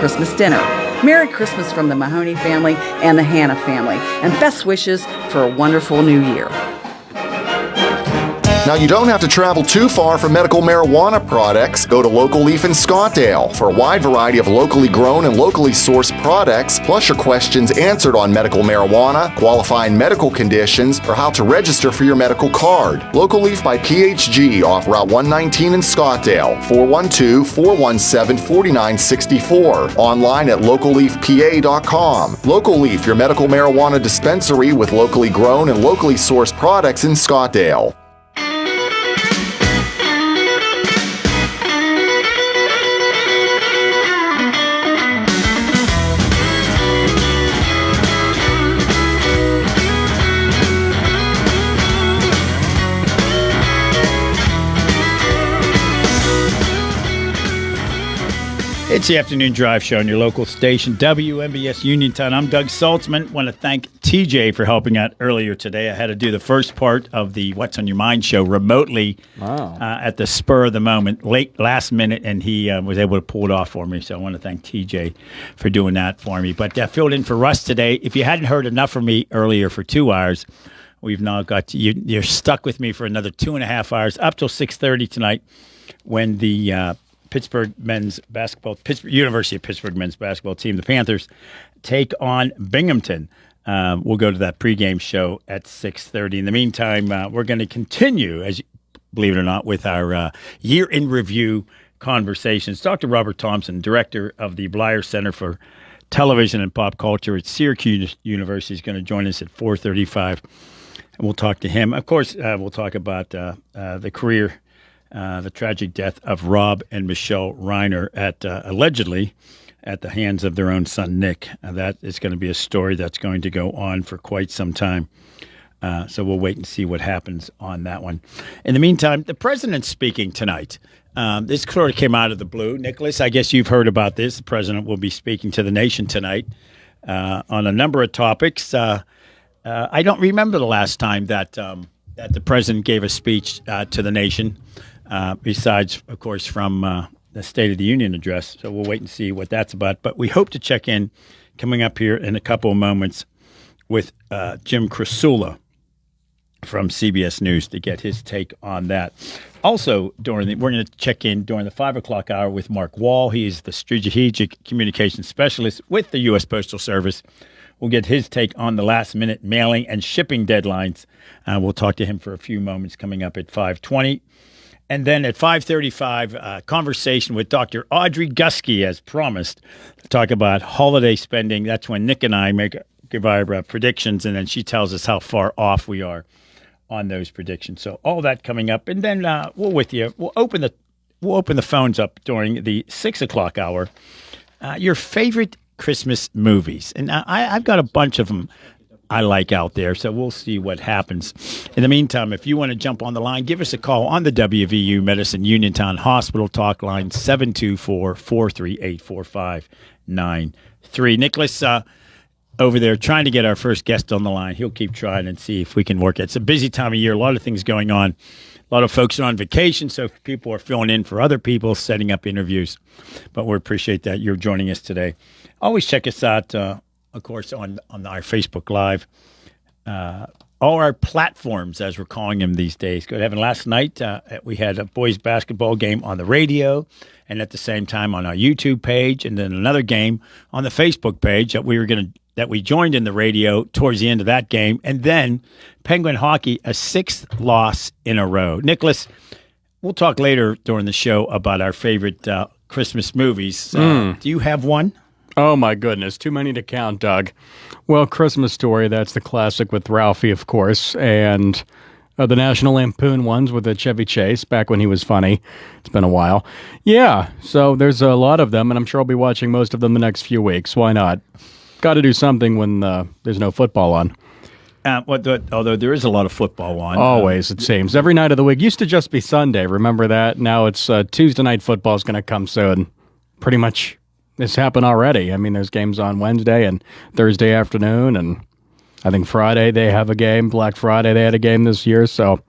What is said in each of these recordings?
Christmas dinner. Merry Christmas from the Mahoney family and the Hanna family, and best wishes for a wonderful new year. Now, you don't have to travel too far for medical marijuana products. Go to Local Leaf in Scottdale for a wide variety of locally grown and locally sourced products, plus your questions answered on medical marijuana, qualifying medical conditions, or how to register for your medical card. Local Leaf by PHG off Route 119 in Scottdale, 412-417-4964. Online at localleafpa.com. Local Leaf, your medical marijuana dispensary with locally grown and locally sourced products in Scottdale. It's the Afternoon Drive Show on your local station, WMBS Uniontown. I'm Doug Saltzman. Want to thank TJ for helping out earlier today. I had to do the first part of the What's on Your Mind show remotely at the spur of the moment, last minute, and he was able to pull it off for me. So I want to thank TJ for doing that for me. But filled in for Russ today. If you hadn't heard enough from me earlier for 2 hours, we've now got you're stuck with me for another 2.5 hours, up till 6:30 tonight, when the University of Pittsburgh men's basketball team, the Panthers, take on Binghamton. We'll go to that pregame show at 6:30. In the meantime, we're going to continue, believe it or not, with our year in review conversations. Dr. Robert Thompson, director of the Bleier Center for Television and Pop Culture at Syracuse University, is going to join us at 4:35, and we'll talk to him. Of course, we'll talk about the tragic death of Rob and Michelle Reiner allegedly at the hands of their own son, Nick. That is going to be a story that's going to go on for quite some time. So we'll wait and see what happens on that one. In the meantime, the president's speaking tonight. This sort of came out of the blue. Nicholas, I guess you've heard about this. The president will be speaking to the nation tonight on a number of topics. I don't remember the last time that the president gave a speech to the nation. Besides, of course, from the State of the Union address. So we'll wait and see what that's about. But we hope to check in coming up here in a couple of moments with Jim Krasula from CBS News to get his take on that. Also, we're going to check in during the 5 o'clock hour with Mark Wall. He is the Strategic Communications Specialist with the U.S. Postal Service. We'll get his take on the last-minute mailing and shipping deadlines. We'll talk to him for a few moments coming up at 5:20. And then at 5:35, conversation with Dr. Audrey Gusky, as promised, to talk about holiday spending. That's when Nick and I give our predictions, and then she tells us how far off we are on those predictions. So all that coming up, and then we'll open the phones up during the 6 o'clock hour. Your favorite Christmas movies, and I've got a bunch of them I like out there, so we'll see what happens. In the meantime, if you want to jump on the line, give us a call on the WVU Medicine Uniontown Hospital talk line, 724-438-4593. Nicholas, over there trying to get our first guest on the line. He'll keep trying and see if we can work it. It's a busy time of year, a lot of things going on. A lot of folks are on vacation, so people are filling in for other people, setting up interviews. But we appreciate that you're joining us today. Always check us out, of course, on our Facebook Live. All our platforms, as we're calling them these days. Good heaven, last night we had a boys basketball game on the radio, and at the same time on our YouTube page, and then another game on the Facebook page that we joined in the radio towards the end of that game, and then Penguin hockey, a 6th loss in a row. Nicholas, we'll talk later during the show about our favorite Christmas movies. Do you have one? Oh, my goodness. Too many to count, Doug. Well, Christmas Story, that's the classic with Ralphie, of course, and the National Lampoon ones with Chevy Chase back when he was funny. It's been a while. Yeah, so there's a lot of them, and I'm sure I'll be watching most of them the next few weeks. Why not? Got to do something when there's no football on. Although there is a lot of football on. Always, it seems. Every night of the week. Used to just be Sunday. Remember that? Now it's Tuesday night football is going to come soon. Pretty much it's happened already. I mean, there's games on Wednesday and Thursday afternoon, and I think Friday they have a game. Black Friday they had a game this year. So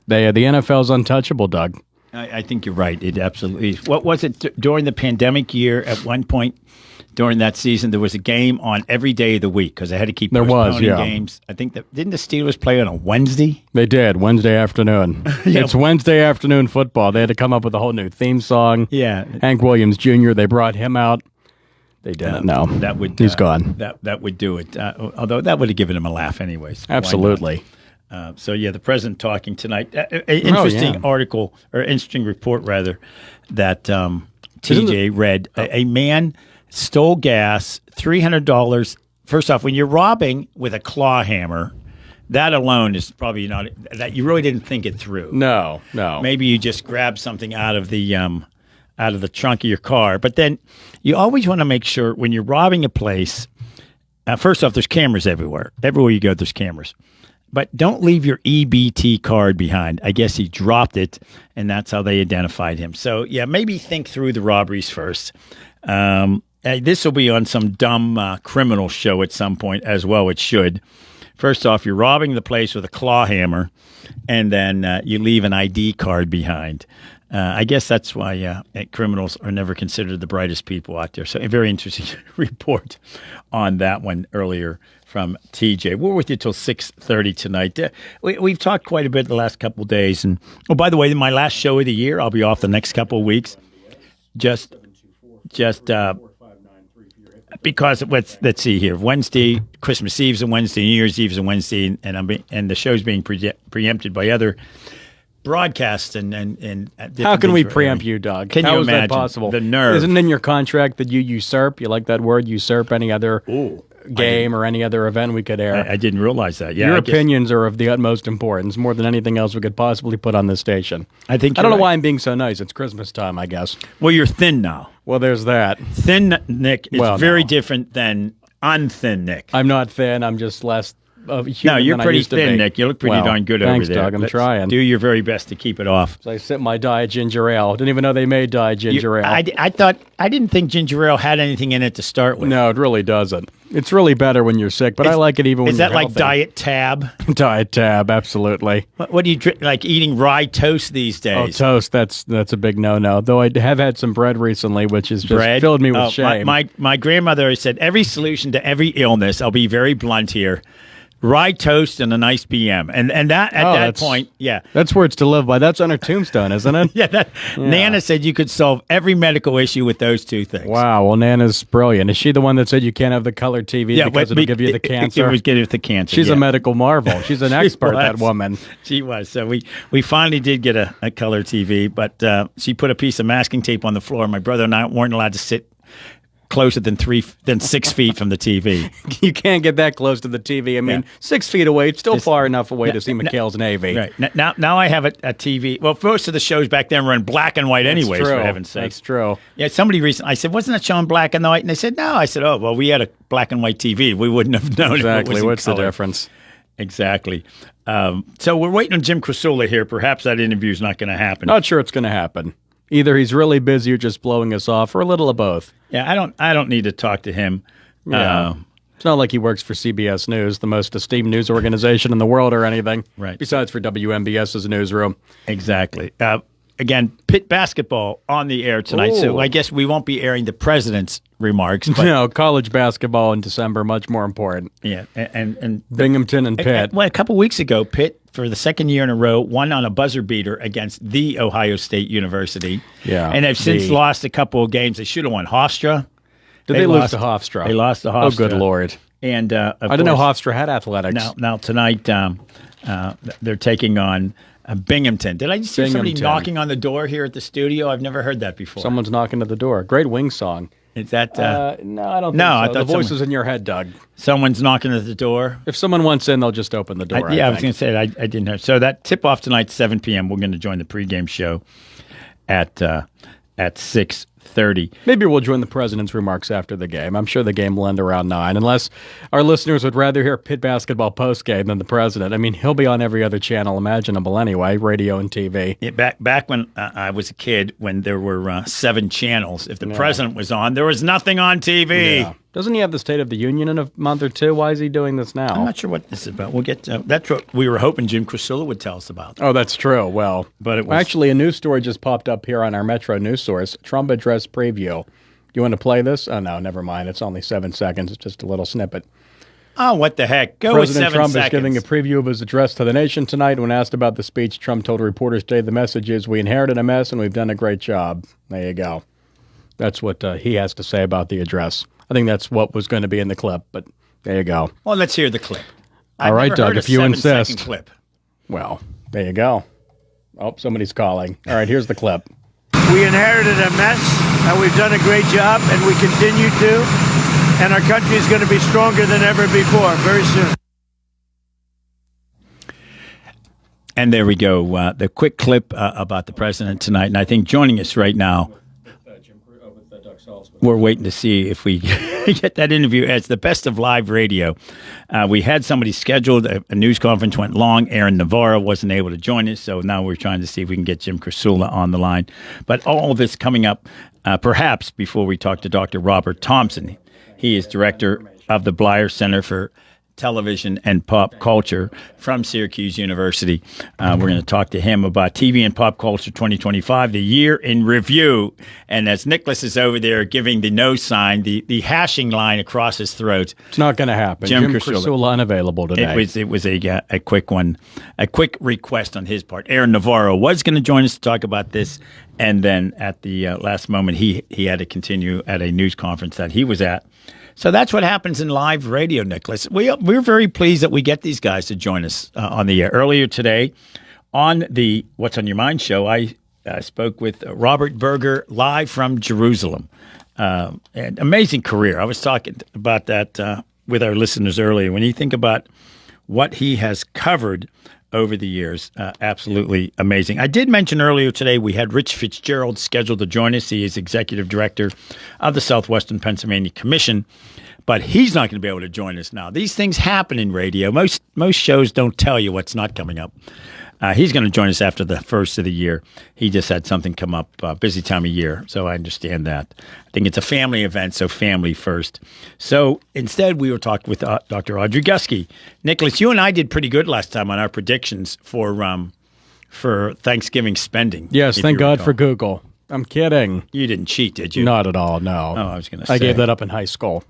the NFL's untouchable, Doug. I think you're right. It absolutely is. What was it during the pandemic year? At one point during that season, there was a game on every day of the week because they had to keep postponing games. I think didn't the Steelers play on a Wednesday? They did, Wednesday afternoon. It's Wednesday afternoon football. They had to come up with a whole new theme song. Yeah. Hank Williams Jr., they brought him out. They didn't. No, he's gone. That would do it. Although that would have given him a laugh anyways. Absolutely. So the president talking tonight. Interesting article or interesting report rather that TJ read. A man stole gas, $300. First off, when you're robbing with a claw hammer, that alone is probably not that you really didn't think it through. No. Maybe you just grabbed something out of the trunk of your car. But then you always want to make sure when you're robbing a place. First off, there's cameras everywhere. Everywhere you go, there's cameras. But don't leave your EBT card behind. I guess he dropped it, and that's how they identified him. So, maybe think through the robberies first. This will be on some dumb criminal show at some point as well. It should. First off, you're robbing the place with a claw hammer, and then you leave an ID card behind. I guess that's why criminals are never considered the brightest people out there. So a very interesting report on that one earlier from TJ. We're with you till 6:30 tonight. We've talked quite a bit the last couple of days. And by the way, my last show of the year, I'll be off the next couple of weeks. Just because let's see here. Wednesday, Christmas Eve's a Wednesday, New Year's Eve's a Wednesday, and the show's being preempted by other broadcasts and how can we preempt you, Doug? Can How you is imagine that possible? the nerve? Isn't in your contract that you usurp? You like that word, usurp any other game or any other event we could air? I didn't realize that. Yeah, your opinions are of the utmost importance, more than anything else we could possibly put on this station. I don't know why I'm being so nice. It's Christmas time, I guess. Well, you're thin now. Well, there's that. Thin Nick is very different than unthin Nick. I'm not thin. I'm just less of a human. No, you're than pretty I used to thin, be. Nick. You look pretty darn good thanks, over there. Doug. I'm trying. Do your very best to keep it off. So I sip my Diet Ginger Ale. Didn't even know they made Diet Ginger Ale. I didn't think ginger ale had anything in it to start with. No, it really doesn't. It's really better when you're sick, but I like it even when you're healthy. Is that like Diet Tab? Diet Tab, absolutely. What do you drink? Like eating rye toast these days? Oh, toast, that's a big no-no. Though I have had some bread recently, which has just filled me with shame. My grandmother said, every solution to every illness, I'll be very blunt here, rye toast and a nice BM. And that at that point, That's words to live by. That's on her tombstone, isn't it? Nana said you could solve every medical issue with those two things. Wow, well, Nana's brilliant. Is she the one that said you can't have the color TV because it'll give you the cancer? It was getting the cancer. She's a medical marvel. She's an expert, that woman. She was. So we finally did get a color TV, but she put a piece of masking tape on the floor. My brother and I weren't allowed to sit closer than 6 feet from the TV. You can't get that close to the TV. I mean, 6 feet away, it's still far enough away to see McHale's Navy. Right. Now I have a TV. Well, most of the shows back then were in black and white anyways, for heaven's sake. That's true. Yeah, somebody recently, I said, wasn't it showing black and white? And they said, no. I said, oh, well, we had a black and white TV. We wouldn't have known exactly. If it was What's in color. The difference? Exactly. So we're waiting on Jim Crisula here. Perhaps that interview is not going to happen. Not sure it's going to happen. Either he's really busy or just blowing us off, or a little of both. Yeah, I don't need to talk to him. Yeah. It's not like he works for CBS News, the most esteemed news organization in the world, or anything. Right. Besides for WMBS's newsroom. Exactly. Again, Pitt basketball on the air tonight. Ooh. So I guess we won't be airing the president's remarks. But no, college basketball in December, much more important. Yeah, and Binghamton and Pitt. Well, a couple weeks ago, Pitt, for the second year in a row, won on a buzzer beater against the Ohio State University. Yeah, and they've since lost a couple of games. They should have won. Hofstra. Did they lose to Hofstra? They lost to Hofstra. Oh, good Lord. And I didn't know Hofstra had athletics. Now tonight, they're taking on Binghamton. Did I just hear somebody knocking on the door here at the studio? I've never heard that before. Someone's knocking at the door. Great Wing song. Is that? No, I don't think so. I thought the voice is in your head, Doug. Someone's knocking at the door. If someone wants in, they'll just open the door. I was going to say it. I didn't know. So that tip-off tonight, 7 p.m., we're going to join the pregame show at 6:30. Maybe we'll join the president's remarks after the game. I'm sure the game will end around 9, unless our listeners would rather hear Pitt basketball postgame than the president. I mean, he'll be on every other channel imaginable anyway, radio and TV. Yeah, back when I was a kid, when there were 7 channels, if the president was on, there was nothing on TV. Yeah. Doesn't he have the State of the Union in a month or two? Why is he doing this now? I'm not sure what this is about. We'll get that's what we were hoping Jim Crisula would tell us about. Oh, that's true. Well, But it was- actually, a news story just popped up here on our Metro news source. Trump address preview. You want to play this? Oh, no, never mind. It's only 7 seconds. It's just a little snippet. Oh, what the heck? Go President with 7 Trump seconds. is giving a preview of his address to the nation tonight. When asked about the speech, Trump told reporters today the message is, "We inherited a mess and we've done a great job." There you go. That's what he has to say about the address. I think that's what was going to be in the clip, but there you go. Well, let's hear the clip. All right, never Doug, heard a if you 7-second insist. Clip. Well, there you go. Oh, somebody's calling. All right, here's the clip. We inherited a mess, and we've done a great job, and we continue to. And our country is going to be stronger than ever before very soon. And there we go. The quick clip about the president tonight. And I think joining us right now, we're waiting to see if we get that interview. It's the best of live radio. We had somebody scheduled. A news conference went long. Aaron Navarro wasn't able to join us. So now we're trying to see if we can get Jim Crisula on the line. But all of this coming up, perhaps before we talk to Dr. Robert Thompson. He is director of the Bleier Center for Television and Pop Culture from Syracuse University. We're going to talk to him about TV and Pop Culture 2025, the year in review. And as Nicholas is over there giving the no sign, the hashing line across his throat. It's not going to happen. Jim Jim Crisula. Crisula unavailable today. It was a quick one, a quick request on his part. Aaron Navarro was going to join us to talk about this, and then at the last moment, he had to continue at a news conference that he was at. So that's what happens in live radio, Nicholas. We're very pleased that we get these guys to join us on the air. Earlier today, on the What's on Your Mind show, I spoke with Robert Berger live from Jerusalem. An amazing career. I was talking about that with our listeners earlier. When you think about what he has covered over the years, absolutely amazing. I did mention earlier today we had Rich Fitzgerald scheduled to join us. He is executive director of the Southwestern Pennsylvania Commission, but he's not going to be able to join us now. These things happen in radio. Most shows don't tell you what's not coming up. He's going to join us after the first of the year. He just had something come up, busy time of year, so I understand that. I think it's a family event, so family first. So instead, we were talking with Dr. Audrey Gusky. Nicholas, you and I did pretty good last time on our predictions for Thanksgiving spending. Yes, if thank you God recall. for Google. I'm kidding. You didn't cheat, did you? Not at all, no. Oh, I was going to say. I gave that up in high school.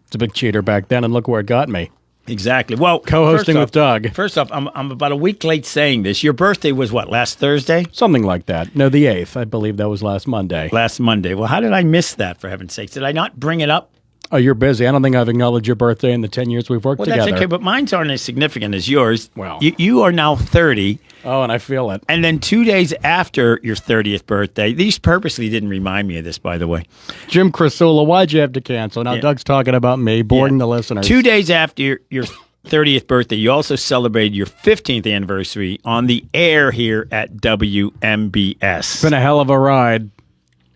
It's a big cheater back then, and look where it got me. Exactly. Well, Co-hosting first with Doug. First off, I'm about a week late saying this. Your birthday was what, last Thursday? Something like that. No, the 8th. I believe that was last Monday. Last Monday. Well, how did I miss that, for heaven's sakes? Did I not bring it up? Oh, you're busy. I don't think I've acknowledged your birthday in the 10 years we've worked Well, together. that's okay, but mine's aren't as significant as yours. Well. You are now 30, Oh, and I feel it. and then 2 days after your 30th birthday, these purposely didn't remind me of this, by the way. Jim Crisula, why'd you have to cancel? Now Yeah. Doug's talking about me, boring Yeah. the listeners. 2 days after your 30th birthday, you also celebrated your 15th anniversary on the air here at WMBS. It's been a hell of a ride.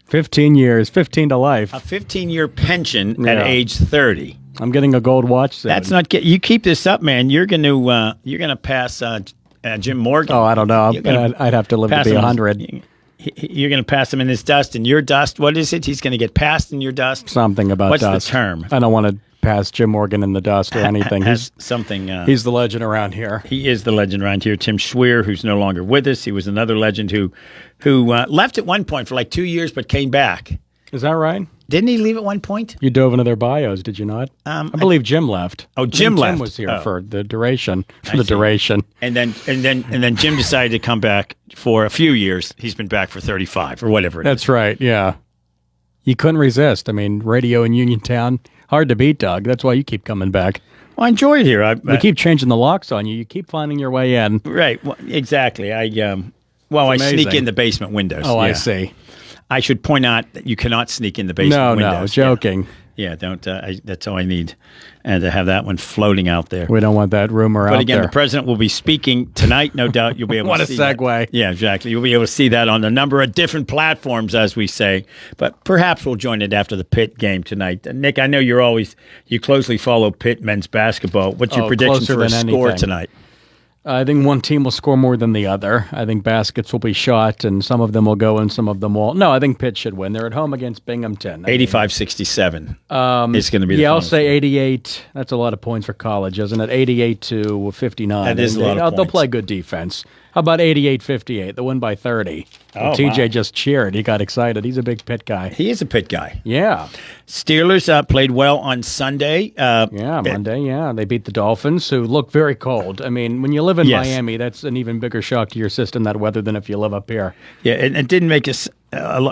15 years, 15 to life. A 15-year pension at Yeah. age 30. I'm getting a gold watch soon. That's not you keep this up, man. You're gonna pass Jim Morgan. Oh, I don't know. You're gonna I'd have to live to pass be him 100. You're going to pass him in his dust and your dust. What is it? He's going to get passed in your dust. Something about What's dust. the term? I don't want to pass Jim Morgan in the dust or anything. Has something. He's the legend around here. He is the legend around here. Tim Schweer, who's no longer with us. He was another legend who left at one point for like 2 years, but came back. Is that right? Didn't he leave at one point? You dove into their bios, did you not? I believe Jim left. Oh, I think Jim left. Jim was here Oh. for the duration. see. And then Jim decided to come back for a few years. He's been back for 35 or whatever it is. That's right. Yeah. You couldn't resist. I mean, radio in Uniontown, hard to beat, Doug. That's why you keep coming back. Well, I enjoy it here. We keep changing the locks on you. You keep finding your way in. Right. Well, exactly. I sneak amazing. in the basement windows. Oh, Yeah. I see. I should point out that you cannot sneak in the basement No, windows. joking. Yeah, don't. That's all I need, and to have that one floating out there. We don't want that rumor But out again, there. the president will be speaking tonight. No doubt you'll be able What to a see that. segue. Yeah, exactly. You'll be able to see that on a number of different platforms, as we say. But perhaps we'll join it after the Pitt game tonight. Nick, I know you closely follow Pitt men's basketball. What's your predictions closer for a than score anything. tonight? I think one team will score more than the other. I think baskets will be shot, and some of them will go and some of them won't. No, I think Pitt should win. They're at home against Binghamton. 85-67 is going to be the Yeah, I'll final say score. 88. That's a lot of points for college, isn't it? 88-59. That is a lot of They'll points. play good defense. How about 88-58? They'll win by 30. Oh, TJ wow. just cheered. He got excited. He's a big Pitt guy. He is a Pitt guy. Yeah. Steelers played well on Sunday. Yeah, Monday, yeah. They beat the Dolphins, who look very cold. I mean, when you live in Yes. Miami, that's an even bigger shock to your system, that weather, than if you live up here. Yeah, and it didn't make us.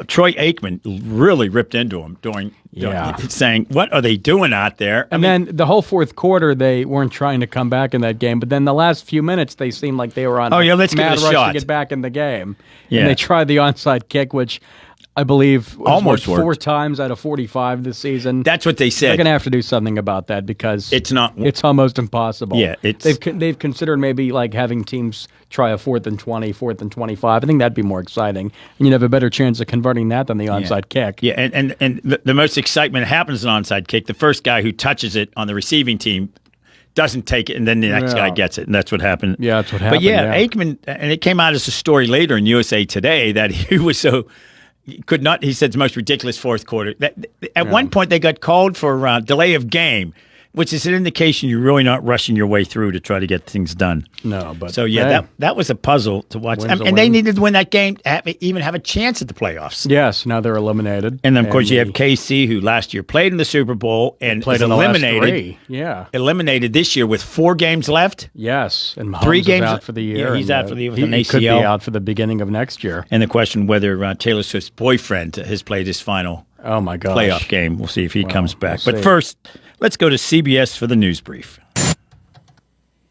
Troy Aikman really ripped into him during saying, "What are they doing out there?" And then the whole fourth quarter, they weren't trying to come back in that game. But then the last few minutes, they seemed like they were on let's give mad it a rush shot. to get back in the game. Yeah. And they tried the onside kick, which I believe was Almost four worked. times out of 45 this season. That's what they They're said. going to have to do something about that because It's not- It's almost impossible. Yeah, they've considered maybe like having teams try a 4th and 20, 4th and 25. I think that'd be more exciting, and you'd have a better chance of converting that than the onside kick. Yeah, and the most excitement happens in an onside kick. The first guy who touches it on the receiving team doesn't take it, and then the next guy gets it, and that's what happened. Yeah, that's what But happened, yeah, yeah. Aikman, and it came out as a story later in USA Today that he was so could not. He said it's the most ridiculous fourth quarter. At one point, they got called for delay of game, which is an indication you're really not rushing your way through to try to get things done. No, but So yeah, hey. that was a puzzle to watch, Win's a and they win. needed to win that game to even have a chance at the playoffs. Yes, now they're eliminated. And then, of course, you have the- KC, who last year played in the Super Bowl and played is in the last eliminated. 3. Yeah. Eliminated this year with 4 games left. Yes, and Mahomes 3 games is out for the year. Yeah, he's and, out for the year with he an could be ACL. out for the beginning of next year. And the question whether Taylor Swift's boyfriend has played his final Oh my gosh. playoff game. We'll see if he comes back. we'll But see. first, let's go to CBS for the news brief.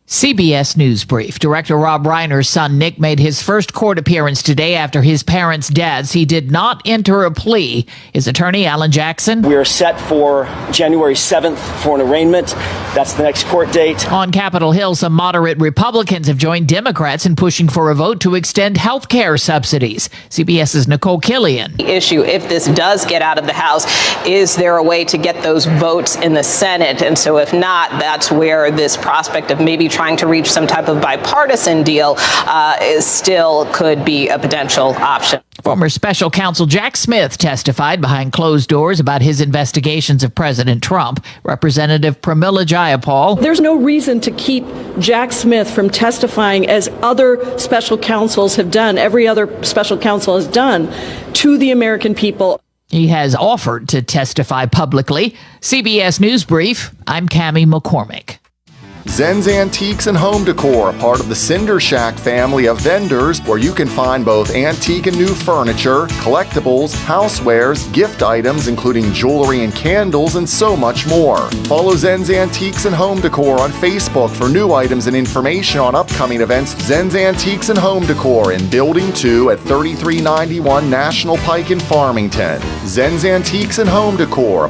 CBS News Brief. Director Rob Reiner's son Nick made his first court appearance today after his parents' deaths. He did not enter a plea. His attorney, Alan Jackson, We are set for January 7th for an arraignment. That's the next court date. on Capitol Hill, some moderate Republicans have joined Democrats in pushing for a vote to extend health care subsidies. CBS's Nicole Killian. Issue, if this does get out of the House, is there a way to get those votes in the Senate? And so if not, that's where this prospect of maybe trying to reach some type of bipartisan deal is still could be a potential option. Former special counsel Jack Smith testified behind closed doors about his investigations of President Trump. Representative Pramila Jayapal. There's no reason to keep Jack Smith from testifying as other special counsels have done, every other special counsel has done, to the American people. He has offered to testify publicly. CBS News Brief, I'm Cammie McCormick. Zen's Antiques and Home Decor, a part of the Cinder Shack family of vendors where you can find both antique and new furniture, collectibles, housewares, gift items, including jewelry and candles, and so much more. Follow Zen's Antiques and Home Decor on Facebook for new items and information on upcoming events. Zen's Antiques and Home Decor in Building 2 at 3391 National Pike in Farmington. Zen's Antiques and Home Decor.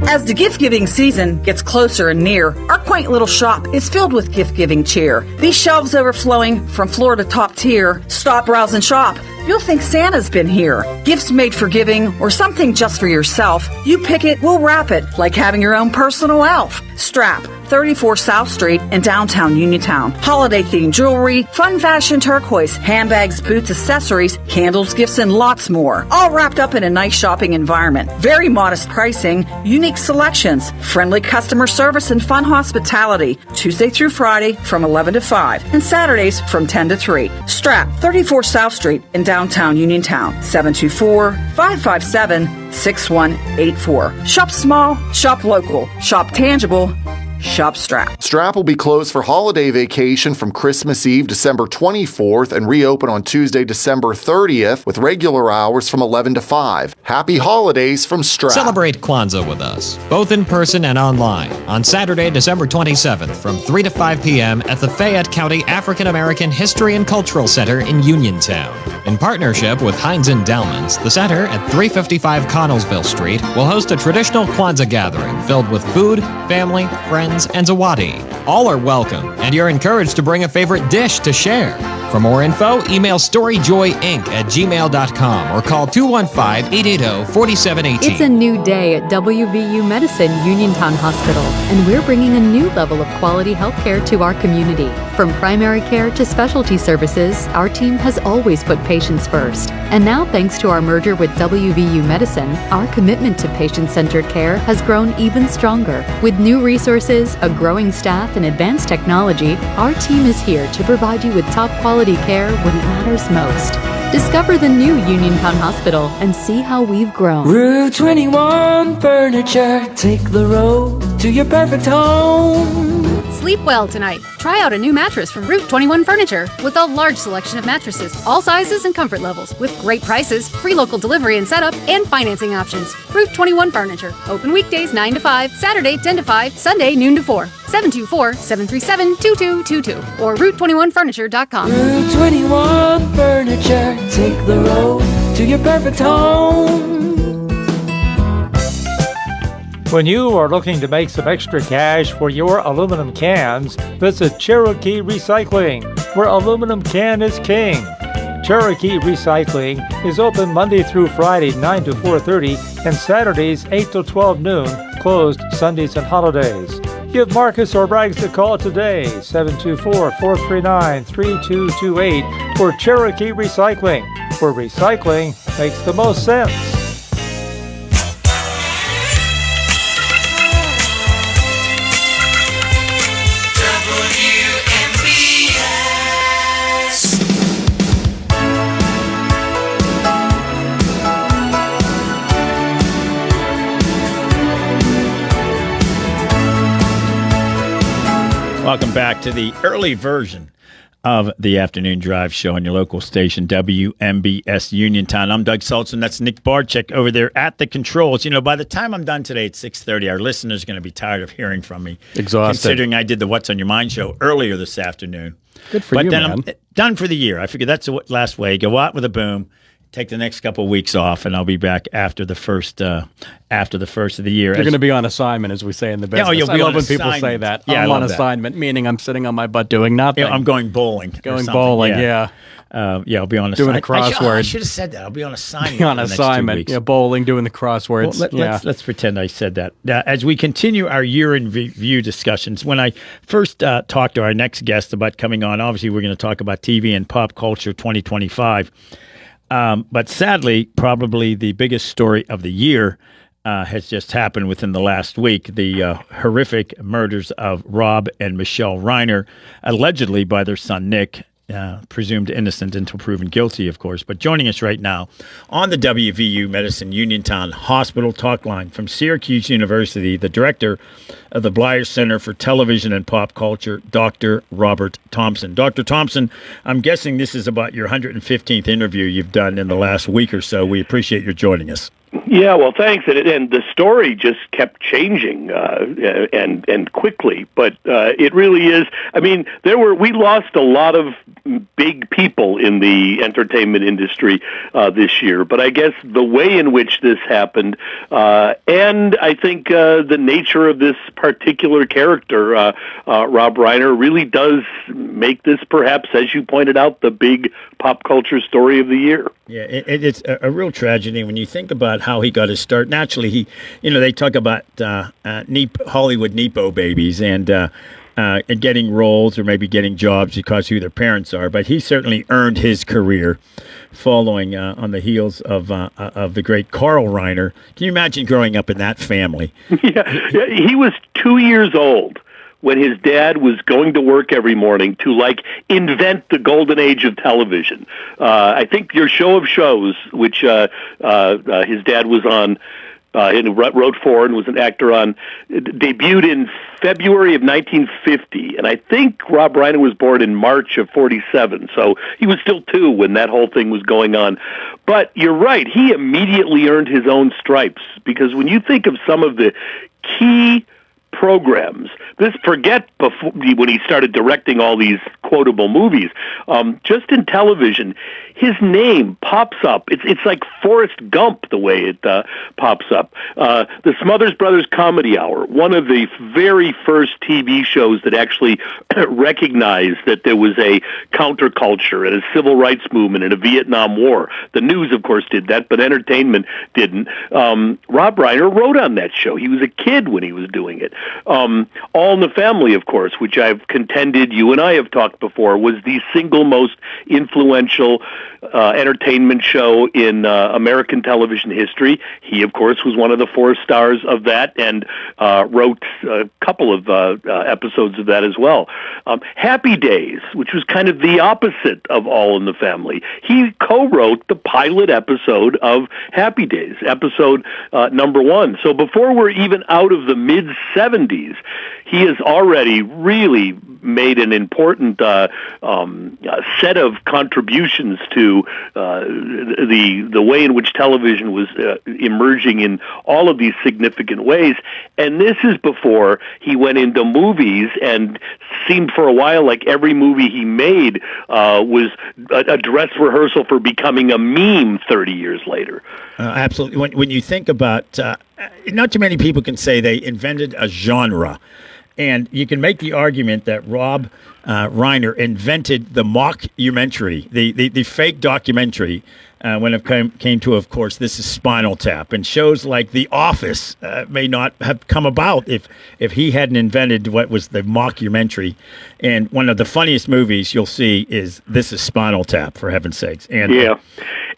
As the gift-giving season gets closer and near, our quaint little shop is filled with gift-giving cheer. These shelves overflowing from floor to top tier. Stop, browse, and shop. You'll think Santa's been here. Gifts made for giving or something just for yourself. You pick it, we'll wrap it, like having your own personal elf. Strap, 34 South Street in downtown Uniontown. Holiday-themed jewelry, fun fashion turquoise, handbags, boots, accessories, candles, gifts, and lots more. All wrapped up in a nice shopping environment. Very modest pricing, unique selections, friendly customer service, and fun hospitality. Tuesday through Friday from 11 to 5 and Saturdays from 10 to 3. Strap, 34 South Street in downtown Uniontown. 724-557-6184. Shop small, shop local, shop tangible, shop Strap. Strap will be closed for holiday vacation from Christmas Eve, December 24th, and reopen on Tuesday, December 30th, with regular hours from 11 to 5. Happy holidays from Strap. Celebrate Kwanzaa with us, both in person and online, on Saturday, December 27th from 3 to 5 p.m. at the Fayette County African American History and Cultural Center in Uniontown. In partnership with Heinz Endowments, the center at 355 Connellsville Street will host a traditional Kwanzaa gathering filled with food, family, friends, and zawadi. All are welcome, and you're encouraged to bring a favorite dish to share. For more info, email storyjoyinc@gmail.com or call 215-880-4718. It's a new day at WVU Medicine Uniontown Hospital, and we're bringing a new level of quality healthcare to our community. From primary care to specialty services, our team has always put patients first. And now, thanks to our merger with WVU Medicine, our commitment to patient-centered care has grown even stronger. With new resources, a growing staff, and advanced technology, our team is here to provide you with top-quality care when it matters most. Discover the new Uniontown Hospital and see how we've grown. Route 21 Furniture, take the road to your perfect home. Sleep well tonight. Try out a new mattress from Route 21 Furniture with a large selection of mattresses, all sizes and comfort levels, with great prices, free local delivery and setup, and financing options. Route 21 Furniture. Open weekdays 9 to 5, Saturday 10 to 5, Sunday noon to 4. 724-737-2222 or Route21Furniture.com. Route 21 Furniture, take the road to your perfect home. When you are looking to make some extra cash for your aluminum cans, visit Cherokee Recycling, where aluminum can is king. Cherokee Recycling is open Monday through Friday 9 to 4:30 and Saturdays 8 to 12 noon, closed Sundays and holidays. Give Marcus or Braggs a call today, 724-439-3228 for Cherokee Recycling, where recycling makes the most sense. Welcome back to the early version of the Afternoon Drive Show on your local station, WMBS Uniontown. I'm Doug Sullivan. That's Nick Barczyk over there at the controls. You know, by the time I'm done today at 6:30, our listeners are going to be tired of hearing from me. Exhausted. Considering I did the What's on Your Mind show earlier this afternoon. Good for you, then man. I'm done for the year. I figured that's the last way. Go out with a boom. Take the next couple of weeks off, and I'll be back after the first of the year. You're going to be on assignment, as we say in the business. you'll be I love on when people say assignment. that. Yeah, I'm I on love that. assignment, meaning I'm sitting on my butt doing nothing. I'm going bowling. Going bowling, yeah. I'll be on assignment. Doing a crossword. I should have said that. I'll be on assignment. Be on for the next 2 assignment. weeks. Yeah, bowling, doing the crosswords. Well, let's pretend I said that. As we continue our year in review discussions, when I first talked to our next guest about coming on, obviously we're going to talk about TV and pop culture 2025. But sadly, probably the biggest story of the year has just happened within the last week. The horrific murders of Rob and Michelle Reiner, allegedly by their son Nick, presumed innocent until proven guilty, of course. But joining us right now on the WVU Medicine Uniontown Hospital Talk Line from Syracuse University, the director of the Bleier Center for Television and Pop Culture, Dr. Robert Thompson. Dr. Thompson, I'm guessing this is about your 115th interview you've done in the last week or so. We appreciate your joining us. Yeah, well, thanks. And the story just kept changing and quickly. But it really is. I mean, we lost a lot of big people in the entertainment industry this year. But I guess the way in which this happened, and I think the nature of this particular character, Rob Reiner, really does make this, perhaps, as you pointed out, the big pop culture story of the year. Yeah, it's a real tragedy when you think about how he got his start. Naturally, they talk about Hollywood Nepo babies and getting roles or maybe getting jobs because who their parents are. But he certainly earned his career following on the heels of the great Carl Reiner. Can you imagine growing up in that family? Yeah, he was 2 years old when his dad was going to work every morning to invent the golden age of television. I think your show of shows, which his dad was on, and wrote for and was an actor on, debuted in February of 1950, and I think Rob Reiner was born in March of 47, so he was still 2 when that whole thing was going on. But you're right, he immediately earned his own stripes, because when you think of some of the key programs, forget before when he started directing all these quotable movies. Just in television, his name pops up. It's like Forrest Gump the way it pops up. The Smothers Brothers Comedy Hour, one of the very first TV shows that actually recognized that there was a counterculture and a civil rights movement and a Vietnam War. The news, of course, did that, but entertainment didn't. Rob Reiner wrote on that show. He was a kid when he was doing it. All in the Family, of course, which I've contended, you and I have talked before, was the single most influential entertainment show in American television history. He, of course, was one of the 4 stars of that and wrote a couple of episodes of that as well. Happy Days, which was kind of the opposite of All in the Family. He co-wrote the pilot episode of Happy Days, episode number 1. So before we're even out of the mid-70s, he has already really made an important set of contributions to the way in which television was emerging in all of these significant ways. And this is before he went into movies and seemed for a while like every movie he made was a dress rehearsal for becoming a meme 30 years later. Absolutely. When you think about, not too many people can say they invented a genre. And you can make the argument that Rob Reiner invented the mockumentary, the fake documentary, when it came to, of course, This Is Spinal Tap. And shows like The Office may not have come about if he hadn't invented what was the mockumentary. And one of the funniest movies you'll see is This Is Spinal Tap, for heaven's sakes. And yeah.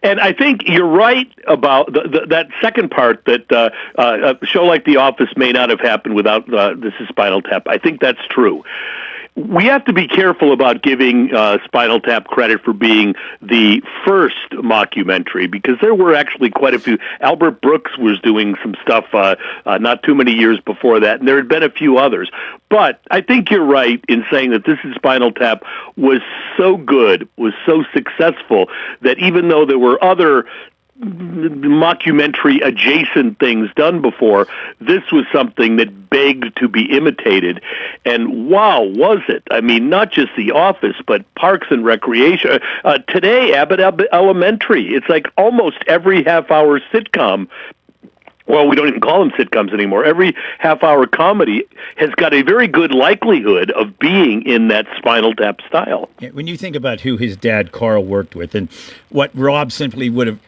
And I think you're right about that second part, that a show like The Office may not have happened without This Is Spinal Tap. I think that's true. We have to be careful about giving Spinal Tap credit for being the first mockumentary, because there were actually quite a few. Albert Brooks was doing some stuff not too many years before that, and there had been a few others. But I think you're right in saying that This Is Spinal Tap was so good, was so successful, that even though there were other mockumentary adjacent things done before, this was something that begged to be imitated. And wow, was it? I mean, not just The Office, but Parks and Recreation. Today, Abbott Elementary. It's like almost every half-hour sitcom. Well, we don't even call them sitcoms anymore. Every half-hour comedy has got a very good likelihood of being in that Spinal Tap style. Yeah, when you think about who his dad, Carl, worked with and what Rob simply would have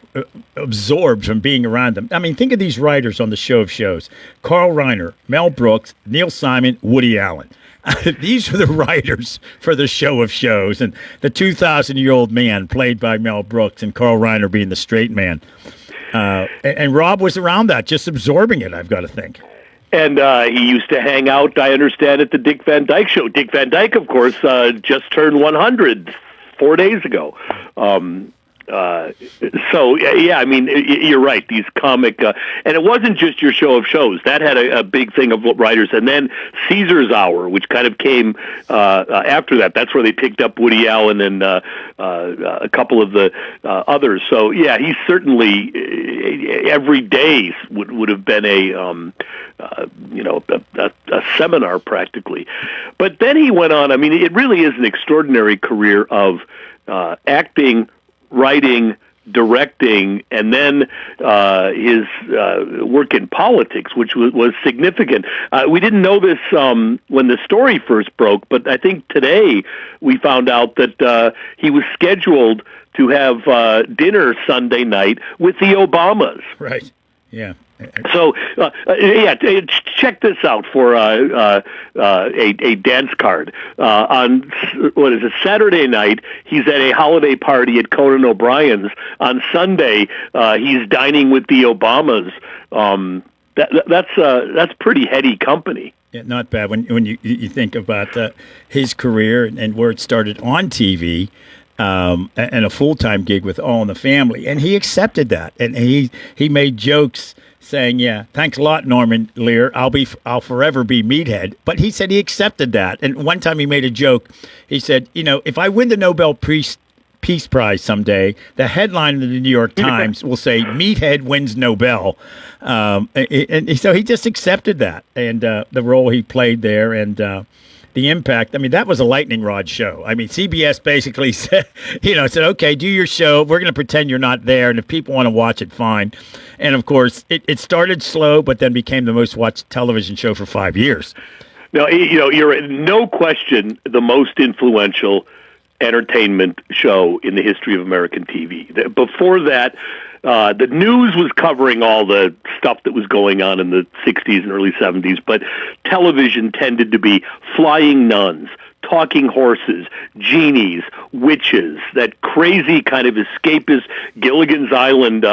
absorbed from being around them. I mean, think of these writers on the Show of Shows. Carl Reiner, Mel Brooks, Neil Simon, Woody Allen. These are the writers for the Show of Shows. And the 2,000-year-old man played by Mel Brooks and Carl Reiner being the straight man. And Rob was around that, just absorbing it, I've got to think. And he used to hang out, I understand, at the Dick Van Dyke Show. Dick Van Dyke, of course, just turned 100 4 days ago. So, yeah, I mean, you're right. These comic, and it wasn't just your Show of Shows. That had a big thing of writers. And then Caesar's Hour, which kind of came after that. That's where they picked up Woody Allen and a couple of the others. So, yeah, he certainly, every day would have been a seminar practically. But then he went on. I mean, it really is an extraordinary career of acting, writing, directing, and then his work in politics, which was significant. We didn't know this when the story first broke, but I think today we found out that he was scheduled to have dinner Sunday night with the Obamas. Right. Yeah. So, check this out for a dance card. On Saturday night, he's at a holiday party at Conan O'Brien's. On Sunday, he's dining with the Obamas. That's pretty heady company. Yeah, not bad when you think about his career and where it started on TV. And a full-time gig with All in the Family, and he accepted that, and he made jokes saying, "Yeah, thanks a lot, Norman Lear. I'll forever be Meathead." But he said he accepted that, and one time he made a joke. He said, "If I win the Nobel Peace Prize someday, the headline in the New York Times will say Meathead wins Nobel," and so he just accepted that and the role he played there, and the impact. I mean, that was a lightning rod show. I mean, CBS basically said, okay, do your show. We're going to pretend you're not there, and if people want to watch it, fine. And of course, it started slow, but then became the most watched television show for 5 years. Now, you're no question the most influential entertainment show in the history of American TV. Before that, the news was covering all the stuff that was going on in the 60s and early 70s, but television tended to be flying nuns, talking horses, genies, witches, that crazy kind of escapist Gilligan's Island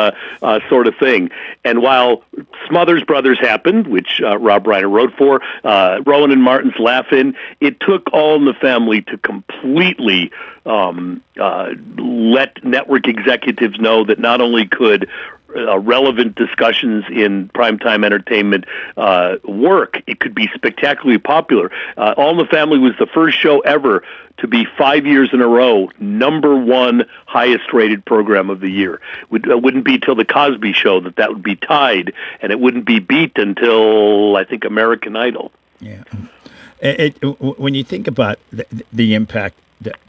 sort of thing. And while Smothers Brothers happened, which Rob Reiner wrote for, Rowan and Martin's Laugh-In, it took All in the Family to completely let network executives know that not only could relevant discussions in primetime entertainment work, it could be spectacularly popular. All in the Family was the first show ever to be 5 years in a row #1 highest rated program of the year. It wouldn't be till the Cosby Show that would be tied, and it wouldn't be beat until, I think, American Idol. Yeah. When you think about the impact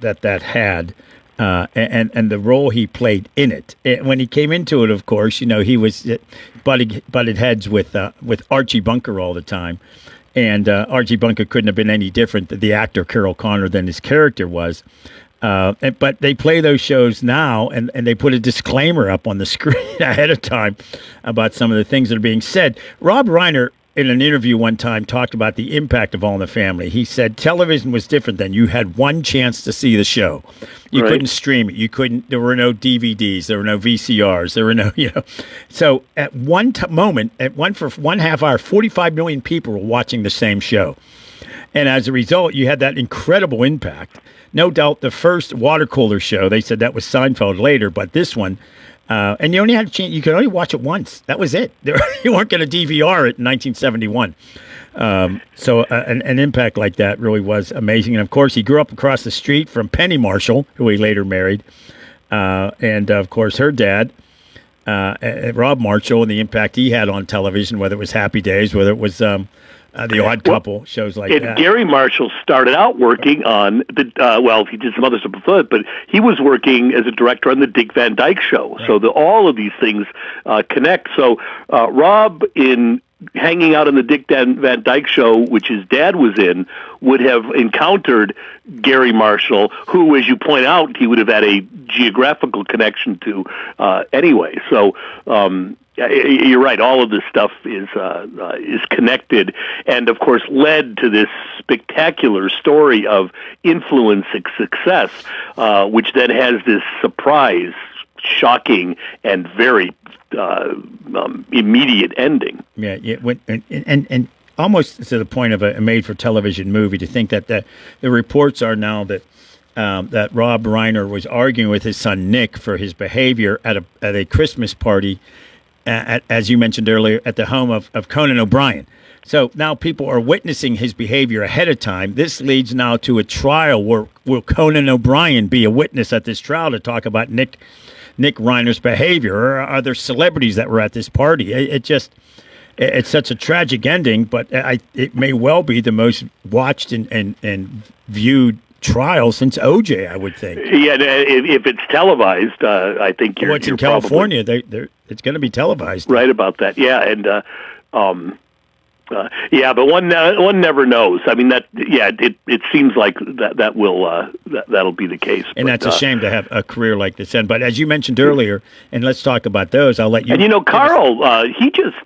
that had, and the role he played in it. When he came into it, of course, he was butted heads with Archie Bunker all the time, and Archie Bunker couldn't have been any different, the actor Carroll Connor, than his character was. But they play those shows now, and they put a disclaimer up on the screen ahead of time about some of the things that are being said. Rob Reiner, in an interview one time, talked about the impact of All in the Family. He said television was different then. You had one chance to see the show. You couldn't stream it. There were no DVDs. There were no VCRs. There were no, So at one moment, for 1/2 hour, 45 million people were watching the same show. And as a result, you had that incredible impact. No doubt the first water cooler show, they said that was Seinfeld later, but this one, and you only had a chance. You could only watch it once. That was it. You weren't going to DVR it in 1971. So an impact like that really was amazing. And of course, he grew up across the street from Penny Marshall, who he later married, and of course, her dad, Rob Marshall, and the impact he had on television, whether it was Happy Days, whether it was The Odd Couple, shows like that. Gary Marshall started out working on he did some other stuff before that, but he was working as a director on the Dick Van Dyke Show. Right. So all of these things connect. So Rob, in hanging out on the Dick Van Dyke Show, which his dad was in, would have encountered Gary Marshall, who, as you point out, he would have had a geographical connection to anyway. So you're right. All of this stuff is connected, and of course led to this spectacular story of influence and success, which then has this surprise, shocking, and very immediate ending. Yeah, and almost to the point of a made-for-television movie. To think that the reports are now that that Rob Reiner was arguing with his son Nick for his behavior at a Christmas party, as you mentioned earlier, at the home of Conan O'Brien. So now people are witnessing his behavior ahead of time. This leads now to a trial where will Conan O'Brien be a witness at this trial to talk about Nick Reiner's behavior, or are there celebrities that were at this party? It's such a tragic ending, but it may well be the most watched and viewed trial since OJ, I would think. Yeah, if it's televised, I think you're. What's in California? It's going to be televised. Right about that. Yeah, and but one never knows. I mean, it seems like that'll be the case. And that's a shame to have a career like this end. But as you mentioned earlier, and let's talk about those. I'll let you. And Carl, he just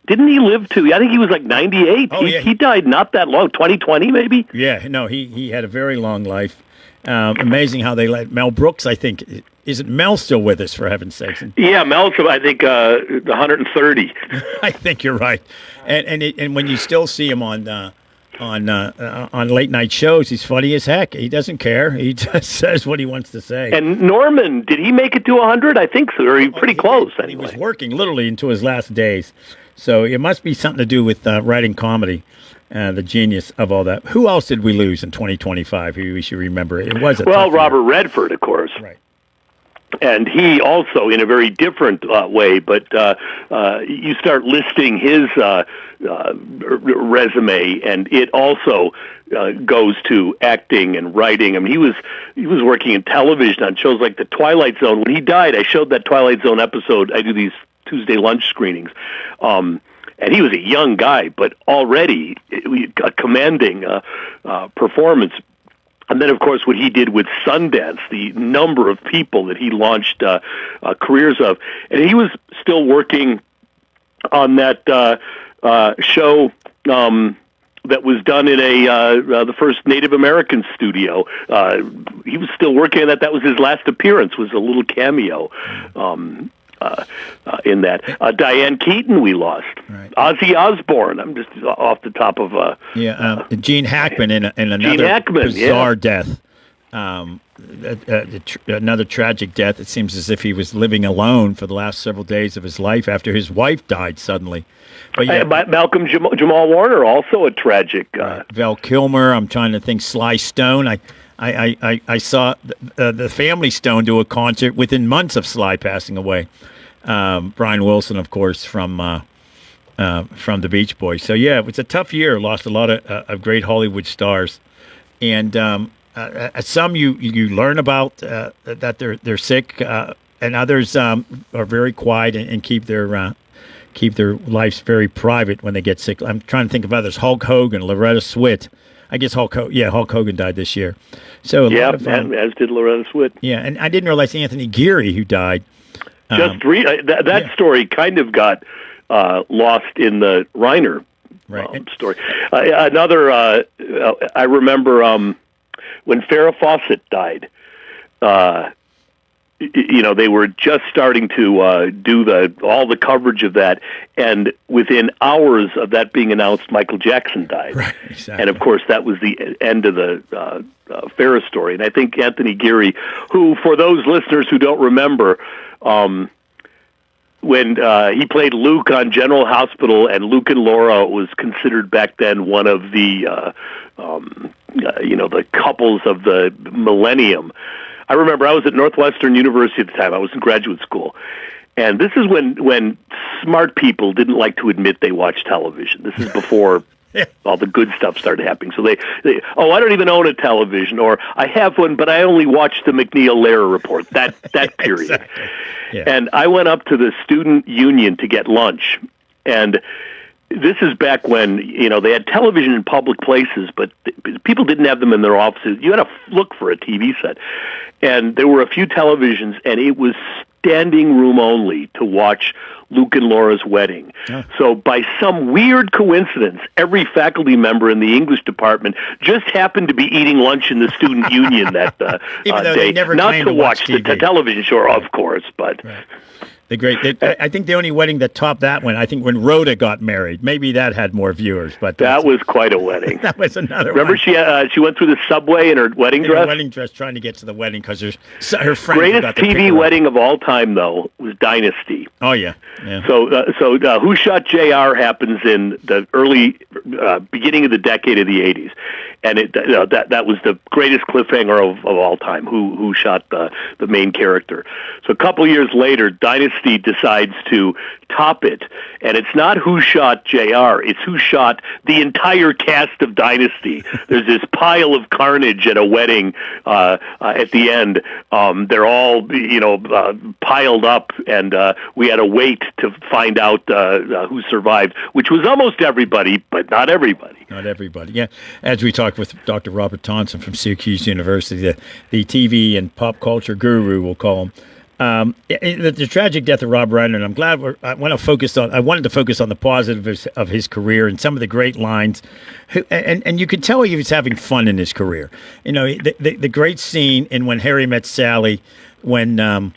didn't he live to? I think he was like 98. Oh, he died not that long, 2020 maybe. Yeah, no, he had a very long life. Amazing how they let Mel Brooks. I think isn't Mel still with us, for heaven's sakes? Yeah, Mel's I think 130. I think you're right. And when you still see him on late night shows, he's funny as heck. He doesn't care. He just says what he wants to say. And Norman, did he make it to 100? I think so, or he pretty close anyway. He was working literally into his last days. So it must be something to do with writing comedy, the genius of all that. Who else did we lose in 2025 who we should remember? It was Robert Redford, of course. Right. And he also, in a very different way, but you start listing his resume, and it also goes to acting and writing. I mean, he was working in television on shows like The Twilight Zone. When he died, I showed that Twilight Zone episode. I do these Tuesday lunch screenings. And he was a young guy, but already a commanding performance. And then, of course, what he did with Sundance, the number of people that he launched careers of. And he was still working on that show that was done in the first Native American studio. He was still working on that. That was his last appearance, was a little cameo in that. Diane Keaton we lost. Right. Ozzy Osbourne. I'm just off the top of... Gene Hackman in another bizarre death. Another tragic death. It seems as if he was living alone for the last several days of his life after his wife died suddenly. But Malcolm Jamal Warner, also a tragic... Val Kilmer. I'm trying to think. Sly Stone. I saw the Family Stone do a concert within months of Sly passing away. Brian Wilson, of course, from the Beach Boys. So yeah, it was a tough year. Lost a lot of great Hollywood stars, and some you learn about that they're sick, and others are very quiet and keep their lives very private when they get sick. I'm trying to think of others: Hulk Hogan, Loretta Swit. I guess Hulk Hogan died this year. So as did Loretta Swit. Yeah, and I didn't realize Anthony Geary, who died. That story kind of got lost in the Reiner story. Another, I remember when Farrah Fawcett died. They were just starting to do all the coverage of that, and within hours of that being announced, Michael Jackson died. Right, exactly. And of course, that was the end of the Farrah story. And I think Anthony Geary, who, for those listeners who don't remember, when he played Luke on General Hospital, and Luke and Laura was considered back then one of the the couples of the millennium. I remember I was at Northwestern University at the time. I was in graduate school. And this is when smart people didn't like to admit they watched television. This is before all the good stuff started happening. So they, I don't even own a television, or I have one, but I only watch the McNeil-Lehrer report, that period. Exactly. Yeah. And I went up to the student union to get lunch. And this is back when, they had television in public places, but people didn't have them in their offices. You had to look for a TV set. And there were a few televisions, and it was standing room only to watch Luke and Laura's wedding. Yeah. So by some weird coincidence, every faculty member in the English department just happened to be eating lunch in the student union that Even though day. They never Not to watch the TV. Television show, of course, but... Right. I think the only wedding that topped that one, I think when Rhoda got married, maybe that had more viewers. But that was quite a wedding. That was another. Remember, one. she went through the subway in her wedding dress. Her wedding dress, trying to get to the wedding because her friend. Greatest TV wedding of all time, though, was Dynasty. Oh yeah. So Who Shot JR happens in the early beginning of the decade of the '80s, and that was the greatest cliffhanger of all time. Who shot the main character? So a couple years later, Dynasty decides to top it, and it's not Who Shot JR, it's Who Shot the entire cast of Dynasty. There's this pile of carnage at a wedding at the end. They're all piled up, and we had to wait to find out who survived, which was almost everybody, but not everybody. Not everybody, yeah. As we talked with Dr. Robert Thompson from Syracuse University, the TV and pop culture guru, we'll call him. The tragic death of Rob Reiner, and I'm glad I wanted to focus on the positives of his career and some of the great lines, and you could tell he was having fun in his career. The great scene in When Harry Met Sally, when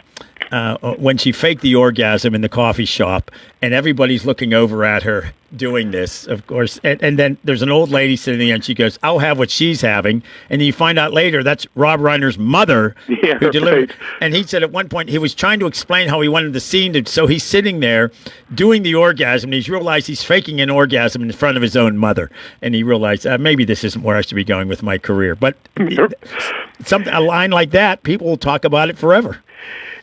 she faked the orgasm in the coffee shop, and everybody's looking over at her doing this, of course. And then there's an old lady sitting there, and she goes, "I'll have what she's having." And then you find out later that's Rob Reiner's mother who delivered. Right. And he said at one point he was trying to explain how he wanted the scene to. So he's sitting there doing the orgasm, and he's realized he's faking an orgasm in front of his own mother. And he realized maybe this isn't where I should be going with my career. But a line like that, people will talk about it forever.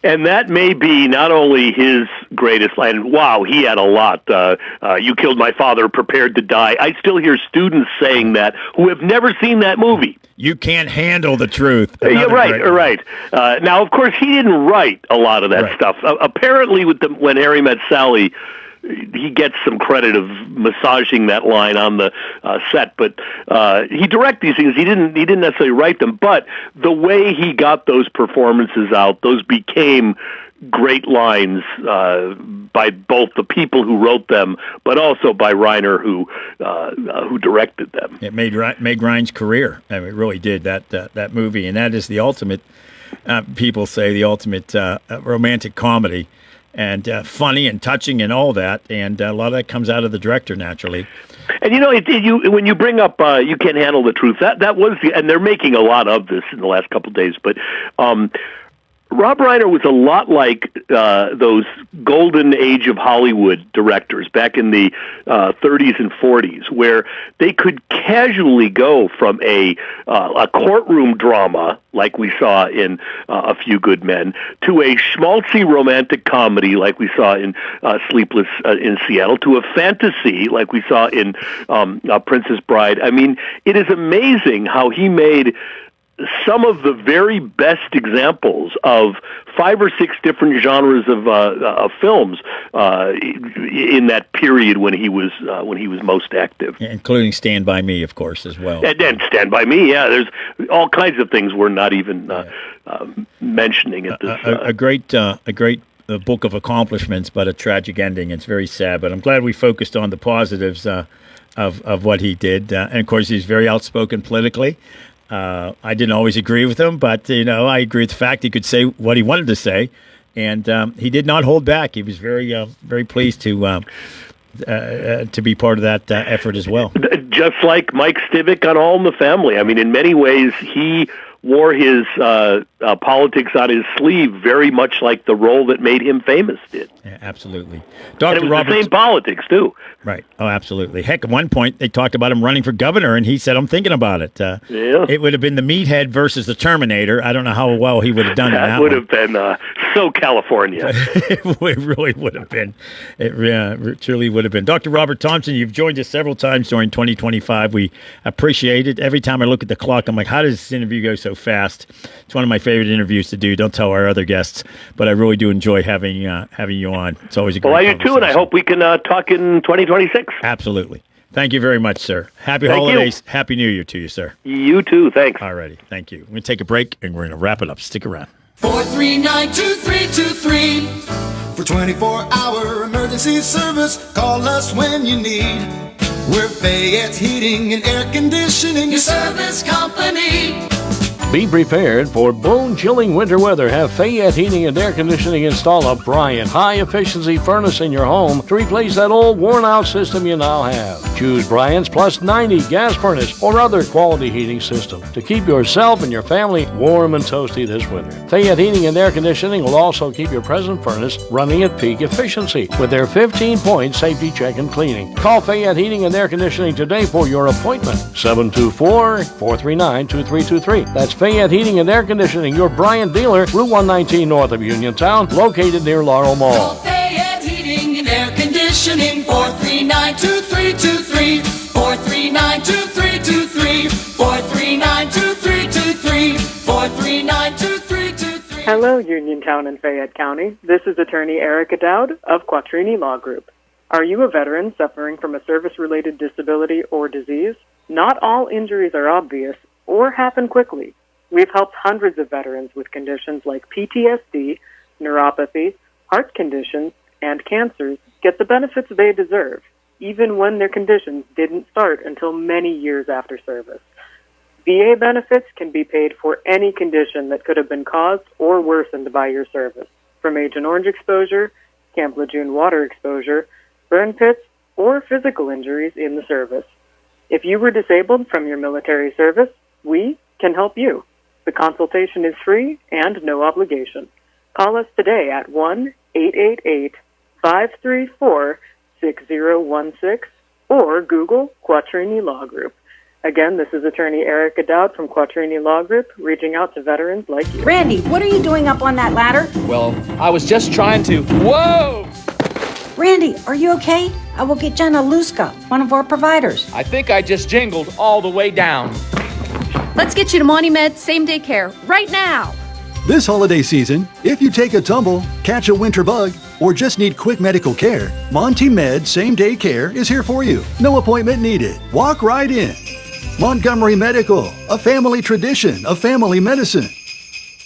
And that may be not only his greatest line. Wow, he had a lot. You killed my father, prepared to die. I still hear students saying that who have never seen that movie. You can't handle the truth. Yeah, right. Now, of course, he didn't write a lot of that stuff. Apparently, when Harry Met Sally, he gets some credit of massaging that line on the set, but he directed these things. He didn't necessarily write them, but the way he got those performances out, those became great lines by both the people who wrote them, but also by Reiner, who directed them. It made Meg Ryan's career. I mean, it really did that movie, and that is the ultimate. People say the ultimate romantic comedy. And funny and touching and all that, and a lot of that comes out of the director naturally. And when you bring up You Can't Handle the Truth, that was and they're making a lot of this in the last couple of days. But Rob Reiner was a lot like those golden age of Hollywood directors back in the 30s and 40s, where they could casually go from a courtroom drama, like we saw in A Few Good Men, to a schmaltzy romantic comedy, like we saw in Sleepless in Seattle, to a fantasy, like we saw in Princess Bride. I mean, it is amazing how he made some of the very best examples of 5 or 6 different genres of films in that period when he was most active, including Stand By Me, of course, as well. And Stand By Me, yeah. There's all kinds of things we're not even mentioning at this. A great book of accomplishments, but a tragic ending. It's very sad, but I'm glad we focused on the positives of what he did. And of course, he's very outspoken politically. I didn't always agree with him, but I agree with the fact he could say what he wanted to say, and he did not hold back. He was very pleased to be part of that effort as well. Just like Mike Stivic on All in the Family. I mean, in many ways, he wore his politics on his sleeve, very much like the role that made him famous did. Yeah, absolutely. And it was the same politics, too. Right. Oh, absolutely. Heck, at one point, they talked about him running for governor, and he said, I'm thinking about it. It would have been the Meathead versus the Terminator. I don't know how well he would have done that. That would have been so California. It really would have been. It truly would have been. Dr. Robert Thompson, you've joined us several times during 2025. We appreciate it. Every time I look at the clock, I'm like, how does this interview go so fast? It's one of my favorite interviews to do. Don't tell our other guests, but I really do enjoy having you on. It's always a great conversation. Well, I do too, and I hope we can talk in 2026. Absolutely. Thank you very much, sir. Happy holidays. Happy New Year to you, sir. You too. Thanks. All righty. Thank you. We're going to take a break, and we're going to wrap it up. Stick around. 439-2323. For 24-hour emergency service, call us when you need. We're Fayette's Heating and Air Conditioning, your service company. Be prepared for bone-chilling winter weather. Have Fayette Heating and Air Conditioning install a Bryant high-efficiency furnace in your home to replace that old worn-out system you now have. Choose Bryant's Plus 90 gas furnace or other quality heating system to keep yourself and your family warm and toasty this winter. Fayette Heating and Air Conditioning will also keep your present furnace running at peak efficiency with their 15-point safety check and cleaning. Call Fayette Heating and Air Conditioning today for your appointment. 724-439-2323. That's Fayette Heating and Air Conditioning, your Bryant dealer, Route 119 north of Uniontown, located near Laurel Mall. Call Fayette Heating and Air Conditioning, 439-2323, 439-2323, 439-2323, 439-2323. Hello, Uniontown and Fayette County. This is attorney Erica Dowd of Quattrini Law Group. Are you a veteran suffering from a service-related disability or disease? Not all injuries are obvious or happen quickly. We've helped hundreds of veterans with conditions like PTSD, neuropathy, heart conditions, and cancers get the benefits they deserve, even when their conditions didn't start until many years after service. VA benefits can be paid for any condition that could have been caused or worsened by your service, from Agent Orange exposure, Camp Lejeune water exposure, burn pits, or physical injuries in the service. If you were disabled from your military service, we can help you. The consultation is free and no obligation. Call us today at 1-888-534-6016 or Google Quattrini Law Group. Again, this is attorney Erica Dowd from Quattrini Law Group, reaching out to veterans like you. Randy, what are you doing up on that ladder? Well, I was just trying to... Whoa! Randy, are you okay? I will get Jenna Luska, one of our providers. I think I just jingled all the way down. Let's get you to Monty Med same-day care right now. This holiday season, if you take a tumble, catch a winter bug, or just need quick medical care, Monty Med same-day care is here for you. No appointment needed. Walk right in. Montgomery Medical, a family tradition of family medicine.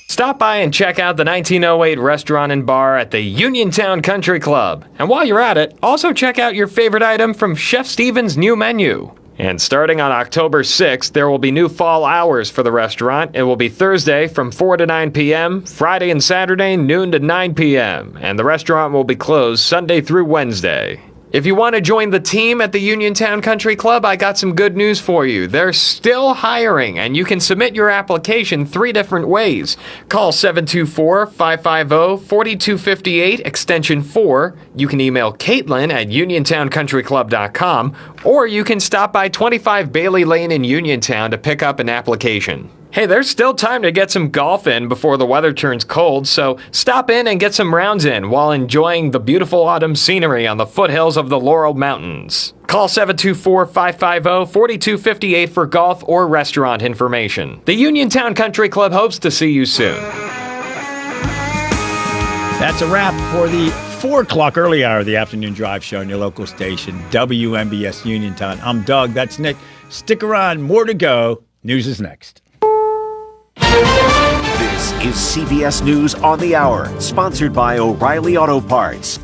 Stop by and check out the 1908 restaurant and bar at the Uniontown Country Club. And while you're at it, also check out your favorite item from Chef Steven's new menu. And starting on October 6th, there will be new fall hours for the restaurant. It will be Thursday from 4 to 9 p.m., Friday and Saturday noon to 9 p.m., and the restaurant will be closed Sunday through Wednesday. If you want to join the team at the Uniontown Country Club, I got some good news for you. They're still hiring, and you can submit your application 3 different ways. Call 724-550-4258, extension 4. You can email Caitlin at uniontowncountryclub.com, or you can stop by 25 Bailey Lane in Uniontown to pick up an application. Hey, there's still time to get some golf in before the weather turns cold, so stop in and get some rounds in while enjoying the beautiful autumn scenery on the foothills of the Laurel Mountains. Call 724-550-4258 for golf or restaurant information. The Uniontown Country Club hopes to see you soon. That's a wrap for the 4 o'clock early hour of the afternoon drive show on your local station, WMBS Uniontown. I'm Doug. That's Nick. Stick around. More to go. News is next. This is CBS News on the Hour, sponsored by O'Reilly Auto Parts.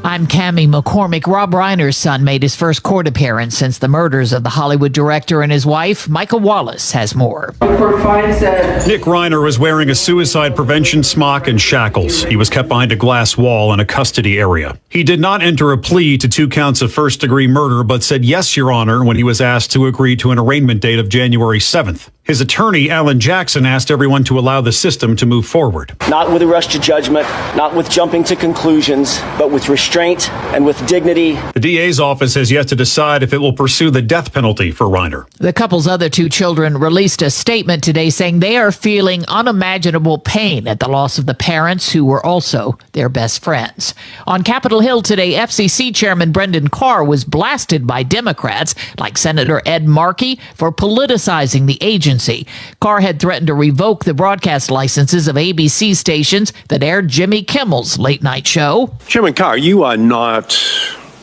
I'm Cammie McCormick. Rob Reiner's son made his first court appearance since the murders of the Hollywood director and his wife. Michael Wallace has more. Nick Reiner was wearing a suicide prevention smock and shackles. He was kept behind a glass wall in a custody area. He did not enter a plea to 2 counts of first-degree murder, but said yes, Your Honor, when he was asked to agree to an arraignment date of January 7th. His attorney, Alan Jackson, asked everyone to allow the system to move forward. Not with a rush to judgment, not with jumping to conclusions, but with restraint and with dignity. The DA's office has yet to decide if it will pursue the death penalty for Reiner. The couple's other 2 children released a statement today saying they are feeling unimaginable pain at the loss of the parents who were also their best friends. On Capitol Hill today, FCC Chairman Brendan Carr was blasted by Democrats like Senator Ed Markey for politicizing the agency. Carr had threatened to revoke the broadcast licenses of ABC stations that aired Jimmy Kimmel's late-night show. Chairman Carr, you are not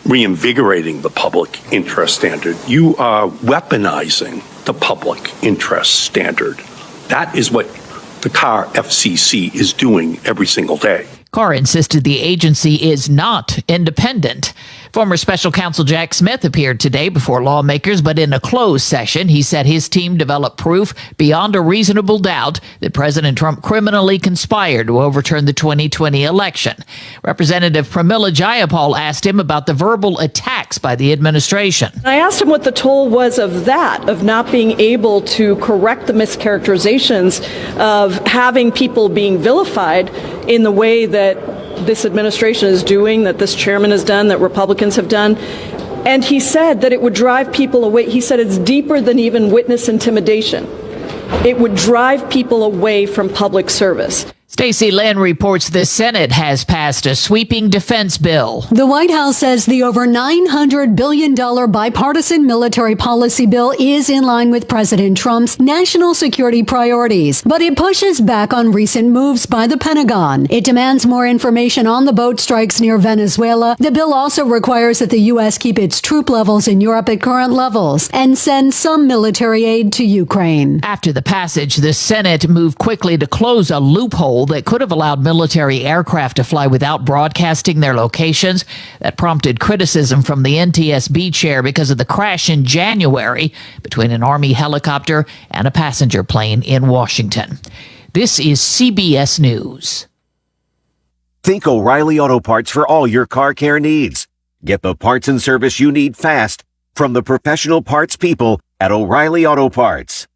reinvigorating the public interest standard. You are weaponizing the public interest standard. That is what the Carr FCC is doing every single day. Carr insisted the agency is not independent. Former special counsel Jack Smith appeared today before lawmakers, but in a closed session, he said his team developed proof beyond a reasonable doubt that President Trump criminally conspired to overturn the 2020 election. Representative Pramila Jayapal asked him about the verbal attacks by the administration. I asked him what the toll was of that, of not being able to correct the mischaracterizations, of having people being vilified in the way that this administration is doing, that this chairman has done, that Republicans have done. And he said that it would drive people away. He said it's deeper than even witness intimidation. It would drive people away from public service. Stacey Lynn reports the Senate has passed a sweeping defense bill. The White House says the over $900 billion bipartisan military policy bill is in line with President Trump's national security priorities, but it pushes back on recent moves by the Pentagon. It demands more information on the boat strikes near Venezuela. The bill also requires that the U.S. keep its troop levels in Europe at current levels and send some military aid to Ukraine. After the passage, the Senate moved quickly to close a loophole that could have allowed military aircraft to fly without broadcasting their locations. That prompted criticism from the NTSB chair because of the crash in January between an Army helicopter and a passenger plane in Washington. This is CBS News. Think O'Reilly Auto Parts for all your car care needs. Get the parts and service you need fast from the professional parts people at O'Reilly Auto Parts.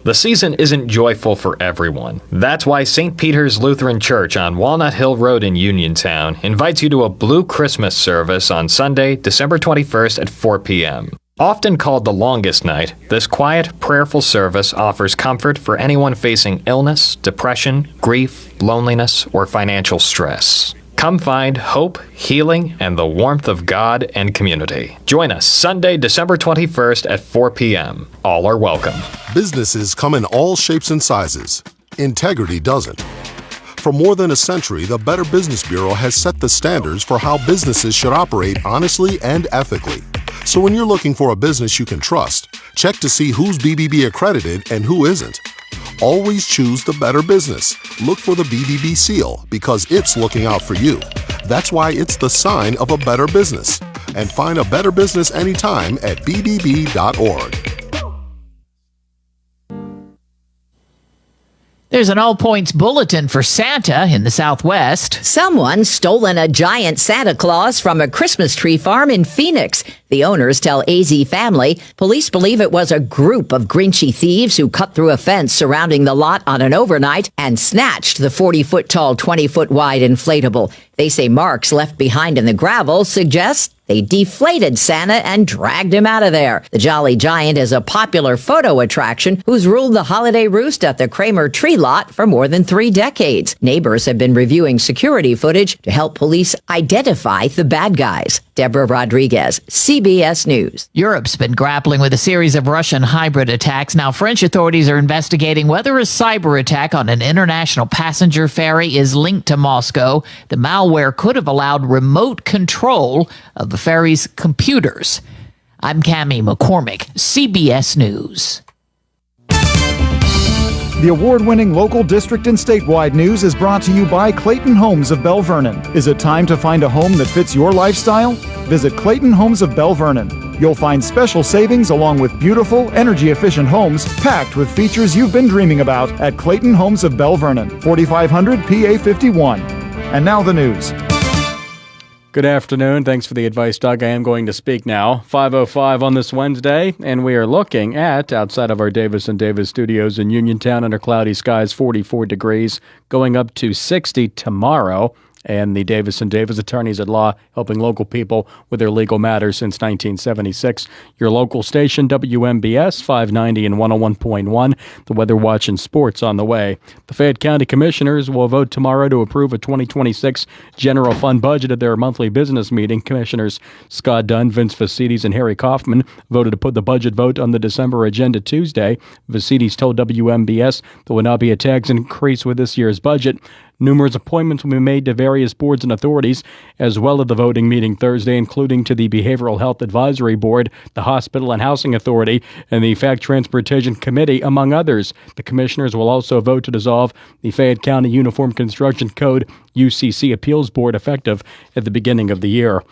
The season isn't joyful for everyone. That's why St. Peter's Lutheran Church on Walnut Hill Road in Uniontown invites you to a Blue Christmas service on Sunday, December 21st at 4 p.m. Often called the longest night, this quiet, prayerful service offers comfort for anyone facing illness, depression, grief, loneliness, or financial stress. Come find hope, healing, and the warmth of God and community. Join us Sunday, December 21st at 4 p.m. All are welcome. Businesses come in all shapes and sizes. Integrity doesn't. For more than a century, the Better Business Bureau has set the standards for how businesses should operate honestly and ethically. So when you're looking for a business you can trust, check to see who's BBB accredited and who isn't. Always choose the Better Business. Look for the BBB seal because it's looking out for you. That's why it's the sign of a better business. And find a better business anytime at bbb.org. There's an all-points bulletin for Santa in the Southwest. Someone stolen a giant Santa Claus from a Christmas tree farm in Phoenix. The owners tell AZ Family police believe it was a group of Grinchy thieves who cut through a fence surrounding the lot on an overnight and snatched the 40-foot-tall, 20-foot-wide inflatable. They say marks left behind in the gravel suggest they deflated Santa and dragged him out of there. The Jolly Giant is a popular photo attraction who's ruled the holiday roost at the Kramer Tree Lot for more than 3 decades. Neighbors have been reviewing security footage to help police identify the bad guys. Deborah Rodriguez, CBS News. Europe's been grappling with a series of Russian hybrid attacks. Now, French authorities are investigating whether a cyber attack on an international passenger ferry is linked to Moscow. The malware could have allowed remote control of the ferry's computers. I'm Cammie McCormick, CBS News. The award-winning local, district, and statewide news is brought to you by Clayton Homes of Bell Vernon. Is it time to find a home that fits your lifestyle? Visit Clayton Homes of Bell Vernon. You'll find special savings along with beautiful, energy-efficient homes packed with features you've been dreaming about at Clayton Homes of Bell Vernon, 4500 PA 51. And now the news. Good afternoon. Thanks for the advice, Doug. I am going to speak now. 5:05 on this Wednesday, and we are looking at, outside of our Davis & Davis studios in Uniontown, under cloudy skies, 44 degrees, going up to 60 tomorrow. And the Davis & Davis attorneys at law helping local people with their legal matters since 1976. Your local station, WMBS 590 and 101.1. The Weather Watch and sports on the way. The Fayette County Commissioners will vote tomorrow to approve a 2026 general fund budget at their monthly business meeting. Commissioners Scott Dunn, Vince Vasides, and Harry Kaufman voted to put the budget vote on the December agenda Tuesday. Vasides told WMBS there will not be a tax increase with this year's budget. Numerous appointments will be made to various boards and authorities, as well as the voting meeting Thursday, including to the Behavioral Health Advisory Board, the Hospital and Housing Authority, and the FACT Transportation Committee, among others. The commissioners will also vote to dissolve the Fayette County Uniform Construction Code UCC Appeals Board effective at the beginning of the year.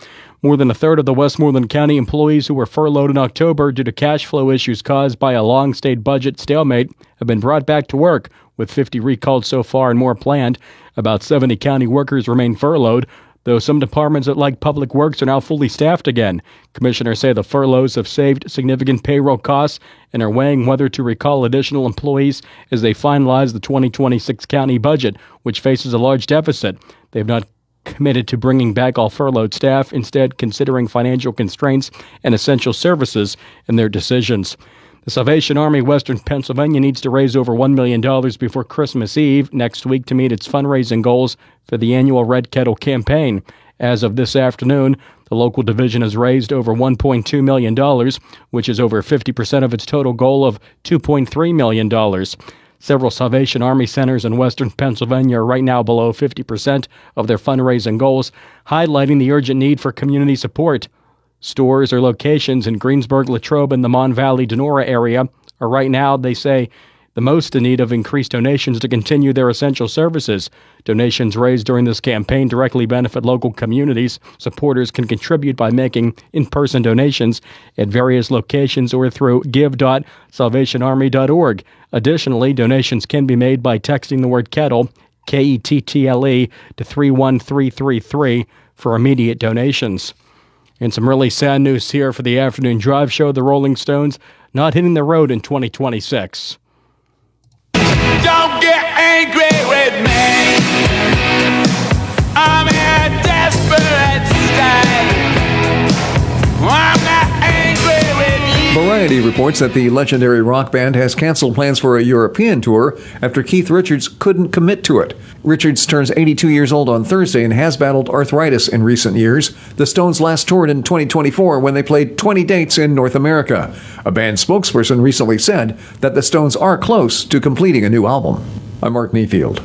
More than a third of the Westmoreland County employees who were furloughed in October due to cash flow issues caused by a long state budget stalemate have been brought back to work, with 50 recalled so far and more planned. About 70 county workers remain furloughed, though some departments like Public Works are now fully staffed again. Commissioners say the furloughs have saved significant payroll costs and are weighing whether to recall additional employees as they finalize the 2026 county budget, which faces a large deficit. They have not committed to bringing back all furloughed staff, instead considering financial constraints and essential services in their decisions. The Salvation Army Western Pennsylvania needs to raise over $1 million before Christmas Eve next week to meet its fundraising goals for the annual Red Kettle campaign. As of this afternoon, the local division has raised over $1.2 million, which is over 50% of its total goal of $2.3 million. Several Salvation Army centers in Western Pennsylvania are right now below 50% of their fundraising goals, highlighting the urgent need for community support. Stores or locations in Greensburg, Latrobe, and the Mon Valley, Donora area are right now, they say, the most in need of increased donations to continue their essential services. Donations raised during this campaign directly benefit local communities. Supporters can contribute by making in-person donations at various locations or through give.salvationarmy.org. Additionally, donations can be made by texting the word kettle, KETTLE, to 31333 for immediate donations. And some really sad news here for the afternoon drive show. The Rolling Stones not hitting the road in 2026. Don't get angry with me. I'm in a desperate state. I'm not angry with Variety reports that the legendary rock band has canceled plans for a European tour after Keith Richards couldn't commit to it. Richards turns 82 years old on Thursday and has battled arthritis in recent years. The Stones last toured in 2024 when they played 20 dates in North America. A band spokesperson recently said that the Stones are close to completing a new album. I'm Mark Mayfield.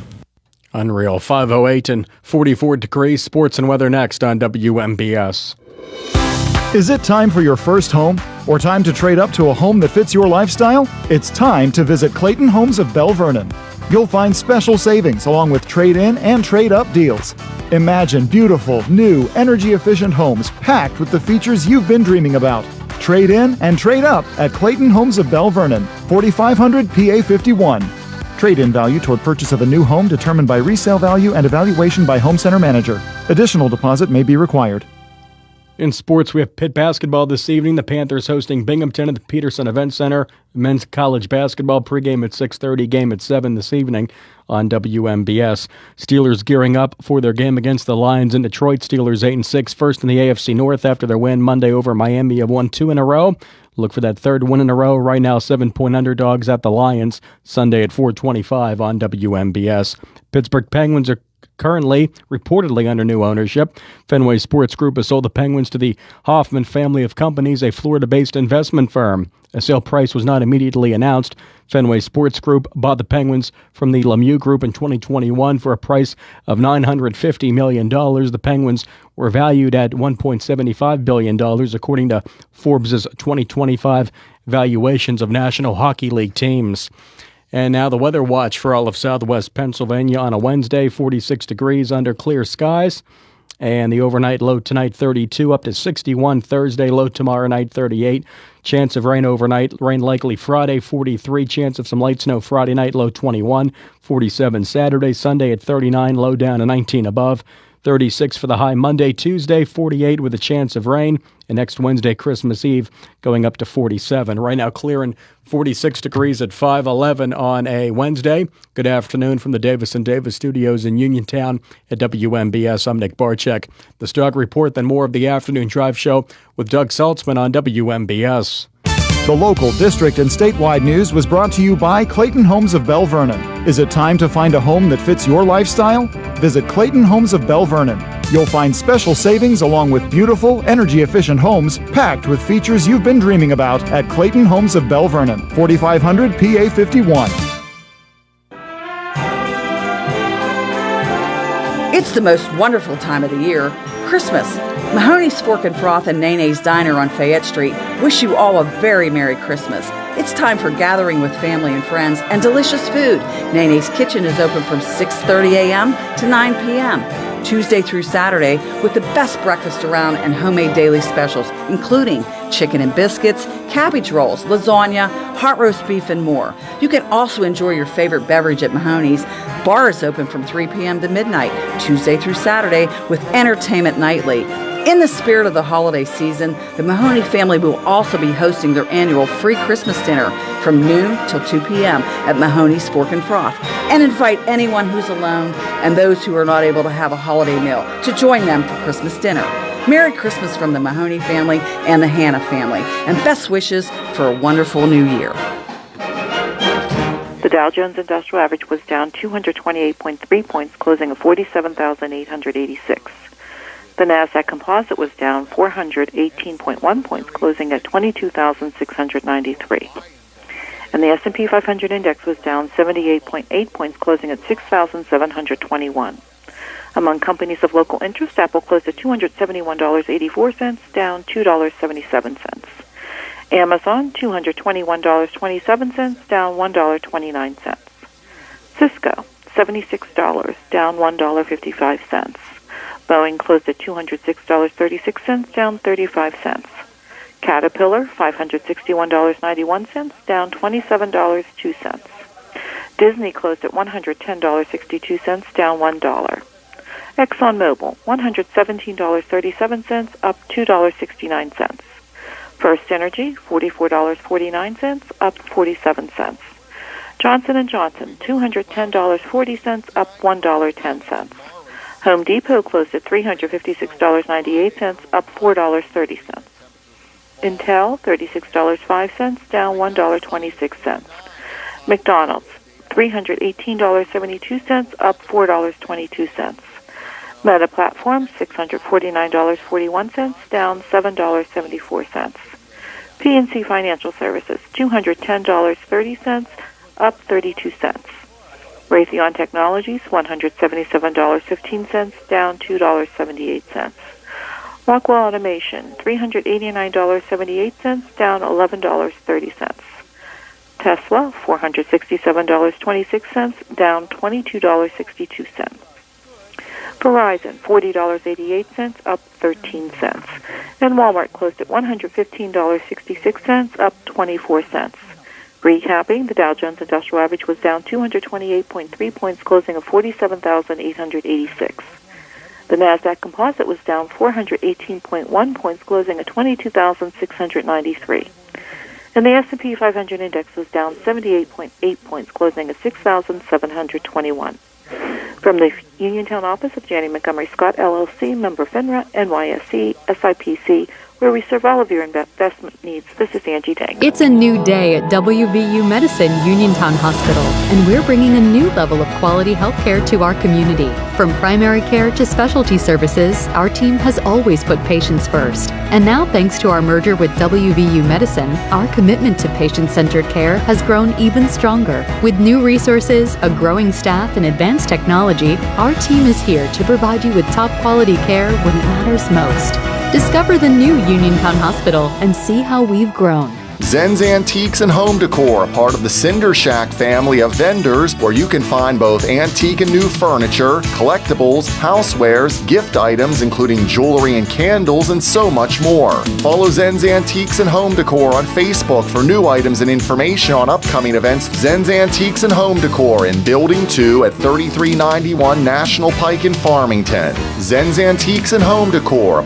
Unreal. 5:08 and 44 degrees. Sports and weather next on WMBS. Is it time for your first home? Or time to trade up to a home that fits your lifestyle? It's time to visit Clayton Homes of Belle Vernon. You'll find special savings along with trade-in and trade-up deals. Imagine beautiful, new, energy-efficient homes packed with the features you've been dreaming about. Trade in and trade up at Clayton Homes of Belle Vernon, 4500 PA 51. Trade-in value toward purchase of a new home determined by resale value and evaluation by home center manager. Additional deposit may be required. In sports, we have Pitt basketball this evening. The Panthers hosting Binghamton at the Peterson Event Center. Men's college basketball pregame at 6:30, game at 7 this evening on WMBS. Steelers gearing up for their game against the Lions in Detroit. Steelers 8-6, first in the AFC North after their win Monday over Miami. Have won 2 in a row. Look for that third win in a row. Right now, 7-point underdogs at the Lions. Sunday at 4:25 on WMBS. Pittsburgh Penguins are currently reportedly under new ownership. Fenway Sports Group has sold the Penguins to the Hoffman family of companies, a Florida-based investment firm. A sale price was not immediately announced. Fenway Sports Group bought the Penguins from the Lemieux Group in 2021 for a price of $950 million. The Penguins were valued at $1.75 billion, according to Forbes' 2025 valuations of National Hockey League teams. And now the weather watch for all of southwest Pennsylvania on a Wednesday, 46 degrees under clear skies. And the overnight low tonight, 32, up to 61. Thursday, low tomorrow night, 38. Chance of rain overnight, rain likely Friday, 43. Chance of some light snow Friday night, low 21. 47 Saturday, Sunday at 39, low down to 19 above. 36 for the high Monday, Tuesday, 48 with a chance of rain. And next Wednesday, Christmas Eve, going up to 47. Right now, clearing 46 degrees at 5:11 on a Wednesday. Good afternoon from the Davis & Davis studios in Uniontown at WMBS. I'm Nick Barczyk. The Stog Report, then more of the Afternoon Drive Show with Doug Saltzman on WMBS. The local, district, and statewide news was brought to you by Clayton Homes of Belle Vernon. Is it time to find a home that fits your lifestyle? Visit Clayton Homes of Belle Vernon. You'll find special savings along with beautiful, energy-efficient homes packed with features you've been dreaming about at Clayton Homes of Belle Vernon, 4500 PA 51. It's the most wonderful time of the year, Christmas. Mahoney's Fork and Froth and Nene's Diner on Fayette Street wish you all a very Merry Christmas. It's time for gathering with family and friends and delicious food. Nene's Kitchen is open from 6:30 a.m. to 9 p.m. Tuesday through Saturday with the best breakfast around and homemade daily specials, including chicken and biscuits, cabbage rolls, lasagna, hot roast beef, and more. You can also enjoy your favorite beverage at Mahoney's. Bar is open from 3 p.m. to midnight, Tuesday through Saturday, with entertainment nightly. In the spirit of the holiday season, the Mahoney family will also be hosting their annual free Christmas dinner from noon till 2 p.m. at Mahoney's Fork and Froth, and invite anyone who's alone and those who are not able to have a holiday meal to join them for Christmas dinner. Merry Christmas from the Mahoney family and the Hanna family, and best wishes for a wonderful new year. The Dow Jones Industrial Average was down 228.3 points, closing at 47,886. The Nasdaq Composite was down 418.1 points, closing at 22,693. And the S&P 500 index was down 78.8 points, closing at 6,721. Among companies of local interest, Apple closed at $271.84, down $2.77. Amazon, $221.27, down $1.29. Cisco, $76, down $1.55. Boeing closed at $206.36, down 35 cents. Caterpillar, $561.91, down $27.02. Disney closed at $110.62, down $1. ExxonMobil, $117.37, up $2.69. First Energy, $44.49, up 47 cents. Johnson & Johnson, $210.40, up $1.10. Home Depot closed at $356.98, up $4.30. Intel, $36.05, down $1.26. McDonald's, $318.72, up $4.22. Meta Platforms, $649.41, down $7.74. PNC Financial Services, $210.30, up 32 cents. Raytheon Technologies, $177.15, down $2.78. Rockwell Automation, $389.78, down $11.30. Tesla, $467.26, down $22.62. Verizon, $40.88, up 13 cents. And Walmart closed at $115.66, up 24 cents. Recapping, the Dow Jones Industrial Average was down 228.3 points, closing at 47,886. The Nasdaq Composite was down 418.1 points, closing at 22,693. And the S&P 500 index was down 78.8 points, closing at 6,721. From the Uniontown office of Janney Montgomery Scott, LLC, member FINRA, NYSE, SIPC, where we serve all of your investment needs. This is Angie Dang. It's a new day at WVU Medicine Uniontown Hospital, and we're bringing a new level of quality health care to our community. From primary care to specialty services, our team has always put patients first. And now, thanks to our merger with WVU Medicine, our commitment to patient-centered care has grown even stronger. With new resources, a growing staff, and advanced technology, our team is here to provide you with top quality care when it matters most. Discover the new Uniontown Hospital and see how we've grown. Zen's Antiques and Home Decor, part of the Cinder Shack family of vendors, where you can find both antique and new furniture, collectibles, housewares, gift items, including jewelry and candles, and so much more. Follow Zen's Antiques and Home Decor on Facebook for new items and information on upcoming events. Zen's Antiques and Home Decor in Building 2 at 3391 National Pike in Farmington. Zen's Antiques and Home Decor.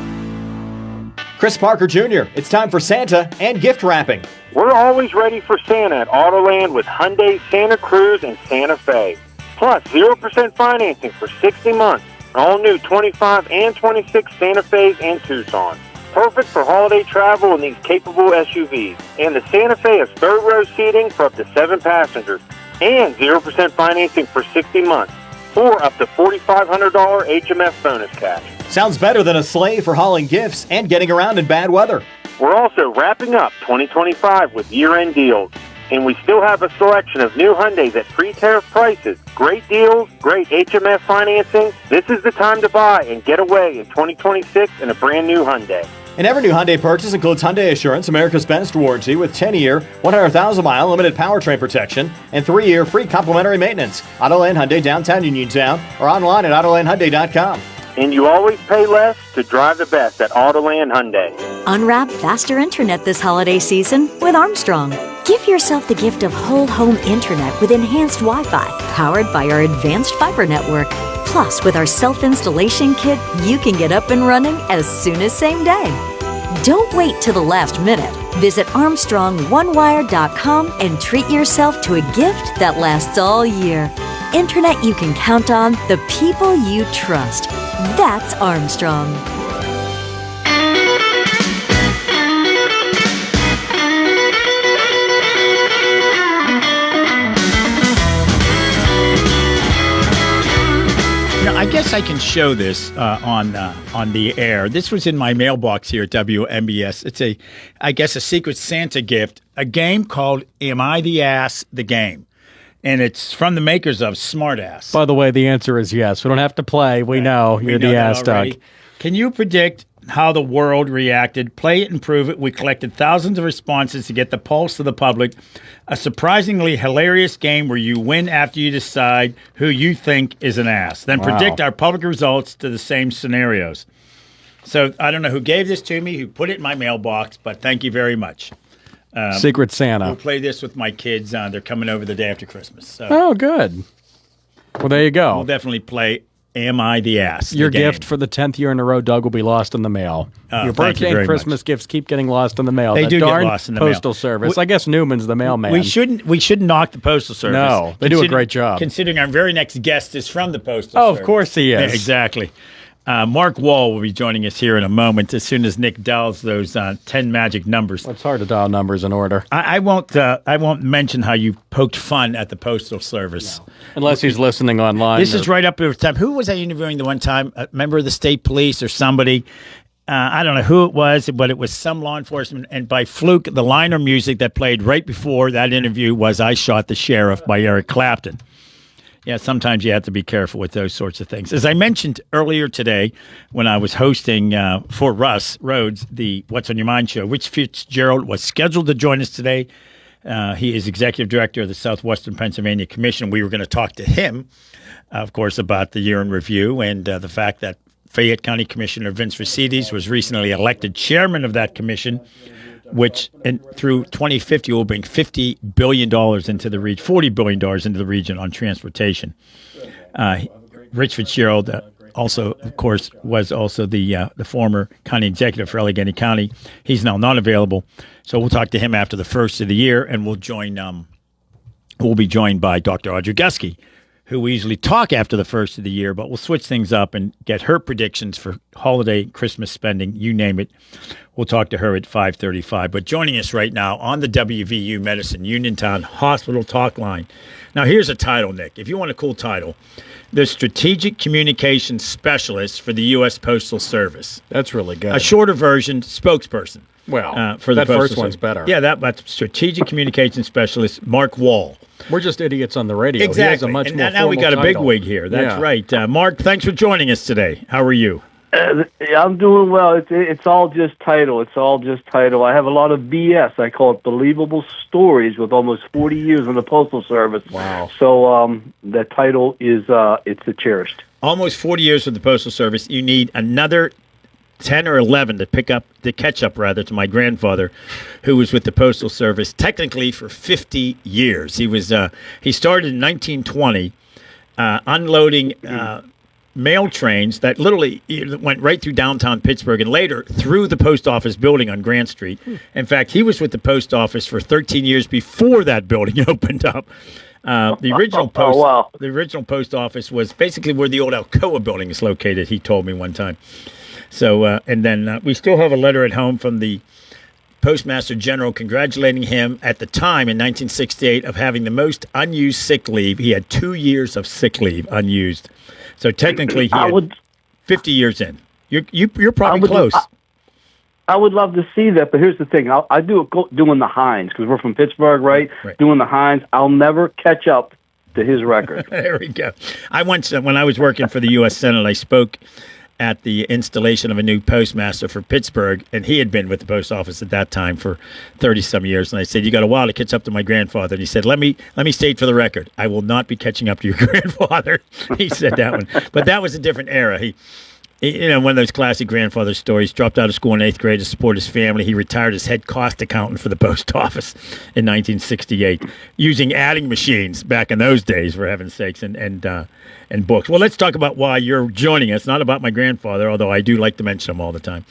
Chris Parker Jr., it's time for Santa and gift wrapping. We're always ready for Santa at Autoland with Hyundai Santa Cruz and Santa Fe. Plus 0% financing for 60 months. All new 25 and 26 Santa Fe's and Tucsons. Perfect for holiday travel in these capable SUVs. And the Santa Fe has third row seating for up to 7 passengers. And 0% financing for 60 months. Or up to $4,500 HMF bonus cash. Sounds better than a sleigh for hauling gifts and getting around in bad weather. We're also wrapping up 2025 with year-end deals. And we still have a selection of new Hyundais at pre-tariff prices. Great deals, great HMF financing. This is the time to buy and get away in 2026 in a brand new Hyundai. And every new Hyundai purchase includes Hyundai Assurance, America's best warranty with 10-year, 100,000-mile limited powertrain protection and 3-year free complimentary maintenance. Autoland Hyundai, downtown Uniontown, or online at AutolandHyundai.com. And you always pay less to drive the best at Autoland Hyundai. Unwrap faster internet this holiday season with Armstrong. Give yourself the gift of whole home internet with enhanced Wi-Fi, powered by our advanced fiber network. Plus, with our self-installation kit, you can get up and running as soon as same day. Don't wait till the last minute. Visit ArmstrongOneWire.com and treat yourself to a gift that lasts all year. Internet you can count on, the people you trust. That's Armstrong. I guess I can show this on the air. This was in my mailbox here at WMBS. It's I guess a Secret Santa gift, a game called Am I the Ass? The Game. And it's from the makers of Smartass. By the way, the answer is yes. We don't have to play. We know you're the ass, Doug. Can you predict how the world reacted? Play it and prove it. We collected thousands of responses to get the pulse of the public. A surprisingly hilarious game where you win after you decide who you think is an ass. Then predict our public results to the same scenarios. So I don't know who gave this to me, who put it in my mailbox, but thank you very much. Secret Santa. We'll play this with my kids. They're coming over the day after Christmas. So. Oh, good. Well, there you go. We'll definitely play Am I the Ass? Your gift for the 10th year in a row, Doug, will be lost in the mail. Your birthday and Christmas gifts keep getting lost in the mail. They do darn get lost in the Postal mail. Service. I guess Newman's the mailman. We shouldn't knock the Postal Service. No, they do a great job. Considering our very next guest is from the Postal Service. Of course he is. Yeah, exactly. Mark Wall will be joining us here in a moment as soon as Nick dials those 10 magic numbers. It's hard to dial numbers in order. I won't mention how you poked fun at the Postal Service. No. Unless he's listening online. This is right up there with time. Who was I interviewing the one time? A member of the state police or somebody? I don't know who it was, but it was some law enforcement. And by fluke, the liner music that played right before that interview was I Shot the Sheriff by Eric Clapton. Yeah, sometimes you have to be careful with those sorts of things. As I mentioned earlier today when I was hosting for Russ Rhodes, the What's on Your Mind show, Rich Fitzgerald was scheduled to join us today. He is executive director of the Southwestern Pennsylvania Commission. We were going to talk to him, of course, about the year in review and the fact that Fayette County Commissioner Vince Riccides was recently elected chairman of that commission, which through 2050 will bring $50 billion into the region, $40 billion into the region on transportation. Rich Fitzgerald also, of course, was also the former county executive for Allegheny County. He's now not available, so we'll talk to him after the first of the year, and we'll be joined by Dr. Audrey Gusky, who we usually talk after the first of the year, but we'll switch things up and get her predictions for holiday, Christmas spending, you name it. We'll talk to her at 5:35. But joining us right now on the WVU Medicine Uniontown Hospital Talk Line. Now, here's a title, Nick. If you want a cool title, the Strategic Communications Specialist for the U.S. Postal Service. That's really good. A shorter version, spokesperson. Well, for the that first Postal one's Service. better. Yeah, that's Strategic Communications Specialist Mark Wall. We're just idiots on the radio. Exactly. He has a much and more now we got formal a big title. wig here. That's Yeah. right. Mark, thanks for joining us today. How are you? I'm doing well. It's all just title. It's all just title. I have a lot of BS. I call it believable stories with almost 40 years in the Postal Service. Wow. So that title is it's a cherished. Almost 40 years with the Postal Service. You need another 10 or 11 to catch up to my grandfather, who was with the Postal Service technically for 50 years. He started in 1920 unloading mail trains that literally went right through downtown Pittsburgh and later through the post office building on Grant Street. In fact, he was with the post office for 13 years before that building opened up. The original post office was basically where the old Alcoa building is located, he told me one time. So, and then we still have a letter at home from the Postmaster General congratulating him at the time in 1968 of having the most unused sick leave. He had 2 years of sick leave unused. So technically, he had 50 years in. You're probably close. I would love to see that, but here's the thing. I do it doing the Heinz, because we're from Pittsburgh, right? Doing the Heinz, I'll never catch up to his record. There we go. I once, when I was working for the U.S. Senate, I spoke at the installation of a new postmaster for Pittsburgh, and he had been with the post office at that time for 30-some years. And I said, "You got a while to catch up to my grandfather." And he said, "Let me state for the record, I will not be catching up to your grandfather." He said that one, but that was a different era. He one of those classic grandfather stories. Dropped out of school in 8th grade to support his family. He retired as head cost accountant for the post office in 1968, using adding machines back in those days, for heaven's sakes, and books. Well, let's talk about why you're joining us. Not about my grandfather, although I do like to mention him all the time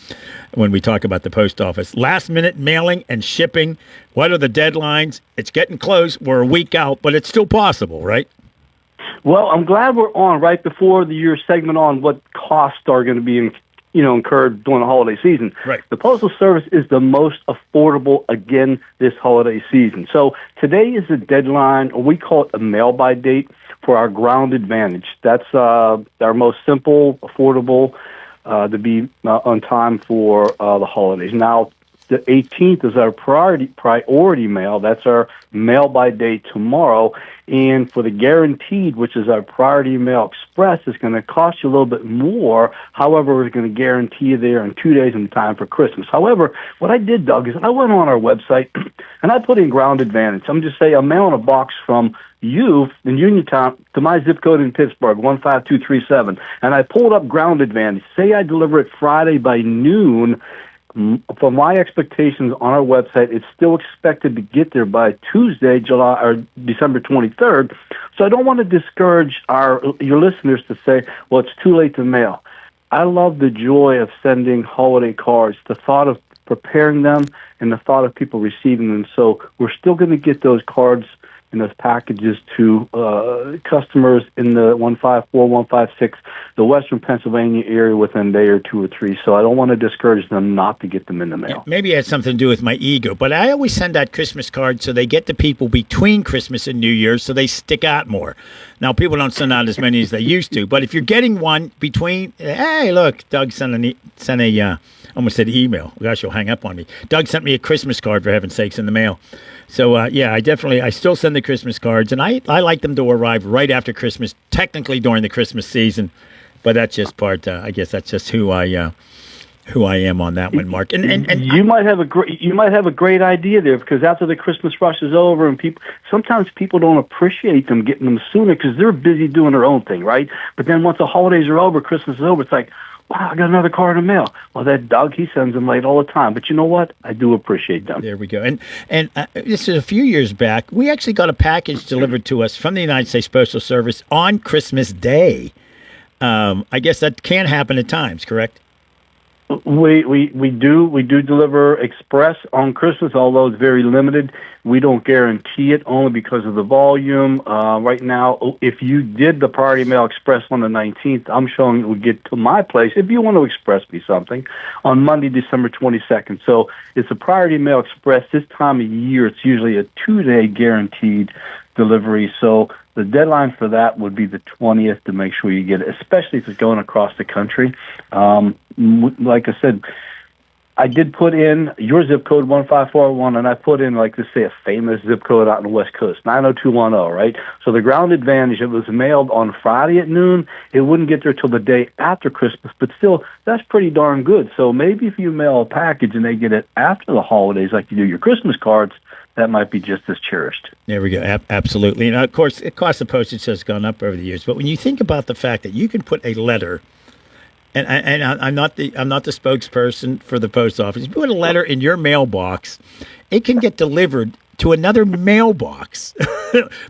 when we talk about the post office. Last-minute mailing and shipping. What are the deadlines? It's getting close. We're a week out, but it's still possible, right? Well, I'm glad we're on right before your segment on what costs are going to be incurred during the holiday season. Right. The Postal Service is the most affordable again this holiday season. So today is the deadline, or we call it a mail-by date, for our Ground Advantage. That's our most simple, affordable, to be on time for the holidays. Now, the 18th is our priority mail. That's our mail-by date tomorrow. And for the Guaranteed, which is our Priority Mail Express, it's going to cost you a little bit more. However, we're going to guarantee you there in 2 days in time for Christmas. However, what I did, Doug, is I went on our website and I put in Ground Advantage. I'm just saying I'm mailing a box from you in Uniontown to my zip code in Pittsburgh, 15237. And I pulled up Ground Advantage. Say I deliver it Friday by noon. For my expectations on our website, it's still expected to get there by Tuesday, December 23rd. So I don't want to discourage your listeners to say, well, it's too late to mail. I love the joy of sending holiday cards, the thought of preparing them and the thought of people receiving them. So we're still going to get those cards in those packages to customers in the 154, 156, the Western Pennsylvania area within a day or 2 or 3. So I don't want to discourage them not to get them in the mail. Maybe it has something to do with my ego, but I always send out Christmas cards so they get to people between Christmas and New Year's, so they stick out more. Now, people don't send out as many as they used to, but if you're getting one between, hey, look, Doug sent a almost said email. Gosh, you'll hang up on me. Doug sent me a Christmas card, for heaven's sakes, in the mail. So, I still send the Christmas cards, and I like them to arrive right after Christmas, technically during the Christmas season, but that's just part, I guess that's just who I am on that one, Mark. And you might have a great idea there, because after the Christmas rush is over, and sometimes people don't appreciate them getting them sooner because they're busy doing their own thing, right? But then once the holidays are over, Christmas is over, it's like, wow, I got another card in the mail. Well, that Doug, he sends them late all the time. But you know what? I do appreciate them. There we go. And this is a few years back. We actually got a package delivered to us from the United States Postal Service on Christmas Day. I guess that can happen at times, correct? We do deliver express on Christmas, although it's very limited. We don't guarantee it, only because of the volume. Right now, if you did the Priority Mail Express on the 19th, I'm showing it would get to my place, if you want to express me something, on Monday, December 22nd. So it's a Priority Mail Express. This time of year, it's usually a 2-day guaranteed delivery. So the deadline for that would be the 20th to make sure you get it, especially if it's going across the country. Like I said, I did put in your zip code 1541, and I put in, like, let's say, a famous zip code out on the West Coast, 90210, right? So the Ground Advantage, it was mailed on Friday at noon. It wouldn't get there till the day after Christmas, but still, that's pretty darn good. So maybe if you mail a package and they get it after the holidays, like you do your Christmas cards, that might be just as cherished. There we go. Absolutely. And of course, the cost of postage has gone up over the years. But when you think about the fact that you can put a letter, and I'm not the spokesperson for the post office, you put a letter in your mailbox, it can get delivered to another mailbox,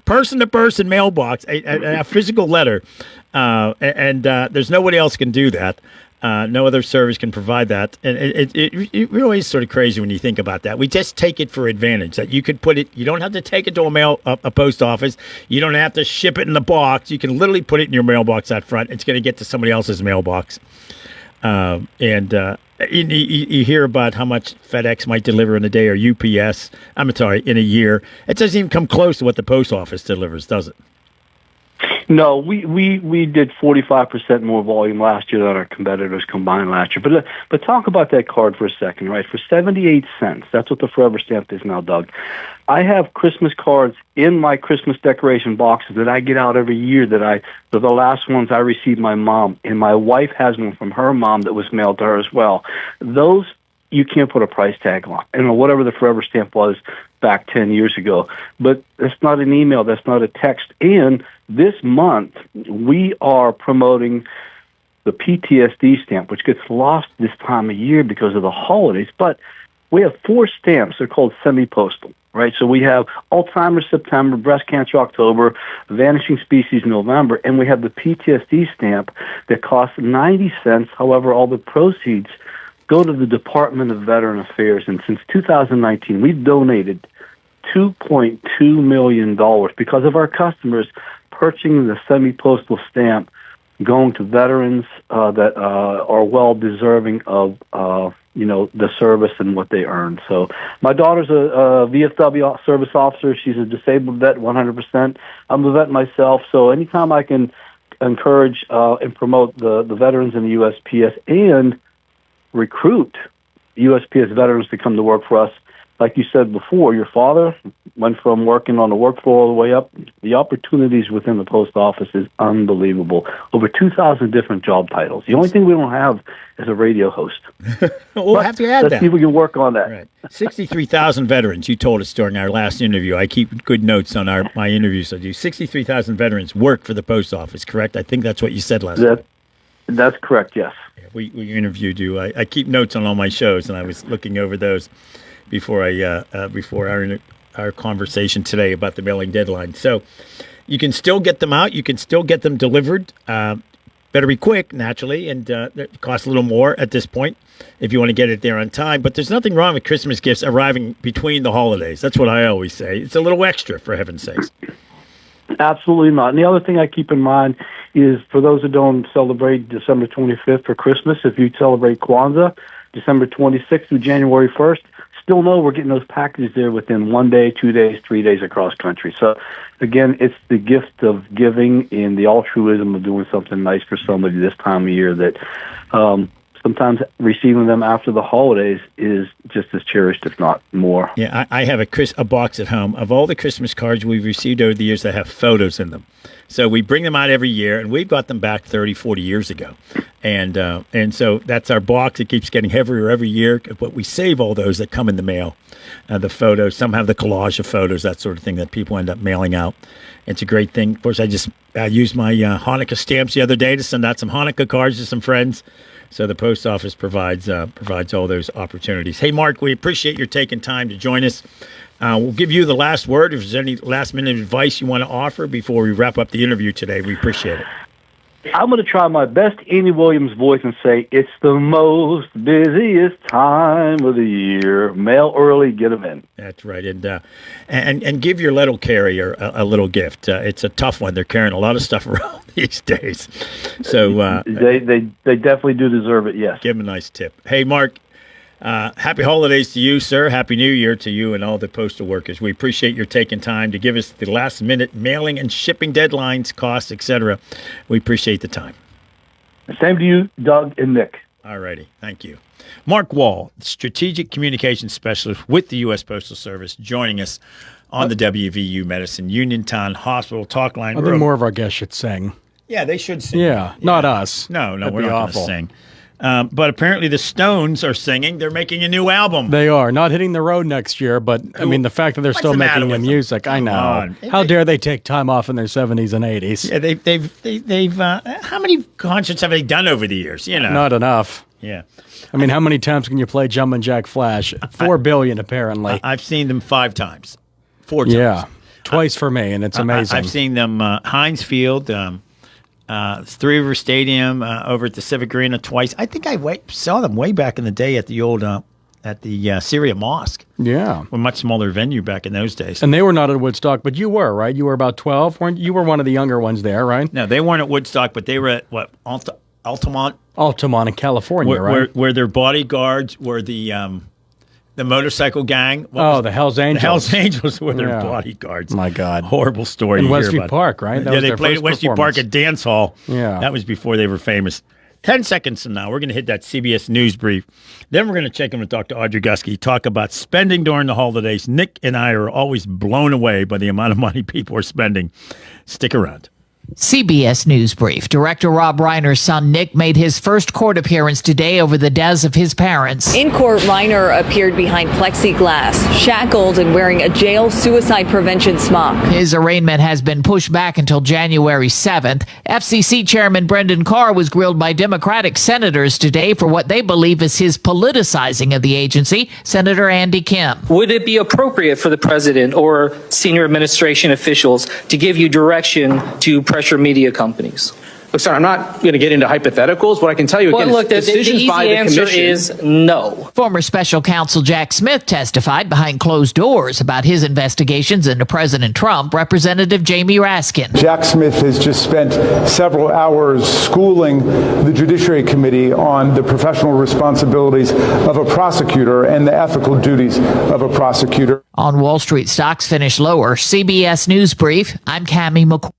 person-to-person mailbox, a physical letter, and there's nobody else can do that. No other service can provide that. And it really is sort of crazy when you think about that. We just take it for advantage that you could put it, you don't have to take it to a post office. You don't have to ship it in the box. You can literally put it in your mailbox out front. It's going to get to somebody else's mailbox. You hear about how much FedEx might deliver in a day, or UPS, in a year. It doesn't even come close to what the post office delivers, does it? No, we did 45% more volume last year than our competitors combined last year. But talk about that card for a second, right? For 78 cents, that's what the Forever Stamp is now, Doug. I have Christmas cards in my Christmas decoration boxes that I get out every year. They're the last ones I received my mom, and my wife has one from her mom that was mailed to her as well. Those you can't put a price tag on, and whatever the Forever Stamp was back 10 years ago. But that's not an email, that's not a text. And this month, we are promoting the PTSD stamp, which gets lost this time of year because of the holidays. But we have 4 stamps. They're called semi-postal, right? So we have Alzheimer's September, Breast Cancer October, Vanishing Species November, and we have the PTSD stamp that costs 90 cents. However, all the proceeds go to the Department of Veteran Affairs. And since 2019, we've donated $2.2 million because of our customers purchasing the semi-postal stamp, going to veterans that are well deserving of the service and what they earn. So my daughter's a VFW service officer. She's a disabled vet, 100%. I'm a vet myself. So anytime I can encourage and promote the veterans in the USPS and recruit USPS veterans to come to work for us, like you said before, your father went from working on the work floor all the way up. The opportunities within the post office is unbelievable. Over 2,000 different job titles. The only thing we don't have is a radio host. We'll have to add that. Let's see if we can work on that. Right. 63,000 veterans, you told us during our last interview. I keep good notes on my interviews I do. 63,000 veterans work for the post office, correct? I think that's what you said last time. That's correct, yes. We interviewed you. I keep notes on all my shows, and I was looking over those before our conversation today about the mailing deadline. So you can still get them out. You can still get them delivered. better be quick, naturally, and it costs a little more at this point if you want to get it there on time. But there's nothing wrong with Christmas gifts arriving between the holidays. That's what I always say. It's a little extra, for heaven's sakes. Absolutely not. And the other thing I keep in mind is for those who don't celebrate December 25th for Christmas, if you celebrate Kwanzaa, December 26th through January 1st, still know we're getting those packages there within 1 day, 2 days, 3 days across country. So, again, it's the gift of giving and the altruism of doing something nice for somebody this time of year that sometimes receiving them after the holidays is just as cherished, if not more. Yeah, I have a box at home of all the Christmas cards we've received over the years that have photos in them. So we bring them out every year, and we've got them back 30, 40 years ago. And so that's our box. It keeps getting heavier every year, but we save all those that come in the mail, the photos. Some have the collage of photos, that sort of thing that people end up mailing out. It's a great thing. Of course, I used my Hanukkah stamps the other day to send out some Hanukkah cards to some friends. So the post office provides all those opportunities. Hey, Mark, we appreciate your taking time to join us. We'll give you the last word. If there's any last-minute advice you want to offer before we wrap up the interview today, we appreciate it. I'm going to try my best Andy Williams voice and say, it's the most busiest time of the year. Mail early, get them in. That's right. And give your letter carrier a little gift. It's a tough one. They're carrying a lot of stuff around these days. So they definitely do deserve it, yes. Give them a nice tip. Hey, Mark, happy holidays to you, sir. Happy New Year to you and all the postal workers. We appreciate your taking time to give us the last-minute mailing and shipping deadlines, costs, etc. We appreciate the time. Same to you, Doug and Nick. All righty. Thank you. Mark Wall, Strategic Communications Specialist with the U.S. Postal Service, joining us on the WVU Medicine Uniontown Hospital Talk Line. I think more of our guests should sing. Yeah, they should sing. Yeah, not us. No, That'd we're be not going to sing. But apparently the Stones are singing. They're making a new album. They are. Not hitting the road next year, but, I mean, the fact that they're still making the music, I know. How dare they take time off in their 70s and 80s? Yeah, they've how many concerts have they done over the years? You know, not enough. Yeah. I mean, how many times can you play Jumpin' Jack Flash? 4 billion, apparently. I've seen them 5 times. 4 times. Yeah. Twice for me, and it's amazing. I've seen them Heinz Field, Three River Stadium, over at the Civic Arena twice. I think I saw them way back in the day at the old at the Syria Mosque. Yeah, a much smaller venue back in those days. And they were not at Woodstock, but you were, right? You were about 12, weren't you? You were one of the younger ones there, right? No, they weren't at Woodstock, but they were at what, Altamont? Altamont in California, right? Where their bodyguards were the motorcycle gang. The Hells Angels. The Hells Angels were their bodyguards. My God. Horrible story. In Westview Park, right? Yeah, they played at Westview Park at Dance Hall. Yeah. That was before they were famous. 10 seconds from now, we're going to hit that CBS News brief. Then we're going to check in with Dr. Audrey Gusky, talk about spending during the holidays. Nick and I are always blown away by the amount of money people are spending. Stick around. CBS News Brief. Director Rob Reiner's son Nick made his first court appearance today over the deaths of his parents. In court, Reiner appeared behind plexiglass, shackled and wearing a jail suicide prevention smock. His arraignment has been pushed back until January 7th. FCC Chairman Brendan Carr was grilled by Democratic senators today for what they believe is his politicizing of the agency. Senator Andy Kim. Would it be appropriate for the president or senior administration officials to give you direction to pressure media companies? Look, sir, I'm not going to get into hypotheticals. What I can tell you again is decisions by the commission. The easy answer is no. Former special counsel Jack Smith testified behind closed doors about his investigations into President Trump. Representative Jamie Raskin. Jack Smith has just spent several hours schooling the Judiciary Committee on the professional responsibilities of a prosecutor and the ethical duties of a prosecutor. On Wall Street, stocks finished lower. CBS News Brief. I'm Cammie McCoy.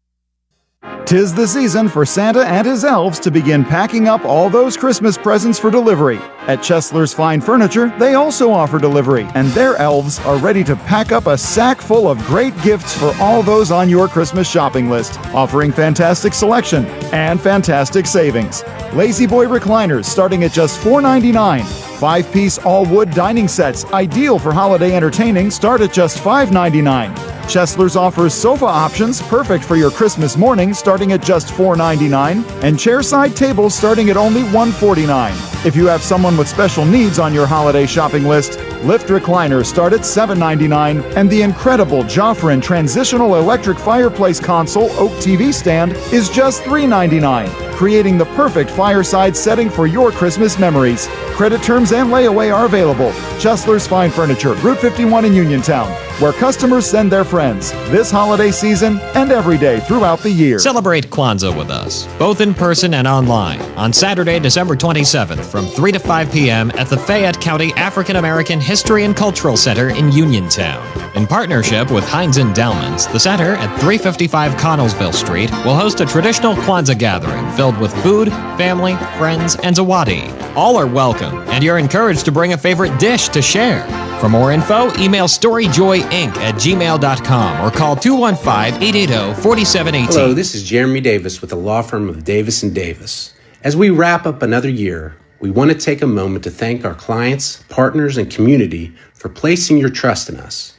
'Tis the season for Santa and his elves to begin packing up all those Christmas presents for delivery. At Chesler's Fine Furniture, they also offer delivery, and their elves are ready to pack up a sack full of great gifts for all those on your Christmas shopping list, offering fantastic selection and fantastic savings. Lazy Boy recliners starting at just $4.99. 5-piece all-wood dining sets, ideal for holiday entertaining, start at just $5.99. Chesler's offers sofa options perfect for your Christmas morning starting at just $4.99 and chairside tables starting at only $149. If you have someone with special needs on your holiday shopping list, Lift recliners start at $7.99 and the incredible Joffrin transitional electric fireplace console oak TV stand is just $3.99. creating the perfect fireside setting for your Christmas memories. Credit terms and layaway are available. Chesler's Fine Furniture, Route 51 in Uniontown, where customers send their friends this holiday season and every day throughout the year. Celebrate Kwanzaa with us, both in person and online, on Saturday, December 27th from 3 to 5 p.m. at the Fayette County African American History and Cultural Center in Uniontown. In partnership with Heinz Endowments, the center at 355 Connellsville Street will host a traditional Kwanzaa gathering filled with food, family, friends, and zawadi. All are welcome, and you're encouraged to bring a favorite dish to share. For more info, email storyjoyinc@gmail.com or call 215-880-4718. Hello, this is Jeremy Davis with the law firm of Davis & Davis. As we wrap up another year, we want to take a moment to thank our clients, partners, and community for placing your trust in us.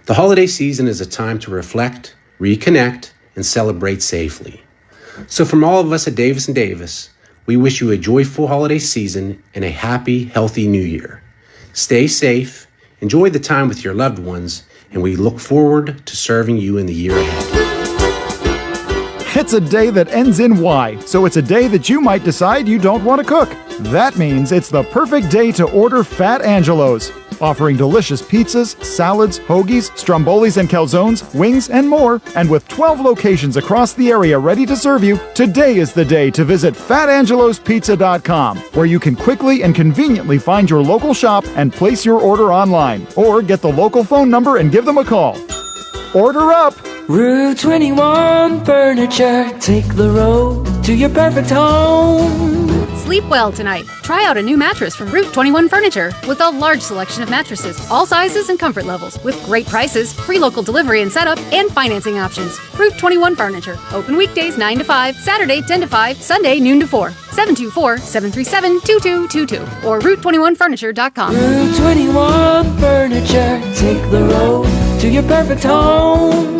The holiday season is a time to reflect, reconnect, and celebrate safely. So from all of us at Davis & Davis, we wish you a joyful holiday season and a happy, healthy new year. Stay safe, enjoy the time with your loved ones, and we look forward to serving you in the year ahead. It's a day that ends in Y, so it's a day that you might decide you don't want to cook. That means it's the perfect day to order Fat Angelo's. Offering delicious pizzas, salads, hoagies, strombolis and calzones, wings, and more. And with 12 locations across the area ready to serve you, today is the day to visit FatAngelosPizza.com, where you can quickly and conveniently find your local shop and place your order online. Or get the local phone number and give them a call. Order up! Route 21 Furniture, take the road to your perfect home. Sleep well tonight. Try out a new mattress from Route 21 Furniture with a large selection of mattresses, all sizes and comfort levels, with great prices, free local delivery and setup, and financing options. Route 21 Furniture. Open weekdays 9 to 5, Saturday 10 to 5, Sunday noon to 4. 724-737-2222 or Route21Furniture.com. Route 21 Furniture. Take the road to your perfect home.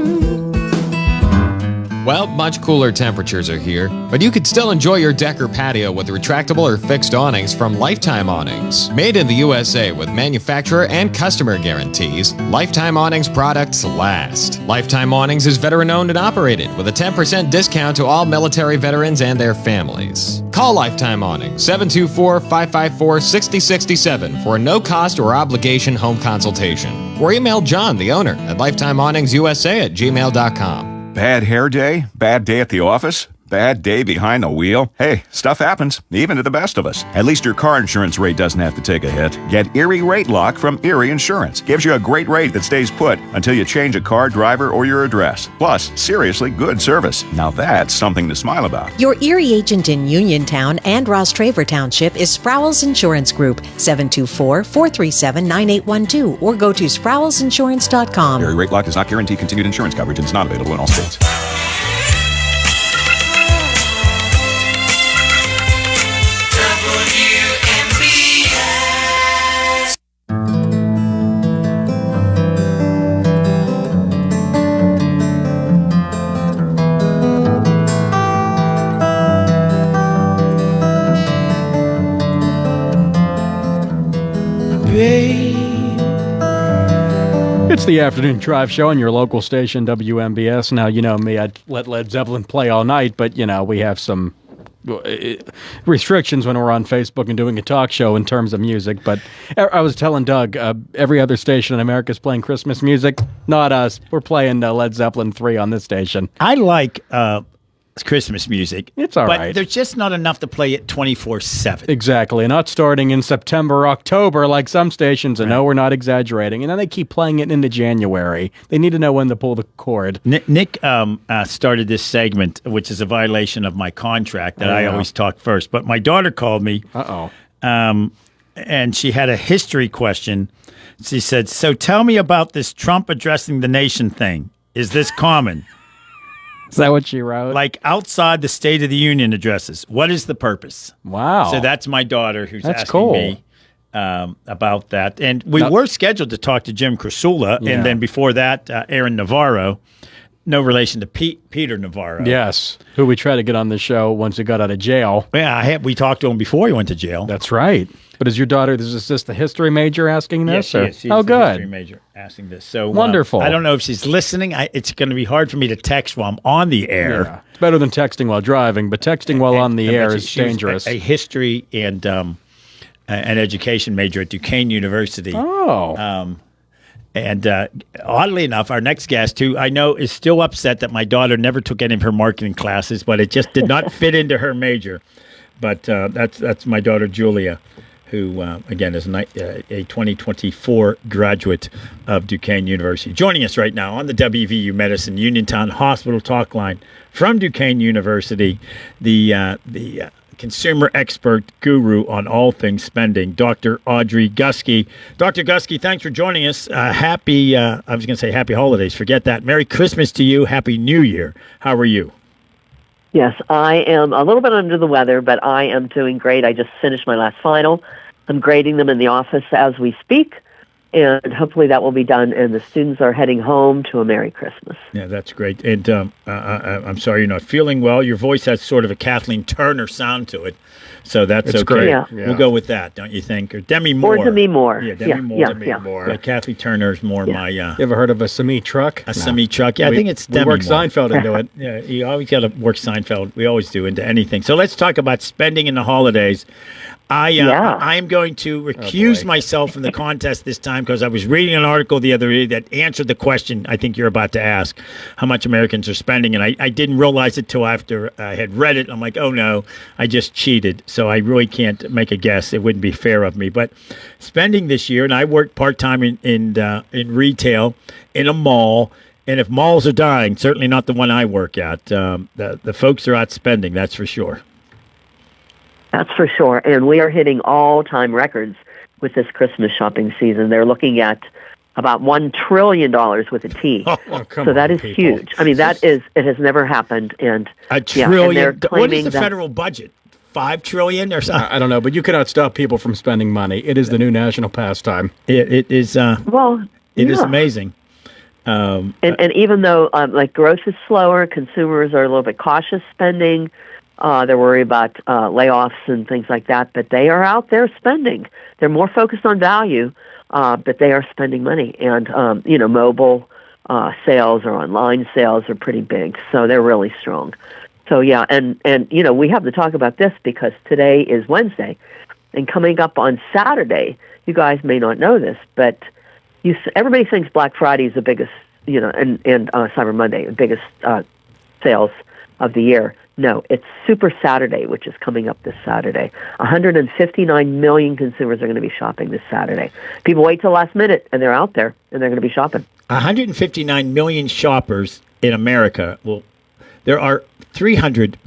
Well, much cooler temperatures are here, but you could still enjoy your deck or patio with retractable or fixed awnings from Lifetime Awnings. Made in the USA with manufacturer and customer guarantees, Lifetime Awnings products last. Lifetime Awnings is veteran-owned and operated with a 10% discount to all military veterans and their families. Call Lifetime Awnings 724-554-6067 for a no-cost or obligation home consultation. Or email John, the owner, at lifetimeawningsusa@gmail.com. Bad hair day? Bad day at the office? Bad day behind the wheel? Hey, stuff happens, even to the best of us. At least your car insurance rate doesn't have to take a hit. Get Erie Rate Lock from Erie Insurance. Gives you a great rate that stays put until you change a car, driver, or your address. Plus, seriously good service. Now that's something to smile about. Your Erie agent in Uniontown and Ross Traver Township is Sprowls Insurance Group, 724-437-9812, or go to sprowlsinsurance.com. Erie Rate Lock does not guarantee continued insurance coverage and is not available in all states. It's the Afternoon Drive Show on your local station, WMBS. Now, you know me, I'd let Led Zeppelin play all night, but, you know, we have some restrictions when we're on Facebook and doing a talk show in terms of music. But I was telling Doug, every other station in America is playing Christmas music. Not us. We're playing Led Zeppelin 3 on this station. I like Christmas music. It's all but right. There's just not enough to play it 24/7. Exactly. Not starting in September, October, like some stations. I know we're not exaggerating. And then they keep playing it into January. They need to know when to pull the cord. Nick started this segment, which is a violation of my contract that I always talk first. But my daughter called me. And she had a history question. She said, so tell me about this Trump addressing the nation thing. Is this common? Is that what she wrote? Like outside the State of the Union addresses. What is the purpose? Wow. So that's my daughter who's asking cool. me about that. And we were scheduled to talk to Jim Krasula, and then before that, Aaron Navarro. no relation to Peter Navarro. Yes, who we tried to get on the show once he got out of jail. Yeah, we talked to him before he went to jail. That's right. But is your daughter, is this the history major asking this? Yes, she is. Oh, the good. history major asking this. So wonderful. I don't know if she's listening. It's going to be hard for me to text while I'm on the air. Yeah. It's better than texting while driving, but texting while on the air is dangerous. A history and an education major at Duquesne University. Oh. And oddly enough, our next guest, who I know is still upset that my daughter never took any of her marketing classes, but it just did not fit into her major. But that's my daughter, Julia, who, again, is a 2024 graduate of Duquesne University. Joining us right now on the WVU Medicine Uniontown Hospital Talk Line from Duquesne University, the consumer expert guru on all things spending, Dr. Audrey Gusky. Dr. Gusky, thanks for joining us. Happy holidays. Forget that. Merry Christmas to you. Happy New Year. How are you? Yes, I am a little bit under the weather, but I am doing great. I just finished my last final. I'm grading them in the office as we speak, and hopefully that will be done, and the students are heading home to a Merry Christmas. Yeah, that's great. And I'm sorry you're not feeling well. Your voice has sort of a Kathleen Turner sound to it, so that's it's okay. Great. Yeah. We'll go with that, don't you think? Or Demi Moore. Or Demi Moore. Yeah, Demi Moore. Yeah, Kathleen Turner is more my... You ever heard of a Semi Truck? Semi Truck. Yeah, I think it's Demi Moore. We work Seinfeld into it. Yeah, you always got to work Seinfeld. We always do into anything. So let's talk about spending in the holidays. I am going to recuse myself from the contest this time because I was reading an article the other day that answered the question I think you're about to ask, how much Americans are spending. And I didn't realize it till after I had read it. I'm like, oh, no, I just cheated. So I really can't make a guess. It wouldn't be fair of me. But spending this year, and I work part-time in retail in a mall. And if malls are dying, certainly not the one I work at, the folks are out spending, that's for sure. That's for sure. And we are hitting all-time records with this Christmas shopping season. They're looking at about $1 trillion with a T. So that is huge. I mean, it has never happened. And $1 trillion. And what is the federal budget? $5 trillion or something? I don't know, but you cannot stop people from spending money. It is the new national pastime. It is. It is amazing. And even though like growth is slower, consumers are a little bit cautious spending. They're worried about layoffs and things like that, but they are out there spending. They're more focused on value, but they are spending money. And, mobile sales or online sales are pretty big, so they're really strong. So, yeah, and we have to talk about this because today is Wednesday, and coming up on Saturday, you guys may not know this, but everybody thinks Black Friday is the biggest, and Cyber Monday, the biggest sales of the year. No, it's Super Saturday, which is coming up this Saturday. 159 million consumers are going to be shopping this Saturday. People wait till last minute, and they're out there, and they're going to be shopping. 159 million shoppers in America. Well, there are 400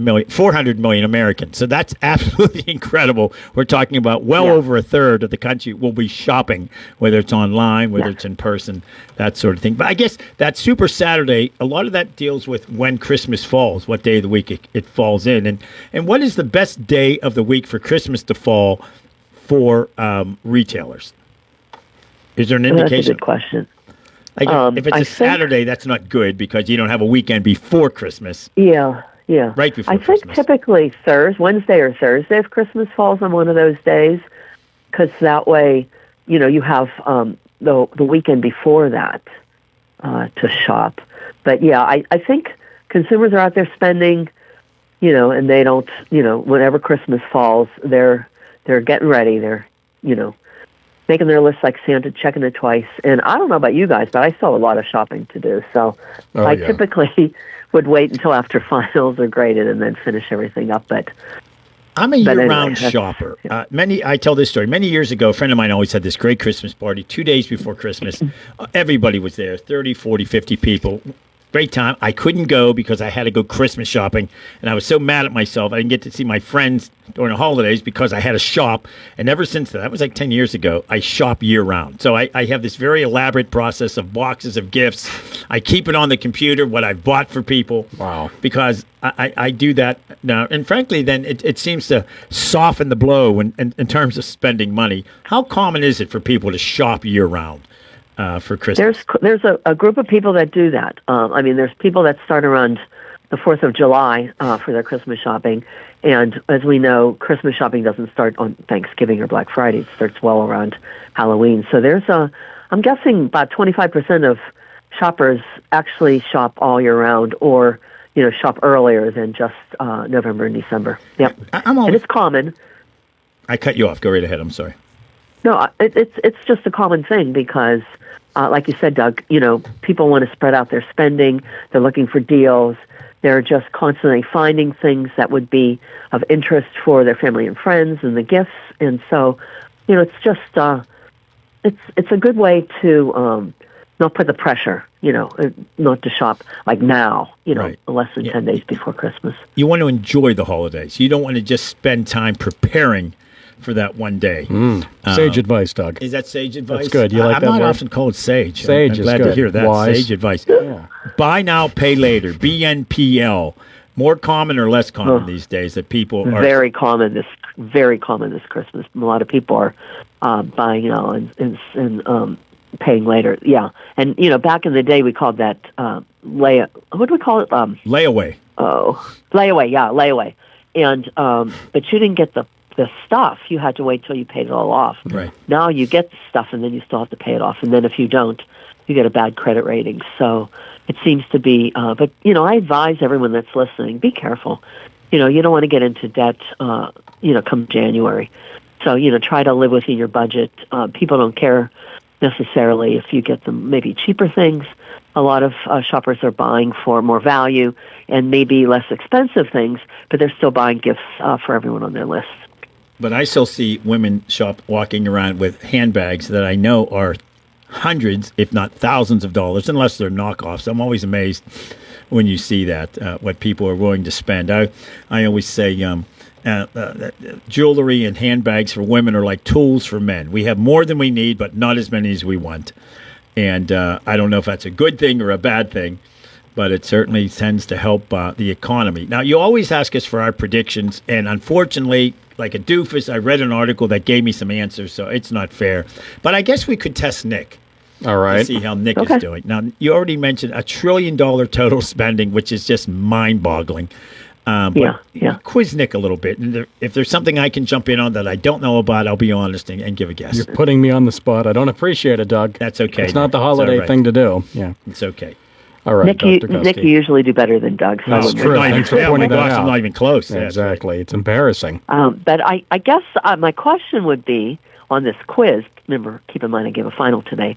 million Americans. So that's absolutely incredible. We're talking about over a third of the country will be shopping, whether it's online, whether it's in person, that sort of thing. But I guess that Super Saturday, a lot of that deals with when Christmas falls, what day of the week it falls in. And what is the best day of the week for Christmas to fall for retailers? Is there an indication? That's a good question. If it's a Saturday, that's not good because you don't have a weekend before Christmas. Yeah. Right before Christmas. I think typically Wednesday or Thursday if Christmas falls on one of those days, because that way, you have the weekend before that to shop. But yeah, I think consumers are out there spending, and they don't, whenever Christmas falls, they're getting ready. They're, making their list like Santa, checking it twice. And I don't know about you guys, but I still have a lot of shopping to do. So I typically would wait until after finals are graded and then finish everything up. But I'm a year-round shopper. I tell this story. Many years ago, a friend of mine always had this great Christmas party 2 days before Christmas. Everybody was there, 30, 40, 50 people. Great time. I couldn't go because I had to go Christmas shopping, and I was so mad at myself. I didn't get to see my friends during the holidays because I had to shop. And ever since that was like 10 years ago, I shop year-round. So I have this very elaborate process of boxes of gifts. I keep it on the computer, what I've bought for people. Wow. Because I do that now. And frankly, then it seems to soften the blow in terms of spending money. How common is it for people to shop year-round? for Christmas. There's a group of people that do that. I mean, there's people that start around the 4th of July for their Christmas shopping. And as we know, Christmas shopping doesn't start on Thanksgiving or Black Friday. It starts well around Halloween. So I'm guessing about 25% of shoppers actually shop all year round, or shop earlier than just November and December. Yep. And it's common. I cut you off. Go right ahead. I'm sorry. No, it's just a common thing because, like you said, Doug, people want to spread out their spending. They're looking for deals. They're just constantly finding things that would be of interest for their family and friends and the gifts. And so, it's just it's a good way to not put the pressure, not to shop like now, Right. less than 10 days before Christmas. You want to enjoy the holidays. You don't want to just spend time preparing for that one day. Sage advice, Doug. Is that sage advice? That's good. You like I'm that not word? often called sage. Sage I'm is glad good. to hear that. Wise. Sage advice. Buy now, pay later. BNPL. More common or less common these days that people are very common this Christmas. A lot of people are buying now and paying later. Yeah, and back in the day we called that what do we call it? Layaway. Oh, layaway. Yeah, layaway. And but you didn't get the stuff. You had to wait till you paid it all off. Right. Now you get the stuff and then you still have to pay it off. And then if you don't, you get a bad credit rating. So it seems to be, but I advise everyone that's listening, be careful. You don't want to get into debt, come January. So, try to live within your budget. People don't care necessarily if you get them maybe cheaper things. A lot of shoppers are buying for more value and maybe less expensive things, but they're still buying gifts for everyone on their list. But I still see women walking around with handbags that I know are hundreds, if not thousands of dollars, unless they're knockoffs. I'm always amazed when you see that, what people are willing to spend. I always say jewelry and handbags for women are like tools for men. We have more than we need, but not as many as we want. And I don't know if that's a good thing or a bad thing, but it certainly tends to help the economy. Now, you always ask us for our predictions, and unfortunately, like a doofus, I read an article that gave me some answers, so it's not fair. But I guess we could test Nick. All right. To see how Nick is doing. Now, you already mentioned $1 trillion total spending, which is just mind-boggling. But quiz Nick a little bit. And if there's something I can jump in on that I don't know about, I'll be honest and give a guess. You're putting me on the spot. I don't appreciate it, Doug. That's okay. It's not the holiday thing to do. Yeah. It's okay. All right, Nick, you usually do better than Doug. So That's true. Thanks for pointing that out. I'm not even close. Yeah, exactly. It's embarrassing. But I guess my question would be on this quiz. Remember, keep in mind I gave a final today.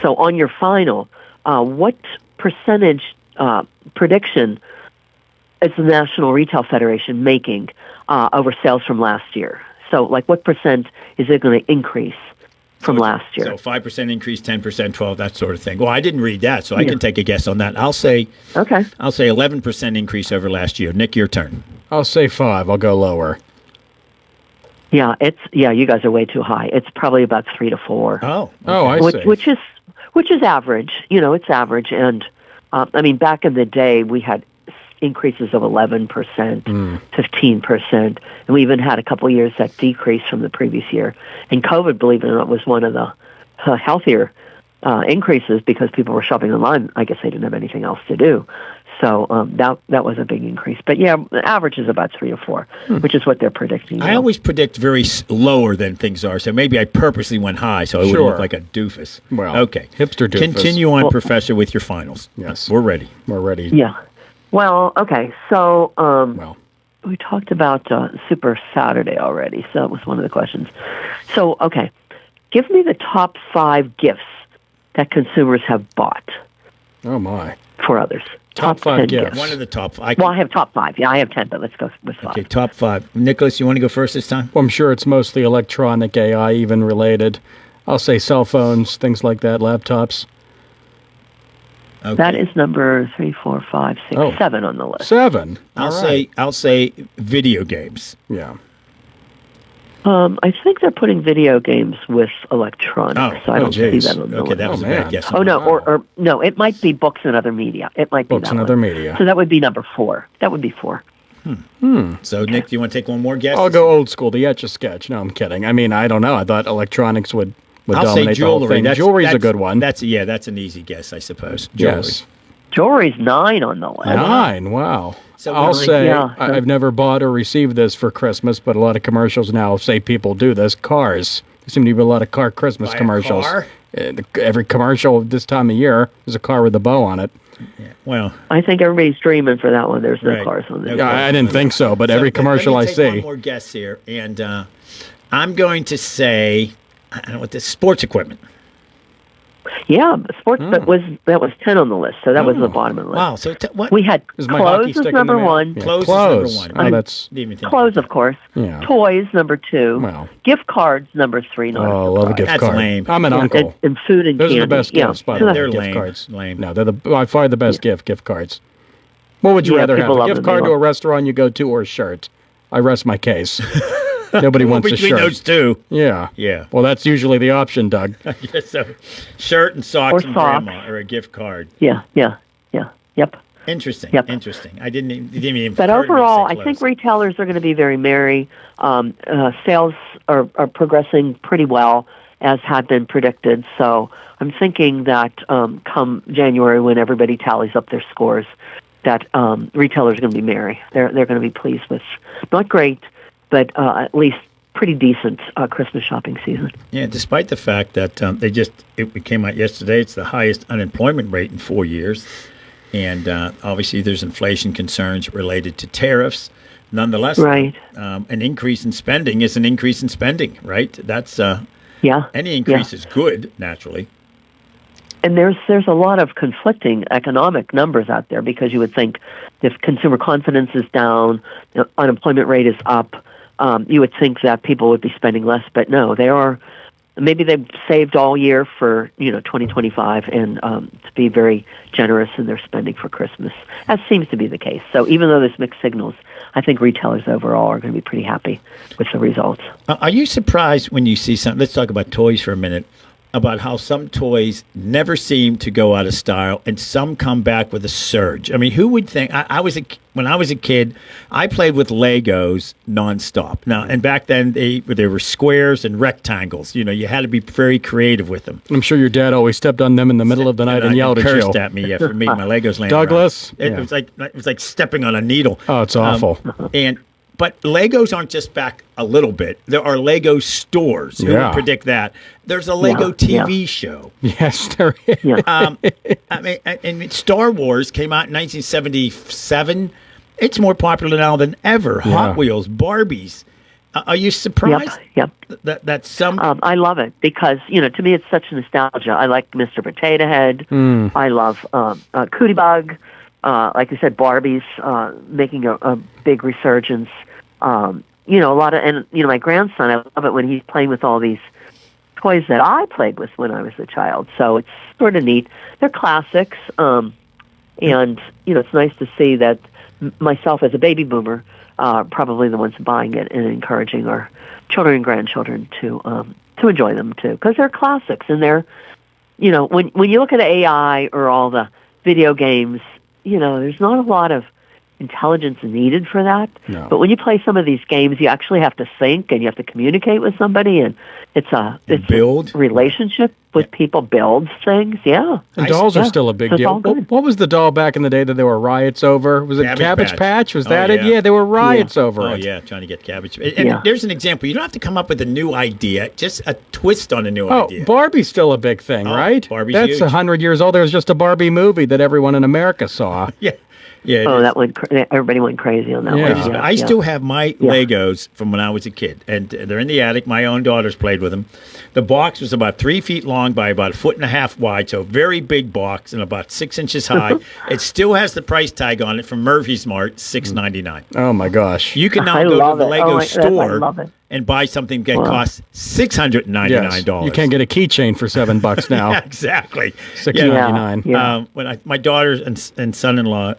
So on your final, what percentage prediction is the National Retail Federation making over sales from last year? So, what percent is it going to increase from last year? So 5% increase, 10%, 12%, that sort of thing. Well, I didn't read that, so I can take a guess on that. I'll say 11% increase over last year. Nick, your turn. I'll say 5. I'll go lower. Yeah, you guys are way too high. It's probably about 3 to 4. Oh, I see. Which is average. It's average. And back in the day, we had increases of 11%, 15%, and we even had a couple of years that decreased from the previous year. And COVID, believe it or not, was one of the healthier increases because people were shopping online. I guess they didn't have anything else to do. So that was a big increase. But yeah, the average is about 3 or 4, which is what they're predicting. I always predict very lower than things are, so maybe I purposely went high so I wouldn't look like a doofus. Well, okay. Hipster doofus. Continue on, Professor, with your finals. Yes. We're ready. We're ready. Yeah. Well, okay. So we talked about Super Saturday already, so that was one of the questions. So, okay. Give me the top 5 gifts that consumers have bought. Oh, my. For others. Top 5 gifts. One of the top 5. Well, I have top 5. Yeah, I have 10, but let's go with 5. Okay, top 5. Nicholas, you want to go first this time? Well, I'm sure it's mostly electronic, AI even related. I'll say cell phones, things like that, laptops. Okay. That is number 3, 4, 5, 6, 7 on the list. 7. I'll say video games. Yeah. I think they're putting video games with electronics. So I don't see that on the list. That was a bad guess. Oh, no, or no, it might be books and other media. It might be books and other media. So that would be number 4. That would be 4. So, Nick, do you want to take one more guess? I'll go old school, the Etch-a-Sketch. No, I'm kidding. I don't know. I thought electronics would would I'll say dominate the whole jewelry. thing. Jewelry's a good one. That's an easy guess, I suppose. Jewelry. Yes. Jewelry's 9 on the list. 9, wow. So I'll say, yeah. I've never bought or received this for Christmas, but a lot of commercials now say people do this. Cars. There seem to be a lot of car Christmas Buy a commercials. car? Every commercial this time of year is a car with a bow on it. Yeah. Well, I think everybody's dreaming for that one. There's no Right. cars on this. Yeah, I didn't think so, but every commercial let I me take see. one more guess here, and I'm going to say, I don't know what this sports equipment. Yeah, sports that was 10 on the list, so that was the bottom of the list. Wow. So what? We had Is my hockey clothes stick as in number the mail? 1. Yeah, Clothes is clothes. number 1. Oh, that's Didn't even think Clothes, about of course. Yeah. Toys, number 2. Well. Gift cards, number 3. Not Oh, love a gift That's card. lame. I'm an uncle. and food and Those candy. are the best yeah. gifts, by that. the way. They're Gift lame. cards. Lame. No, they're by far the best gift cards. What would you Yeah, rather have? people A love gift them. card They to a love- restaurant you go to or a shirt? I rest my case. Nobody wants a Between shirt. those two. Yeah. Yeah. Well, that's usually the option, Doug. Yeah, so shirt and socks Or from socks. grandma or a gift card. Yeah. Yep. Interesting. Yep. Interesting. It didn't even But occur to me to overall, say I think clothes. retailers are going to be very merry. Sales are progressing pretty well, as had been predicted. So I'm thinking that come January, when everybody tallies up their scores, that retailers are going to be merry. They're going to be pleased with, not great, but at least pretty decent Christmas shopping season. Yeah, despite the fact that it came out yesterday, it's the highest unemployment rate in 4 years. And obviously there's inflation concerns related to tariffs. Nonetheless, Right. An increase in spending is an increase in spending, right? That's Yeah. any increase is good, naturally. And there's a lot of conflicting economic numbers out there, because you would think if consumer confidence is down, the unemployment rate is up, you would think that people would be spending less, but no, they are. Maybe they've saved all year for 2025 and to be very generous in their spending for Christmas. That seems to be the case. So even though there's mixed signals, I think retailers overall are going to be pretty happy with the results. Are you surprised when you see something? Let's talk about toys for a minute. About how some toys never seem to go out of style, and some come back with a surge. I mean, who would think? When I was a kid, I played with Legos nonstop. Now, and back then they were squares and rectangles. You had to be very creative with them. I'm sure your dad always stepped on them in the middle of the night and yelled at cursed you. at me for making my Legos laying Douglas, around. It was like stepping on a needle. Oh, it's awful. But Legos aren't just back a little bit. There are Lego stores. Who would predict that? There's a Lego TV show. Yes, there is. Yeah. And Star Wars came out in 1977. It's more popular now than ever. Yeah. Hot Wheels, Barbies. Are you surprised Yep. that some... I love it because, to me it's such nostalgia. I like Mr. Potato Head. I love Cootie Bug. Like I said, Barbie's making a big resurgence. A lot of, my grandson, I love it when he's playing with all these toys that I played with when I was a child. So it's sort of neat. They're classics. And, it's nice to see that myself as a baby boomer, probably the ones buying it and encouraging our children and grandchildren to enjoy them too, because they're classics. And they're, when you look at AI or all the video games, there's not a lot of intelligence needed for that. No. But when you play some of these games, you actually have to think and you have to communicate with somebody, and it's build a relationship with people, builds things. Yeah. And dolls are still a big So it's deal. all good. What was the doll back in the day that there were riots over? Was it Cabbage Patch? Was that it? yeah. Yeah, there were riots over Oh, it. yeah, trying to get cabbage. And there's an example. You don't have to come up with a new idea, just a twist on a new idea. Barbie's still a big thing, right? Barbie's That's huge. 100 years old. There was just a Barbie movie that everyone in America saw. Yeah. Yeah, Oh, that went. Everybody went crazy on that Yeah. one. I still have my Legos from when I was a kid, and they're in the attic. My own daughters played with them. The box was about 3 feet long by about 1.5 feet wide, so a very big box and about 6 inches high. It still has the price tag on it from Murphy's Mart, $6.99. Oh my gosh! You can now I go to love the it. Lego Oh, I store love it. and buy something that costs $699. Yes. You can't get a keychain for $7 now. Yeah, exactly. $6.99. Yeah. When my daughters and son-in-law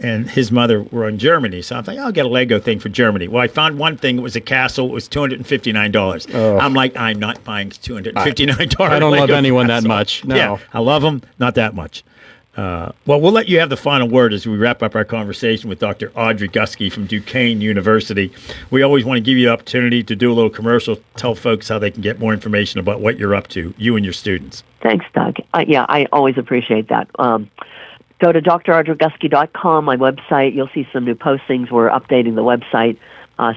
and his mother were in Germany, so I'm like, I'll get a Lego thing for Germany. Well, I found one thing. It was a castle. It was $259. Oh. I'm like, I'm not buying $259. I don't love Lego anyone castle. that much. No. Yeah, I love them, not that much. Well, we'll let you have the final word as we wrap up our conversation with Dr. Audrey Gusky from Duquesne University. We always want to give you the opportunity to do a little commercial, tell folks how they can get more information about what you're up to, you and your students. Thanks, Doug. I always appreciate that. Go to draudreygusky.com, my website. You'll see some new postings. We're updating the website.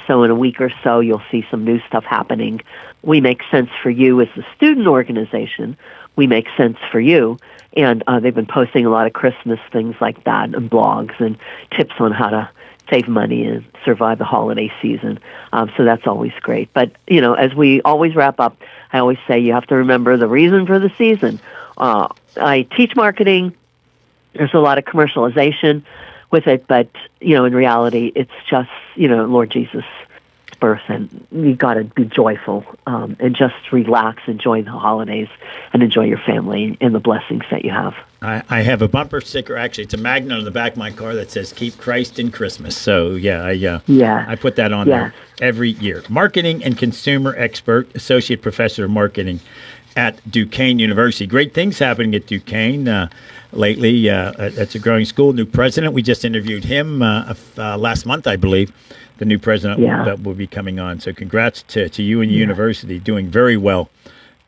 So in a week or so, you'll see some new stuff happening. We make sense for you as the student organization. We make sense for you. And they've been posting a lot of Christmas things like that and blogs and tips on how to save money and survive the holiday season. So that's always great. But, as we always wrap up, I always say you have to remember the reason for the season. I teach marketing. There's a lot of commercialization with it, but, in reality, it's just, Lord Jesus' birth, and you got to be joyful and just relax, enjoy the holidays, and enjoy your family and the blessings that you have. I have a bumper sticker. Actually, it's a magnet on the back of my car that says "Keep Christ in Christmas." So I put that on there every year. Marketing and consumer expert, associate professor of marketing at Duquesne University. Great things happening at Duquesne lately. It's a growing school. New president. We just interviewed him last month, I believe. The new president that will be coming on. So congrats to you and the university, doing very well.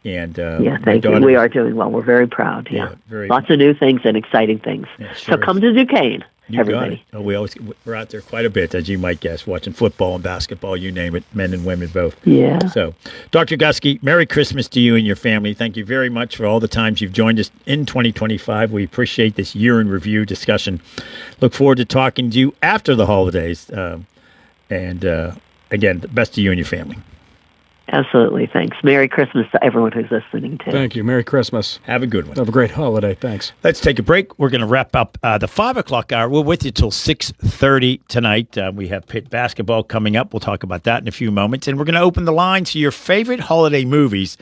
And thank you. We are doing well. We're very proud. Lots of new things and exciting things. So come to Duquesne, everybody. Got it. We're out there quite a bit, as you might guess, watching football and basketball, you name it, men and women both. Yeah. So, Dr. Gusky, Merry Christmas to you and your family. Thank you very much for all the times you've joined us in 2025. We appreciate this year in review discussion. Look forward to talking to you after the holidays. And again, the best to you and your family. Absolutely. Thanks. Merry Christmas to everyone who's listening to. Thank you. Merry Christmas. Have a good one. Have a great holiday. Thanks. Let's take a break. We're going to wrap up the 5 o'clock hour. We're with you till 6:30 tonight. We have Pitt basketball coming up. We'll talk about that in a few moments. And we're going to open the lines to your favorite holiday movies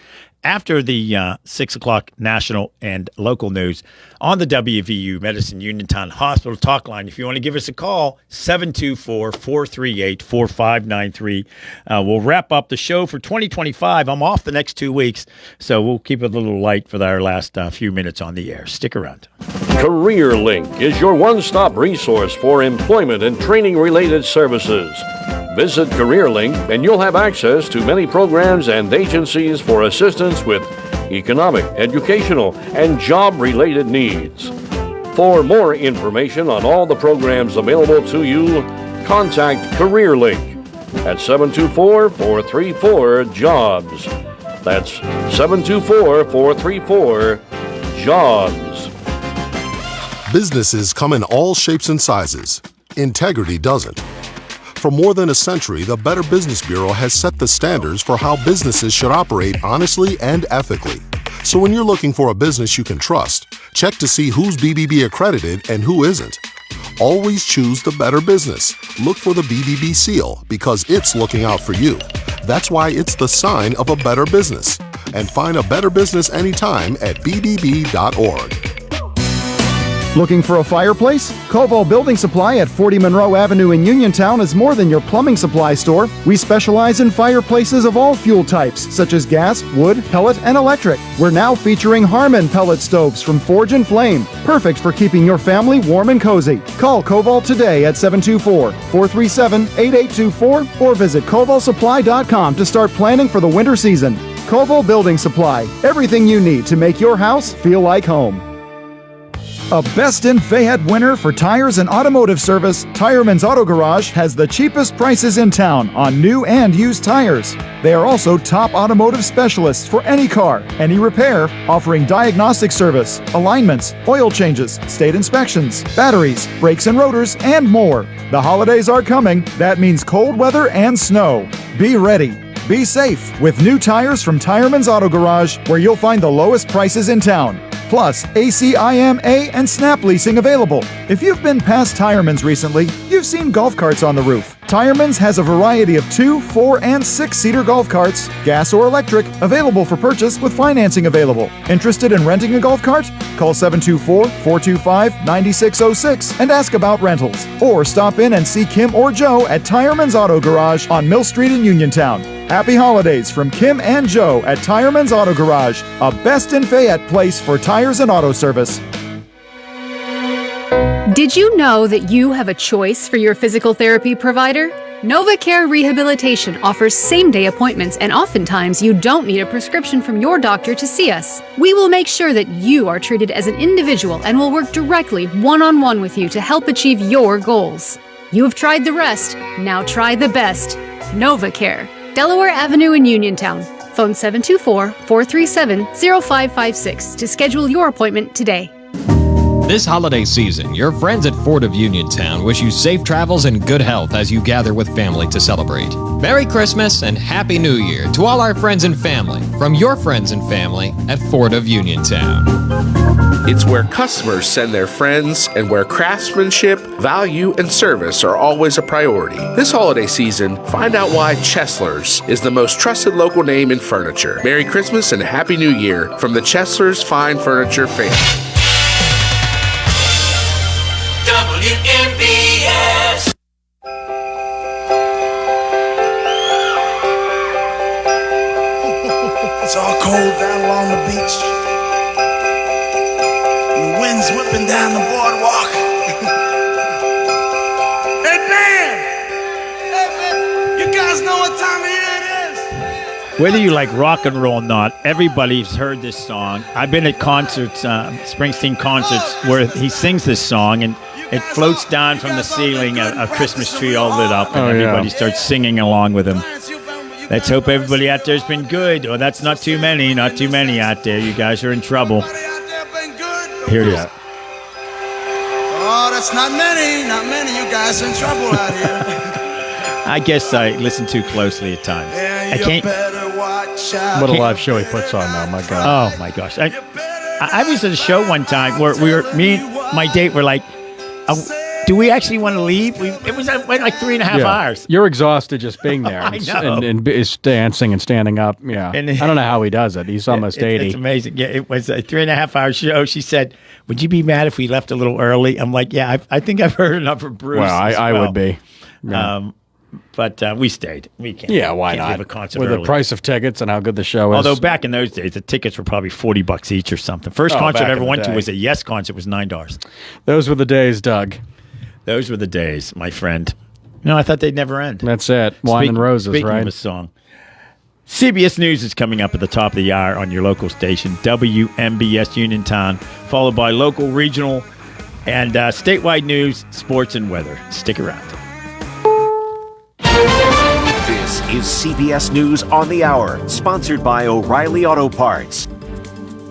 after the 6 o'clock national and local news on the WVU Medicine Uniontown Hospital Talk Line. If you want to give us a call, 724-438-4593. We'll wrap up the show for 2025. I'm off the next 2 weeks, so we'll keep it a little light for our last few minutes on the air. Stick around. CareerLink is your one-stop resource for employment and training-related services. Visit CareerLink and you'll have access to many programs and agencies for assistance with economic, educational, and job-related needs. For more information on all the programs available to you, contact CareerLink at 724-434-JOBS. That's 724-434-JOBS. Businesses come in all shapes and sizes. Integrity doesn't. For more than a century, the Better Business Bureau has set the standards for how businesses should operate honestly and ethically. So when you're looking for a business you can trust, check to see who's BBB accredited and who isn't. Always choose the Better Business. Look for the BBB seal because it's looking out for you. That's why it's the sign of a better business. And find a better business anytime at bbb.org. Looking for a fireplace? Koval Building Supply at 40 Monroe Avenue in Uniontown is more than your plumbing supply store. We specialize in fireplaces of all fuel types, such as gas, wood, pellet, and electric. We're now featuring Harmon pellet stoves from Forge and Flame, perfect for keeping your family warm and cozy. Call Koval today at 724-437-8824 or visit kovalsupply.com to start planning for the winter season. Koval Building Supply, everything you need to make your house feel like home. A Best in Fayette winner for tires and automotive service, Tireman's Auto Garage has the cheapest prices in town on new and used tires. They are also top automotive specialists for any car, any repair, offering diagnostic service, alignments, oil changes, state inspections, batteries, brakes and rotors, and more. The holidays are coming. That means cold weather and snow. Be ready. Be safe with new tires from Tireman's Auto Garage, where you'll find the lowest prices in town. Plus, ACIMA and Snap leasing available. If you've been past Tireman's recently, you've seen golf carts on the roof. Tireman's has a variety of 2, 4, and 6-seater golf carts, gas or electric, available for purchase with financing available. Interested in renting a golf cart? Call 724-425-9606 and ask about rentals. Or stop in and see Kim or Joe at Tireman's Auto Garage on Mill Street in Uniontown. Happy holidays from Kim and Joe at Tireman's Auto Garage, a Best in Fayette place for tires and auto service. Did you know that you have a choice for your physical therapy provider? NovaCare Rehabilitation offers same-day appointments, and oftentimes you don't need a prescription from your doctor to see us. We will make sure that you are treated as an individual and will work directly one-on-one with you to help achieve your goals. You have tried the rest, now try the best. NovaCare, Delaware Avenue in Uniontown. Phone 724-437-0556 to schedule your appointment today. This holiday season, your friends at Ford of Uniontown wish you safe travels and good health as you gather with family to celebrate. Merry Christmas and Happy New Year to all our friends and family from your friends and family at Ford of Uniontown. It's where customers send their friends and where craftsmanship, value, and service are always a priority. This holiday season, find out why Chesler's is the most trusted local name in furniture. Merry Christmas and Happy New Year from the Chesler's Fine Furniture family. WMBS. It's all cold down along the beach. And the wind's whipping down the boardwalk. Hey, Dan! Hey, man, you guys know what time of year it is? Whether you like rock and roll or not, everybody's heard this song. I've been at concerts, Springsteen concerts, where he sings this song, and it floats down from the ceiling, a Christmas tree all lit up, and everybody starts singing along with him. Let's hope everybody out there's been good. Oh, that's not too many out there. You guys are in trouble. Here it is. Oh, that's not many. You guys are in trouble out here. I guess I listen too closely at times. I can't. What a live show he puts on now, my God. Oh, my gosh. I was at a show one time where me and my date were like, do we actually want to leave? It was like 3.5 hours. You're exhausted just being there. I know. And is dancing and standing up. Yeah. And I don't know how he does it. He's almost 80. It's amazing. Yeah, it was a 3.5 hour show. She said, would you be mad if we left a little early? I'm like, yeah, I think I've heard enough of Bruce. Well, I would be. Yeah. But we stayed. We can't. Yeah, why can't not? Leave a concert with early. The price of tickets and how good the show is. Although back in those days, the tickets were probably $40 each or something. First concert I ever went to was a Yes concert. Was $9. Those were the days, Doug. Those were the days, my friend. No, I thought they'd never end. That's it. Wine and roses, speaking right? Of a song. CBS News is coming up at the top of the hour on your local station, WMBS Uniontown, followed by local, regional, and statewide news, sports, and weather. Stick around. This is CBS News on the Hour, sponsored by O'Reilly Auto Parts.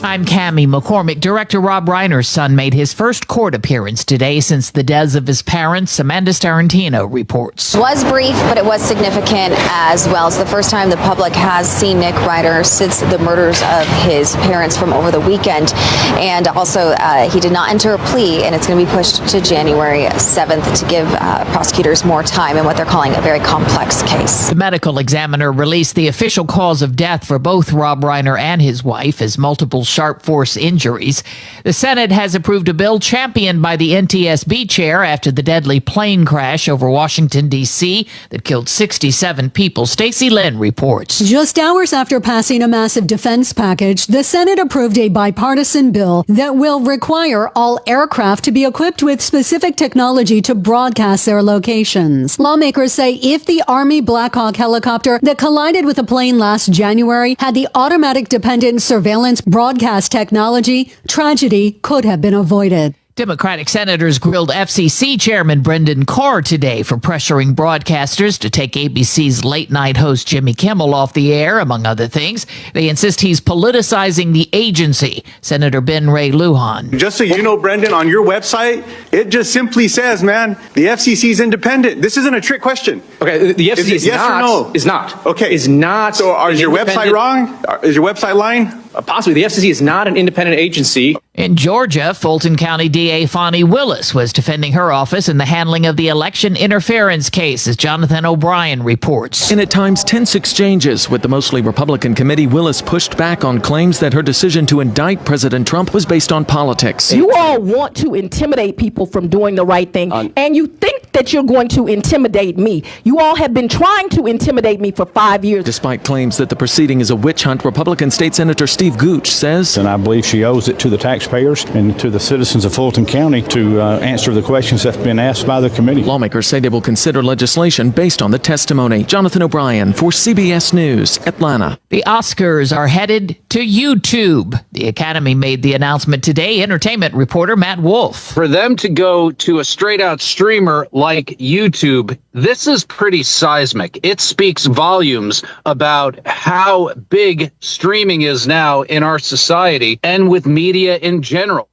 I'm Cammie McCormick. Director Rob Reiner's son made his first court appearance today since the deaths of his parents. Amanda Starantino reports. It was brief, but it was significant as well. It's the first time the public has seen Nick Reiner since the murders of his parents from over the weekend. And also, he did not enter a plea, and it's going to be pushed to January 7th to give prosecutors more time in what they're calling a very complex case. The medical examiner released the official cause of death for both Rob Reiner and his wife as multiple sharp force injuries. The Senate has approved a bill championed by the NTSB chair after the deadly plane crash over Washington, D.C. that killed 67 people. Stacey Lynn reports. Just hours after passing a massive defense package, the Senate approved a bipartisan bill that will require all aircraft to be equipped with specific technology to broadcast their locations. Lawmakers say if the Army Black Hawk helicopter that collided with a plane last January had the automatic dependent surveillance broadcast technology, tragedy could have been avoided. Democratic senators grilled FCC Chairman Brendan Carr today for pressuring broadcasters to take ABC's late-night host Jimmy Kimmel off the air, among other things. They insist he's politicizing the agency. Senator Ben Ray Lujan. Just so you know, Brendan, on your website, it just simply says, man, the FCC is independent. This isn't a trick question. Okay, the FCC is yes not. Or no? Is not. Okay. Is not. So is your website wrong? Is your website lying? Possibly. The FCC is not an independent agency. In Georgia, Fulton County DA Fani Willis was defending her office in the handling of the election interference case, as Jonathan O'Brien reports. In at times tense exchanges with the mostly Republican committee, Willis pushed back on claims that her decision to indict President Trump was based on politics. You all want to intimidate people from doing the right thing, and you think that you're going to intimidate me. You all have been trying to intimidate me for 5 years. Despite claims that the proceeding is a witch hunt, Republican State Senator Steve Gooch says, and I believe she owes it to the taxpayers and to the citizens of Fulton County to answer the questions that have been asked by the committee. Lawmakers say they will consider legislation based on the testimony. Jonathan O'Brien for CBS News, Atlanta. The Oscars are headed to YouTube. The Academy made the announcement today. Entertainment reporter Matt Wolf. For them to go to a straight-out streamer like YouTube, this is pretty seismic. It speaks volumes about how big streaming is now in our society and with media in general.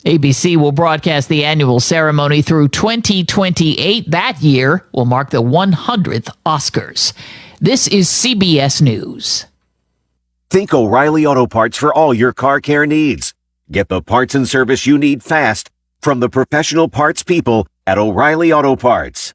ABC will broadcast the annual ceremony through 2028. That year will mark the 100th Oscars. This is CBS News. Think O'Reilly Auto Parts for all your car care needs. Get the parts and service you need fast from the professional parts people at O'Reilly Auto Parts.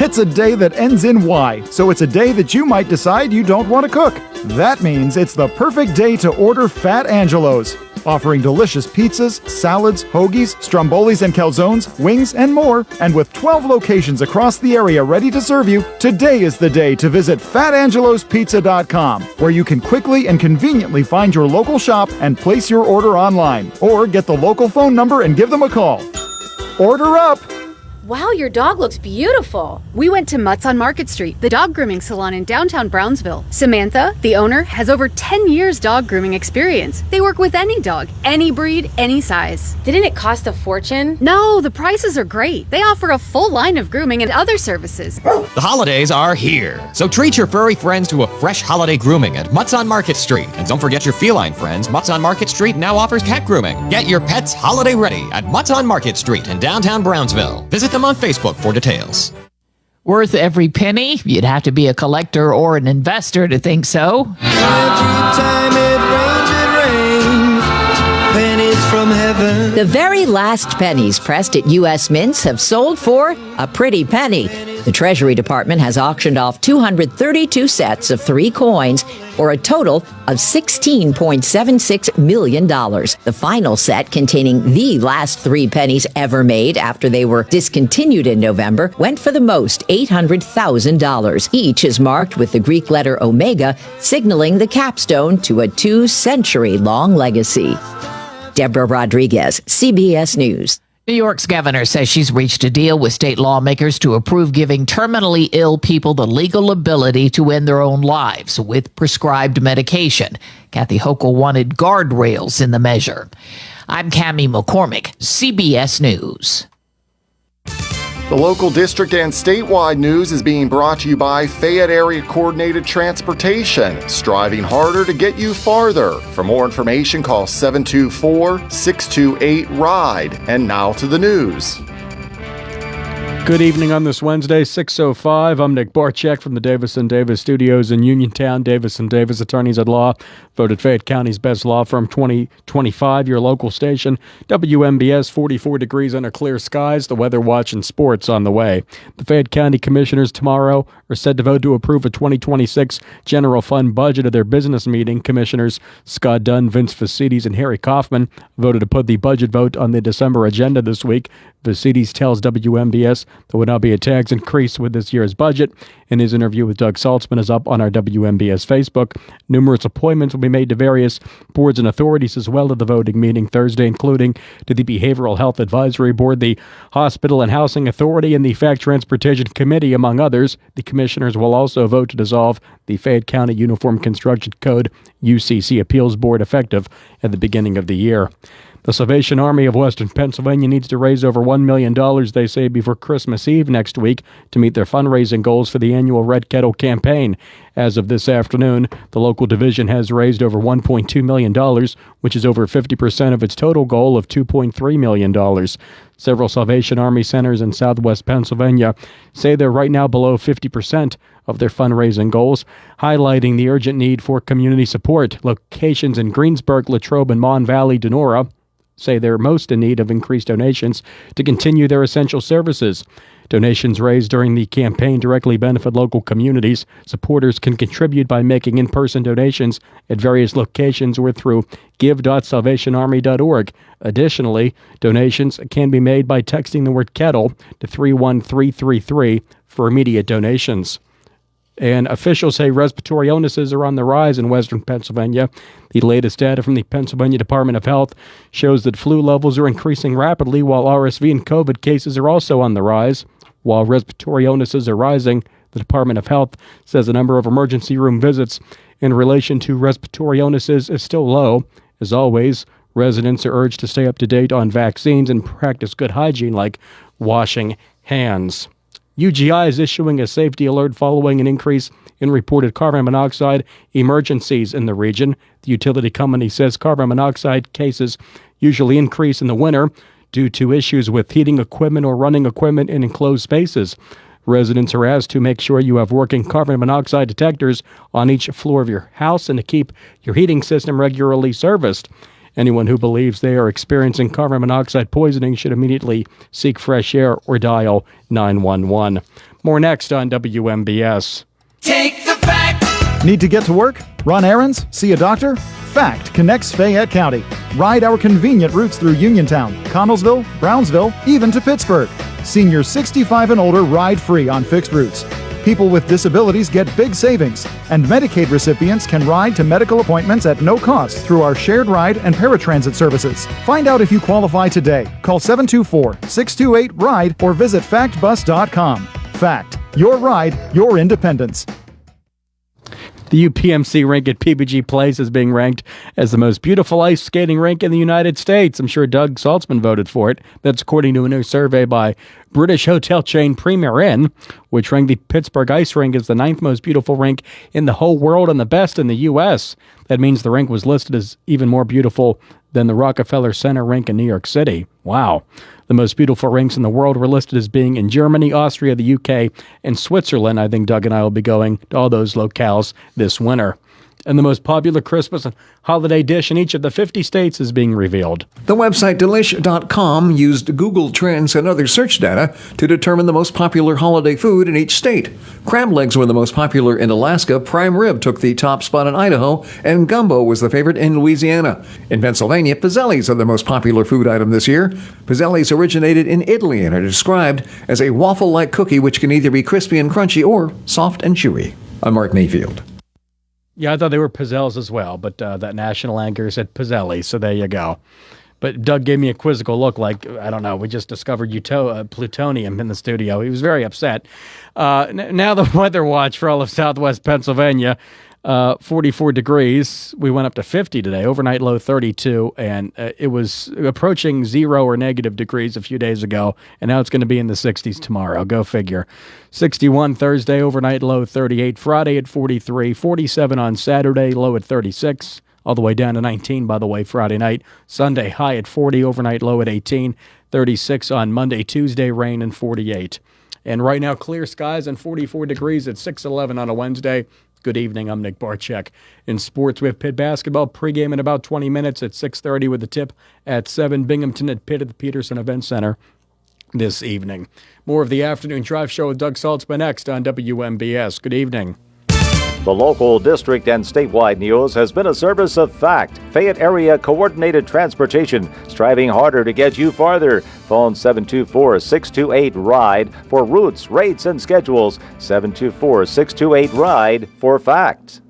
It's a day that ends in Y, so it's a day that you might decide you don't want to cook. That means it's the perfect day to order Fat Angelo's. Offering delicious pizzas, salads, hoagies, strombolis and calzones, wings, and more. And with 12 locations across the area ready to serve you, today is the day to visit FatAngelosPizza.com, where you can quickly and conveniently find your local shop and place your order online. Or get the local phone number and give them a call. Order up! Wow, your dog looks beautiful. We went to Mutts on Market Street, the dog grooming salon in downtown Brownsville. Samantha, the owner, has over 10 years dog grooming experience. They work with any dog, any breed, any size. Didn't it cost a fortune? No, the prices are great. They offer a full line of grooming and other services. The holidays are here, so treat your furry friends to a fresh holiday grooming at Mutts on Market Street. And don't forget your feline friends. Mutts on Market Street now offers cat grooming. Get your pets holiday ready at Mutts on Market Street in downtown Brownsville. Visit them on Facebook for details. Worth every penny? You'd have to be a collector or an investor to think so. Every time it rains, pennies from heaven. The very last pennies pressed at U.S. mints have sold for a pretty penny. The Treasury Department has auctioned off 232 sets of 3 coins for a total of $16.76 million. The final set, containing the last 3 pennies ever made after they were discontinued in November, went for the most $800,000. Each is marked with the Greek letter omega, signaling the capstone to a 2-century-long legacy. Deborah Rodriguez, CBS News. New York's governor says she's reached a deal with state lawmakers to approve giving terminally ill people the legal ability to end their own lives with prescribed medication. Kathy Hochul wanted guardrails in the measure. I'm Cammie McCormick, CBS News. The local district and statewide news is being brought to you by Fayette Area Coordinated Transportation, striving harder to get you farther. For more information, call 724-628-RIDE. And now to the news. Good evening on this Wednesday, 6:05. I'm Nick Barczyk from the Davis & Davis studios in Uniontown. Davis & Davis Attorneys at Law, voted Fayette County's best law firm 2025, your local station. WMBS, 44 degrees under clear skies. The Weather Watch and sports on the way. The Fayette County Commissioners tomorrow are set to vote to approve a 2026 general fund budget at their business meeting. Commissioners Scott Dunn, Vince Vicides, and Harry Kaufman voted to put the budget vote on the December agenda this week. Vicides tells WMBS there would not be a tax increase with this year's budget. In his interview with Doug Saltzman is up on our WMBS Facebook. Numerous appointments will be made to various boards and authorities as well at the voting meeting Thursday, including to the Behavioral Health Advisory Board, the Hospital and Housing Authority, and the Fact Transportation Committee, among others. The commissioners will also vote to dissolve the Fayette County Uniform Construction Code UCC Appeals Board effective at the beginning of the year. The Salvation Army of Western Pennsylvania needs to raise over $1 million, they say, before Christmas Eve next week to meet their fundraising goals for the annual Red Kettle campaign. As of this afternoon, the local division has raised over $1.2 million, which is over 50% of its total goal of $2.3 million. Several Salvation Army centers in southwest Pennsylvania say they're right now below 50% of their fundraising goals, highlighting the urgent need for community support. Locations in Greensburg, Latrobe, and Mon Valley, Donora say they're most in need of increased donations to continue their essential services. Donations raised during the campaign directly benefit local communities. Supporters can contribute by making in-person donations at various locations or through give.salvationarmy.org. Additionally, donations can be made by texting the word kettle to 31333 for immediate donations. And officials say respiratory illnesses are on the rise in western Pennsylvania. The latest data from the Pennsylvania Department of Health shows that flu levels are increasing rapidly, while RSV and COVID cases are also on the rise. While respiratory illnesses are rising, the Department of Health says the number of emergency room visits in relation to respiratory illnesses is still low. As always, residents are urged to stay up to date on vaccines and practice good hygiene like washing hands. UGI is issuing a safety alert following an increase in reported carbon monoxide emergencies in the region. The utility company says carbon monoxide cases usually increase in the winter due to issues with heating equipment or running equipment in enclosed spaces. Residents are asked to make sure you have working carbon monoxide detectors on each floor of your house and to keep your heating system regularly serviced. Anyone who believes they are experiencing carbon monoxide poisoning should immediately seek fresh air or dial 911. More next on WMBS. Take the fact. Need to get to work? Run errands? See a doctor? Fact connects Fayette County. Ride our convenient routes through Uniontown, Connellsville, Brownsville, even to Pittsburgh. Seniors 65 and older ride free on fixed routes. People with disabilities get big savings, and Medicaid recipients can ride to medical appointments at no cost through our shared ride and paratransit services. Find out if you qualify today. Call 724-628-RIDE or visit factbus.com. Fact, your ride, your independence. The UPMC rink at PBG Place is being ranked as the most beautiful ice skating rink in the United States. I'm sure Doug Saltzman voted for it. That's according to a new survey by British hotel chain Premier Inn, which ranked the Pittsburgh Ice Rink as the 9th most beautiful rink in the whole world and the best in the U.S. That means the rink was listed as even more beautiful than the Rockefeller Center rink in New York City. Wow. The most beautiful rinks in the world were listed as being in Germany, Austria, the UK, and Switzerland. I think Doug and I will be going to all those locales this winter. And the most popular Christmas and holiday dish in each of the 50 states is being revealed. The website Delish.com used Google Trends and other search data to determine the most popular holiday food in each state. Crab legs were the most popular in Alaska, prime rib took the top spot in Idaho, and gumbo was the favorite in Louisiana. In Pennsylvania, pizzellis are the most popular food item this year. Pizzellis originated in Italy and are described as a waffle-like cookie which can either be crispy and crunchy or soft and chewy. I'm Mark Mayfield. Yeah, I thought they were pizzelles as well, but that national anchor said pizzelli, so there you go. But Doug gave me a quizzical look like, I don't know, we just discovered plutonium in the studio. He was very upset. Now the weather watch for all of southwest Pennsylvania, 44 degrees. We went up to 50 today, overnight low 32, and it was approaching 0 or negative degrees a few days ago, and now it's going to be in the 60s tomorrow. Go figure. 61 Thursday, overnight low 38, Friday at 43, 47 on Saturday, low at 36, all the way down to 19, by the way, Friday night. Sunday, high at 40, overnight low at 18, 36 on Monday, Tuesday, rain and 48. And right now, clear skies and 44 degrees at 6:11 on a Wednesday. Good evening, I'm Nick Barczyk. In sports, we have Pitt basketball pregame in about 20 minutes at 6:30 with the tip at 7. Binghamton at Pitt at the Peterson Event Center this evening. More of the Afternoon Drive Show with Doug Saltzman next on WMBS. Good evening. The local, district, and statewide news has been a service of FACT, Fayette Area Coordinated Transportation, striving harder to get you farther. Phone 724-628-RIDE for routes, rates, and schedules. 724-628-RIDE for FACT.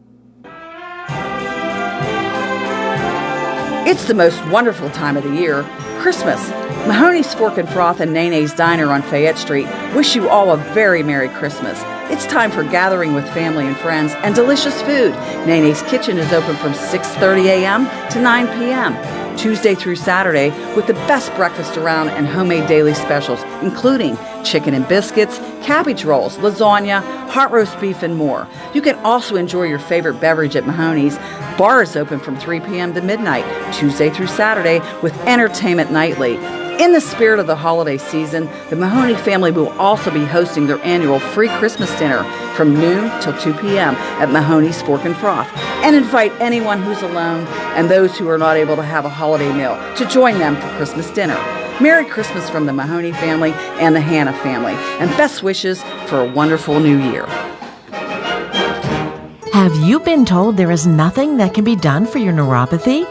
It's the most wonderful time of the year, Christmas. Mahoney's Fork and Froth and Nene's Diner on Fayette Street wish you all a very Merry Christmas. It's time for gathering with family and friends and delicious food. Nene's Kitchen is open from 6:30 a.m. to 9 p.m. Tuesday through Saturday with the best breakfast around and homemade daily specials, including chicken and biscuits, cabbage rolls, lasagna, hot roast beef, and more. You can also enjoy your favorite beverage at Mahoney's. Bar is open from 3 p.m. to midnight, Tuesday through Saturday, with entertainment nightly. In the spirit of the holiday season, the Mahoney family will also be hosting their annual free Christmas dinner from noon till 2 p.m. at Mahoney's Fork and Froth, and invite anyone who's alone and those who are not able to have a holiday meal to join them for Christmas dinner. Merry Christmas from the Mahoney family and the Hanna family, and best wishes for a wonderful new year. Have you been told there is nothing that can be done for your neuropathy?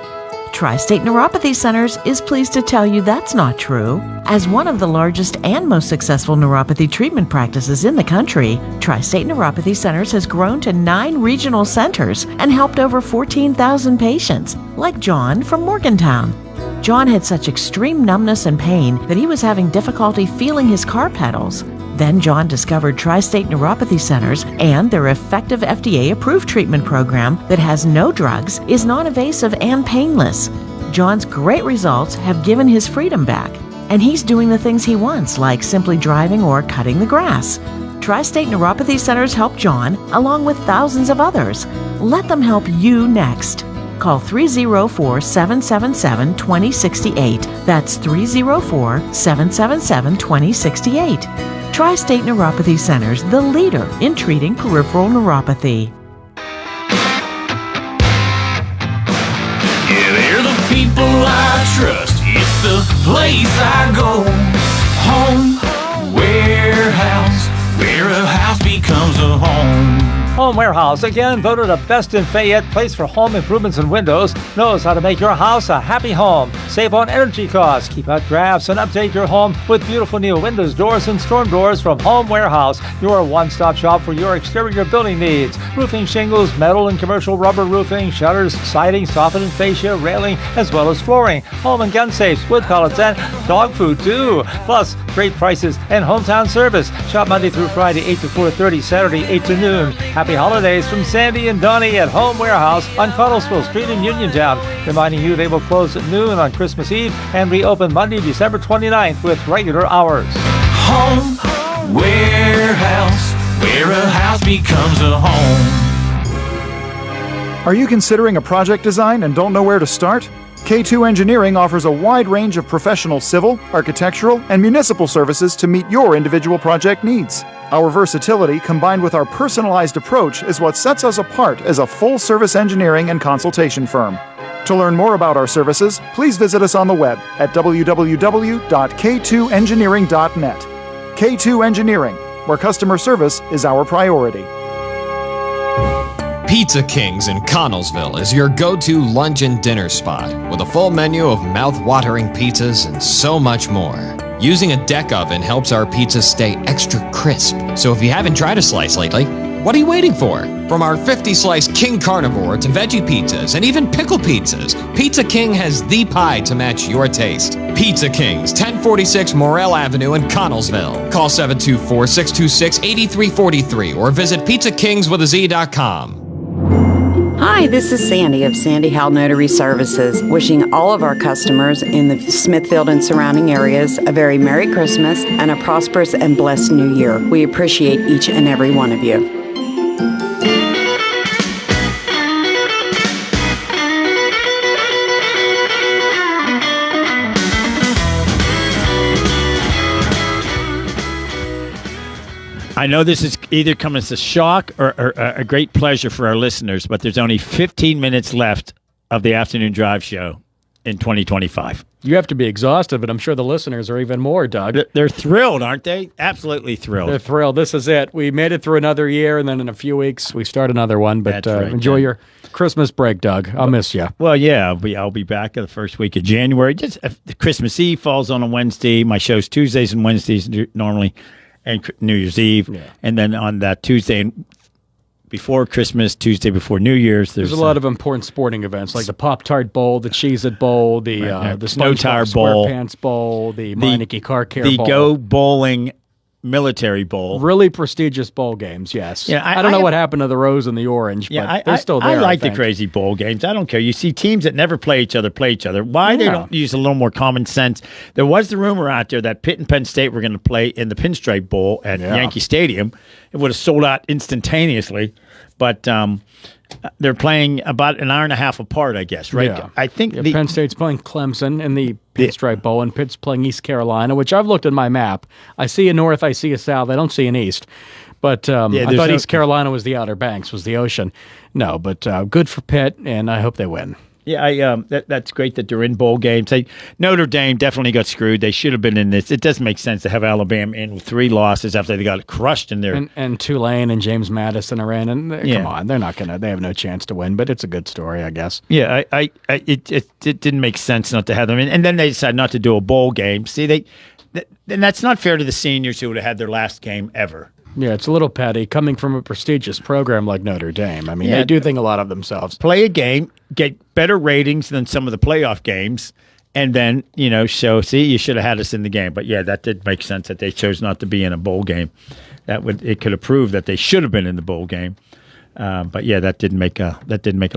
Tri-State Neuropathy Centers is pleased to tell you that's not true. As one of the largest and most successful neuropathy treatment practices in the country, Tri-State Neuropathy Centers has grown to 9 regional centers and helped over 14,000 patients, like John from Morgantown. John had such extreme numbness and pain that he was having difficulty feeling his car pedals. Then John discovered Tri-State Neuropathy Centers and their effective FDA-approved treatment program that has no drugs, is non-invasive, and painless. John's great results have given his freedom back, and he's doing the things he wants, like simply driving or cutting the grass. Tri-State Neuropathy Centers help John, along with thousands of others. Let them help you next. Call 304-777-2068. That's 304-777-2068. Tri-State Neuropathy Centers, the leader in treating peripheral neuropathy. Yeah, they're the people I trust. It's the place I go. Home Warehouse, where a house becomes a home. Home Warehouse, again voted a best in Fayette place for home improvements and windows, knows how to make your house a happy home. Save on energy costs, keep out drafts, and update your home with beautiful new windows, doors, and storm doors from Home Warehouse, your one-stop shop for your exterior building needs. Roofing shingles, metal and commercial rubber roofing, shutters, siding, soffit and fascia, railing, as well as flooring. Home and gun safes, wood pallets, and dog food too. Plus, great prices and hometown service. Shop Monday through Friday, 8 to 4:30, Saturday, 8 to noon. Happy holidays from Sandy and Donnie at Home Warehouse on Connellsville Street in Uniontown. Reminding you they will close at noon on Christmas Eve and reopen Monday, December 29th with regular hours. Home Warehouse, where a house becomes a home. Are you considering a project design and don't know where to start? K2 Engineering offers a wide range of professional civil, architectural, and municipal services to meet your individual project needs. Our versatility combined with our personalized approach is what sets us apart as a full-service engineering and consultation firm. To learn more about our services, please visit us on the web at www.k2engineering.net. K2 Engineering, where customer service is our priority. Pizza Kings in Connellsville is your go-to lunch and dinner spot with a full menu of mouth-watering pizzas and so much more. Using a deck oven helps our pizzas stay extra crisp, so if you haven't tried a slice lately, what are you waiting for? From our 50-slice King Carnivore to veggie pizzas and even pickle pizzas, Pizza King has the pie to match your taste. Pizza Kings, 1046 Morrell Avenue in Connellsville. Call 724-626-8343 or visit pizzakingswithaz.com. Hi, this is Sandy of Sandy Howell Notary Services, wishing all of our customers in the Smithfield and surrounding areas a very Merry Christmas and a prosperous and blessed New Year. We appreciate each and every one of you. I know this is either coming as a shock or a great pleasure for our listeners, but there's only 15 minutes left of the Afternoon Drive show in 2025. You have to be exhausted, but I'm sure the listeners are even more, Doug. They're thrilled, aren't they? Absolutely thrilled. They're thrilled. This is it. We made it through another year, and then in a few weeks, we start another one. But right, enjoy your Christmas break, Doug. I'll miss you. Well, yeah, I'll be back the first week of January. Just Christmas Eve falls on a Wednesday. My show's Tuesdays and Wednesdays normally, and New Year's Eve. Yeah. And then on that Tuesday before Christmas, Tuesday before New Year's, there's a lot of important sporting events like the Pop-Tart Bowl, the Cheez-It Bowl, the Snow Tire Bowl, SquarePants Bowl, the Meineke Car Care Bowl. The Go Bowling Military Bowl. Really prestigious bowl games, yes. Yeah, I don't know what happened to the Rose and the Orange, but they're still there. I like the crazy bowl games. I don't care. You see teams that never play each other. Why they don't use a little more common sense? There was the rumor out there that Pitt and Penn State were going to play in the Pinstripe Bowl at Yankee Stadium. It would have sold out instantaneously, but they're playing about an hour and a half apart, I guess, right? Yeah. I think Penn State's playing Clemson, and the Pinstripe Bowl, and Pitt's playing East Carolina, which I've looked at my map. I see a north, I see a south, I don't see an east. But I thought East Carolina was the Outer Banks, was the ocean. No, but good for Pitt, and I hope they win. Yeah, that's great that they're in bowl games. Notre Dame definitely got screwed. They should have been in this. It doesn't make sense to have Alabama in with 3 losses after they got crushed in there. And Tulane and James Madison are in, and come on, they're not gonna. They have no chance to win. But it's a good story, I guess. Yeah, it didn't make sense not to have them in, and then they decided not to do a bowl game. See, and that's not fair to the seniors who would have had their last game ever. Yeah, it's a little petty coming from a prestigious program like Notre Dame. I mean, they do think a lot of themselves. Play a game, get better ratings than some of the playoff games, and then, show, see, you should have had us in the game. But yeah, that did make sense that they chose not to be in a bowl game. It could have proved that they should have been in the bowl game. But yeah, that didn't make a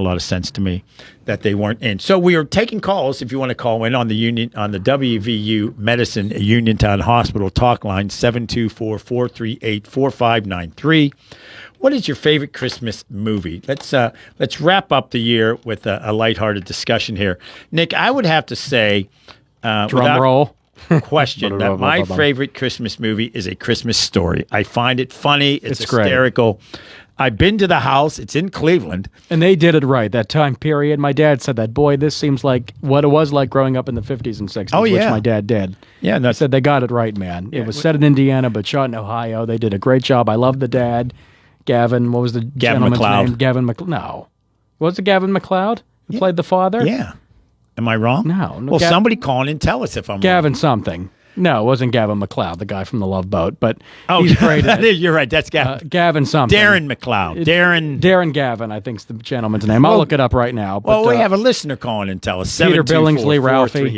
lot of sense to me that they weren't in. So we are taking calls if you want to call in on the WVU Medicine Uniontown Hospital talk line 724-438-4593. What is your favorite Christmas movie? Let's wrap up the year with a lighthearted discussion here. Nick, I would have to say, drum roll. Question that my favorite Christmas movie is A Christmas Story. I find it funny. It's hysterical. Great. I've been to the house. It's in Cleveland. And they did it right, that time period. My dad said that, boy, this seems like what it was like growing up in the 50s and 60s, which my dad did. Yeah, he said they got it right, man. It was set in Indiana, but shot in Ohio. They did a great job. I love the dad. Gavin, what was the gentleman's name? Gavin McLeod. No. Was it Gavin McLeod who played the father? Yeah. Am I wrong? No. Well, somebody call in and tell us if I'm Gavin wrong. something. No, it wasn't Gavin McLeod, the guy from The Love Boat, but he's great at it. You're right. That's Gavin. Gavin something. Darren McLeod. Darren Gavin, I think's the gentleman's name. I'll look it up right now. But, we have a listener calling and tell us. Peter Billingsley, Ralphie.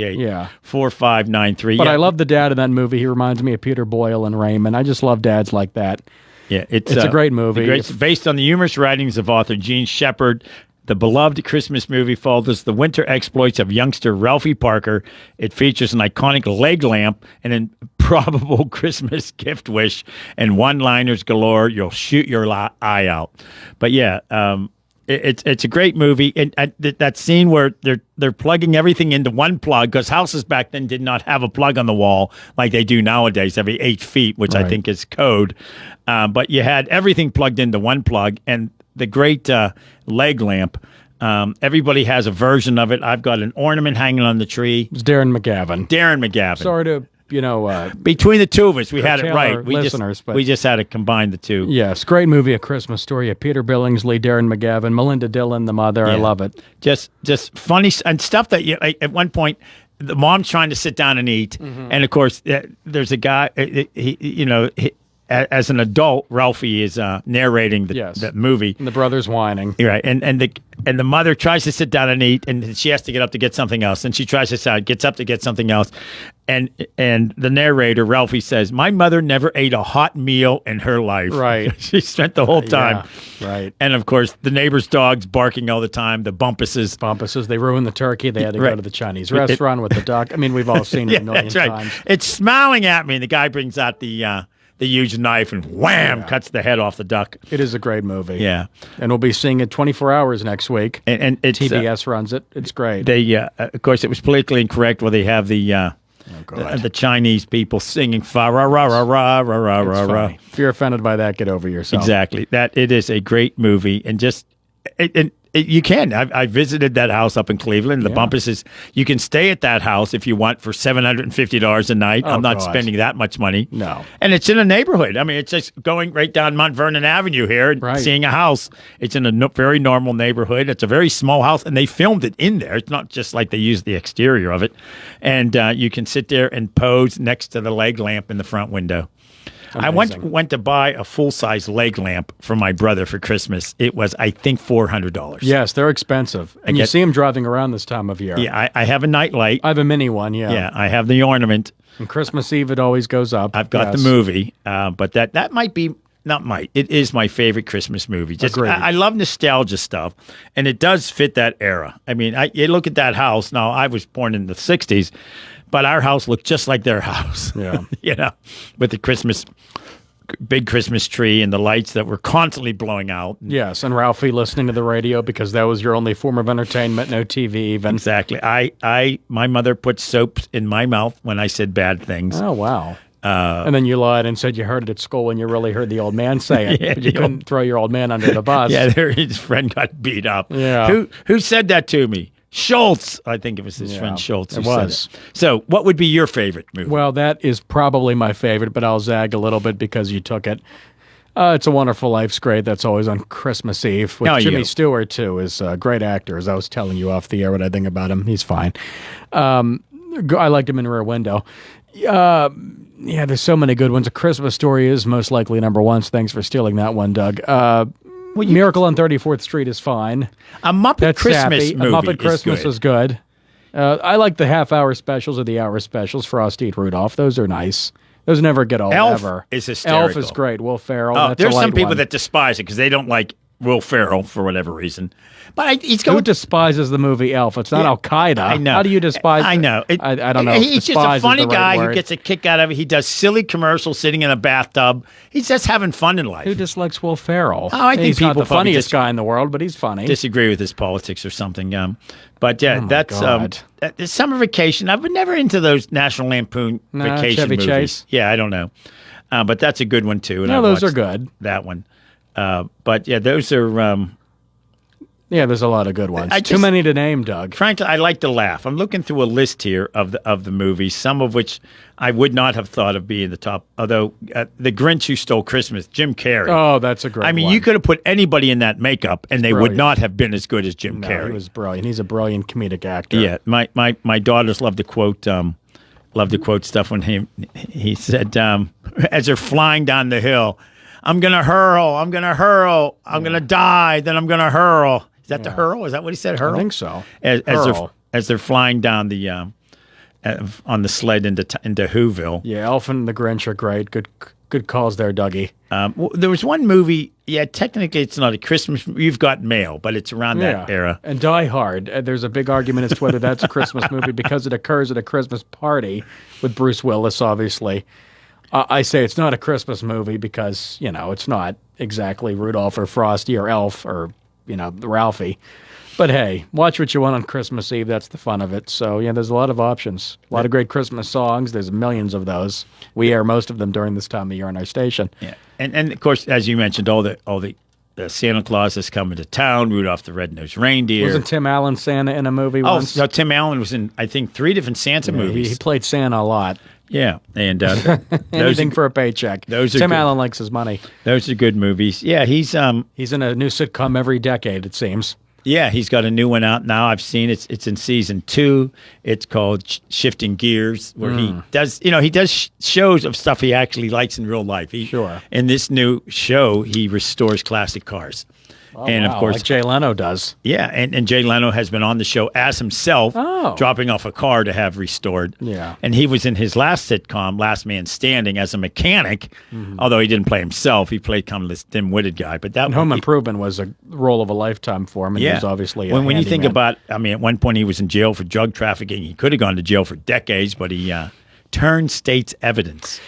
4593. But I love the dad in that movie. He reminds me of Peter Boyle and Raymond. I just love dads like that. Yeah, it's a great movie. It's based on the humorous writings of author Gene Shepard. The beloved Christmas movie follows the winter exploits of youngster Ralphie Parker. It features an iconic leg lamp, an improbable Christmas gift wish, and one-liners galore. You'll shoot your eye out. But yeah, it's a great movie. And that scene where they're plugging everything into one plug, because houses back then did not have a plug on the wall like they do nowadays every 8 feet, which I think is code. But you had everything plugged into one plug, and the great leg lamp. Everybody has a version of it. I've got an ornament hanging on the tree. It's Darren McGavin. Sorry to, between the two of us, we had it right. We just had to combine the two. Yes, great movie, A Christmas Story. Peter Billingsley, Darren McGavin, Melinda Dillon, the mother. I love it. Just funny and stuff that at one point the mom's trying to sit down and eat, and of course there's a guy. As an adult, Ralphie is narrating the movie. And the brother's whining. Right. And the mother tries to sit down and eat, and she has to get up to get something else. And she tries to sit, gets up to get something else. And the narrator, Ralphie, says, "My mother never ate a hot meal in her life." Right. She spent the whole time. Yeah, right. And of course, the neighbor's dog's barking all the time. The Bumpuses. They ruined the turkey. They had to go to the Chinese restaurant with the duck. I mean, we've all seen it a million times. It's smiling at me. And the guy brings out the huge knife and wham, cuts the head off the duck. It is a great movie. Yeah. And we'll be seeing it 24 hours next week. And it's, TBS runs it. It's great. They, of course, it was politically incorrect where they have the Chinese people singing fa ra ra ra ra ra ra ra ra. If you're offended by that, get over yourself. Exactly. It is a great movie, and just you can. I visited that house up in Cleveland. The Bumpuses. You can stay at that house if you want for $750 a night. I'm not spending that much money. No. And it's in a neighborhood. I mean, it's just going right down Mount Vernon Avenue here and seeing a house. It's in a very normal neighborhood. It's a very small house, and they filmed it in there. It's not just like they used the exterior of it. And you can sit there and pose next to the leg lamp in the front window. Amazing. I went to buy a full-size leg lamp for my brother for Christmas. It was, I think, $400. Yes, they're expensive. And you see them driving around this time of year. Yeah, I have a night light. I have a mini one, yeah. Yeah, I have the ornament. And Christmas Eve, it always goes up. I've got the movie, but that might be, it is my favorite Christmas movie. Just I love nostalgia stuff, and it does fit that era. I mean, you look at that house. Now, I was born in the 60s. But our house looked just like their house. Yeah. With the Christmas big Christmas tree and the lights that were constantly blowing out. Yes, and Ralphie listening to the radio because that was your only form of entertainment, no TV even. Exactly. My mother put soap in my mouth when I said bad things. Oh, wow. And then you lied and said you heard it at school when you really heard the old man say it. Yeah, but you couldn't throw your old man under the bus. Yeah, his friend got beat up. Yeah. Who said that to me? Schultz. I think it was his friend Schultz who said it. So what would be your favorite movie? Well, that is probably my favorite, but I'll zag a little bit because you took it. It's a Wonderful Life's great. That's always on Christmas Eve. With Jimmy Stewart, too, is a great actor. As I was telling you off the air what I think about him. He's fine. I liked him in Rear Window. Yeah, there's so many good ones. A Christmas Story is most likely number one, so thanks for stealing that one, Doug. Miracle on 34th Street is fine. A Muppet That's Christmas sappy. movie A Muppet Christmas is good. I like the half-hour specials or the hour specials, Frosty and Rudolph. Those are nice. Those never get old, Elf ever. is hysterical. Elf is great. Will Ferrell. Oh, that's there's a light some people one. that despise it because they don't like Will Ferrell for whatever reason. But he's Who going. despises the movie Elf? It's not Al Qaeda. I know. How do you despise? I know. I don't know. if He's just a despise is funny the right guy who word. gets a kick out of it. He does silly commercials sitting in a bathtub. He's just having fun in life. Who dislikes Will Ferrell? Oh, I think he's not people the probably funniest guy in the world, but he's funny. disagree with his politics or something. But yeah, my that's God. Summer Vacation. I've been never into those National Lampoon Nah, vacation Chevy movies. Chase? Yeah, I don't know, but that's a good one too. And No, I those are watched good. That one, but yeah, those are. Yeah, there's a lot of good ones. I Too just- many to name, Doug. Frankly, I like to laugh. I'm looking through a list here of the movies, some of which I would not have thought of being the top. Although The Grinch Who Stole Christmas, Jim Carrey. Oh, that's a great I mean, one. you could have put anybody in that makeup, and they would Brilliant. not have been as good as Jim No, Carrey. he was brilliant. He's a brilliant comedic actor. Yeah, my daughters love to quote stuff when he said as they're flying down the hill, I'm gonna hurl, I'm gonna die, then I'm gonna hurl. Is that the hurl? Is that what he said? Hurl? I think so. As they're flying down the on the sled into Whoville. Yeah, Elf and the Grinch are great. Good calls there, Dougie. There was one movie. Yeah, technically it's not a Christmas. You've Got Mail, but it's around that era. And Die Hard. There's a big argument as to whether that's a Christmas movie because it occurs at a Christmas party with Bruce Willis, obviously. I say it's not a Christmas movie because, it's not exactly Rudolph or Frosty or Elf or, Ralphie. But hey, watch what you want on Christmas Eve. That's the fun of it. So, yeah, there's a lot of options. A lot of great Christmas songs. There's millions of those. We air most of them during this time of year on our station. Yeah. And of course, as you mentioned, all the Santa Claus is coming to town, Rudolph the Red-Nosed Reindeer. Wasn't Tim Allen Santa in a movie once? No, Tim Allen was in, I think, 3 different Santa movies. He played Santa a lot. Yeah, and Anything for a paycheck. Those are Tim good. Allen likes his money. Those are good movies. Yeah, he's in a new sitcom every decade, it seems. Yeah, he's got a new one out now. I've seen it. It's in season 2. It's called Shifting Gears, where he does, shows of stuff he actually likes in real life. Sure. In this new show, he restores classic cars. Oh, and wow, of course, like Jay Leno does. Yeah, and Jay Leno has been on the show as himself, dropping off a car to have restored. Yeah. And he was in his last sitcom, Last Man Standing, as a mechanic, although he didn't play himself. He played kind of this dim-witted guy. But that Home Improvement was a role of a lifetime for him, and he was obviously a when you think handyman. about, at one point he was in jail for drug trafficking. He could have gone to jail for decades, but he turned state's evidence.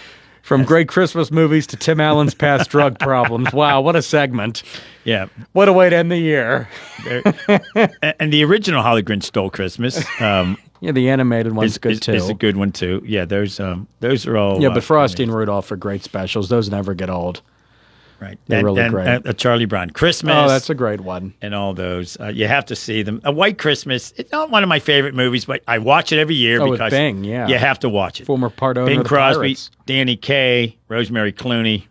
From great Christmas movies to Tim Allen's past drug problems. Wow, what a segment. Yeah. What a way to end the year. And the original How the Grinch Stole Christmas. Yeah, the animated one's good too. Is a good one too. Yeah, those are all. Yeah, but Frosty and Rudolph are great specials. Those never get old. Right. They're really great. A Charlie Brown Christmas. Oh, that's a great one. And all those. You have to see them. A White Christmas. It's not one of my favorite movies, but I watch it every year with because Bing, yeah. you have to watch it. Former part owner Bing of the Crosby, Pirates. Danny Kaye, Rosemary Clooney.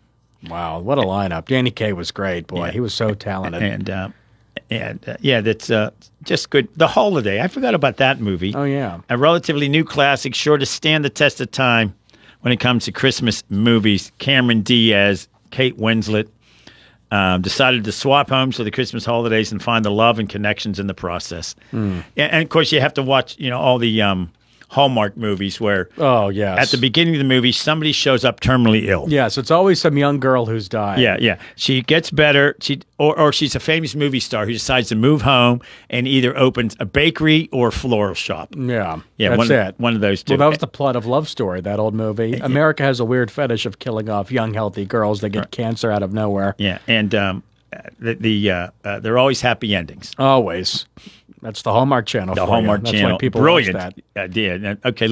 Wow, what a lineup. Danny Kaye was great. Boy, he was so talented. And that's just good. The Holiday. I forgot about that movie. Oh, yeah. A relatively new classic, sure to stand the test of time when it comes to Christmas movies. Cameron Diaz, Kate Winslet decided to swap homes for the Christmas holidays and find the love and connections in the process. And of course, you have to watch, all Hallmark movies where Oh, yes. at the beginning of the movie somebody shows up terminally ill. Yes, it's always some young girl who's dying. Yeah. She gets better. Or she's a famous movie star who decides to move home and either opens a bakery or a floral shop. Yeah, Yeah, that's one of those two. Well, that was the plot of Love Story, that old movie. America has a weird fetish of killing off young, healthy girls that get cancer out of nowhere. Yeah, and they're always happy endings. Always. That's the Hallmark Channel. The for Hallmark you. That's Channel. Why people Brilliant watch that. idea. Okay,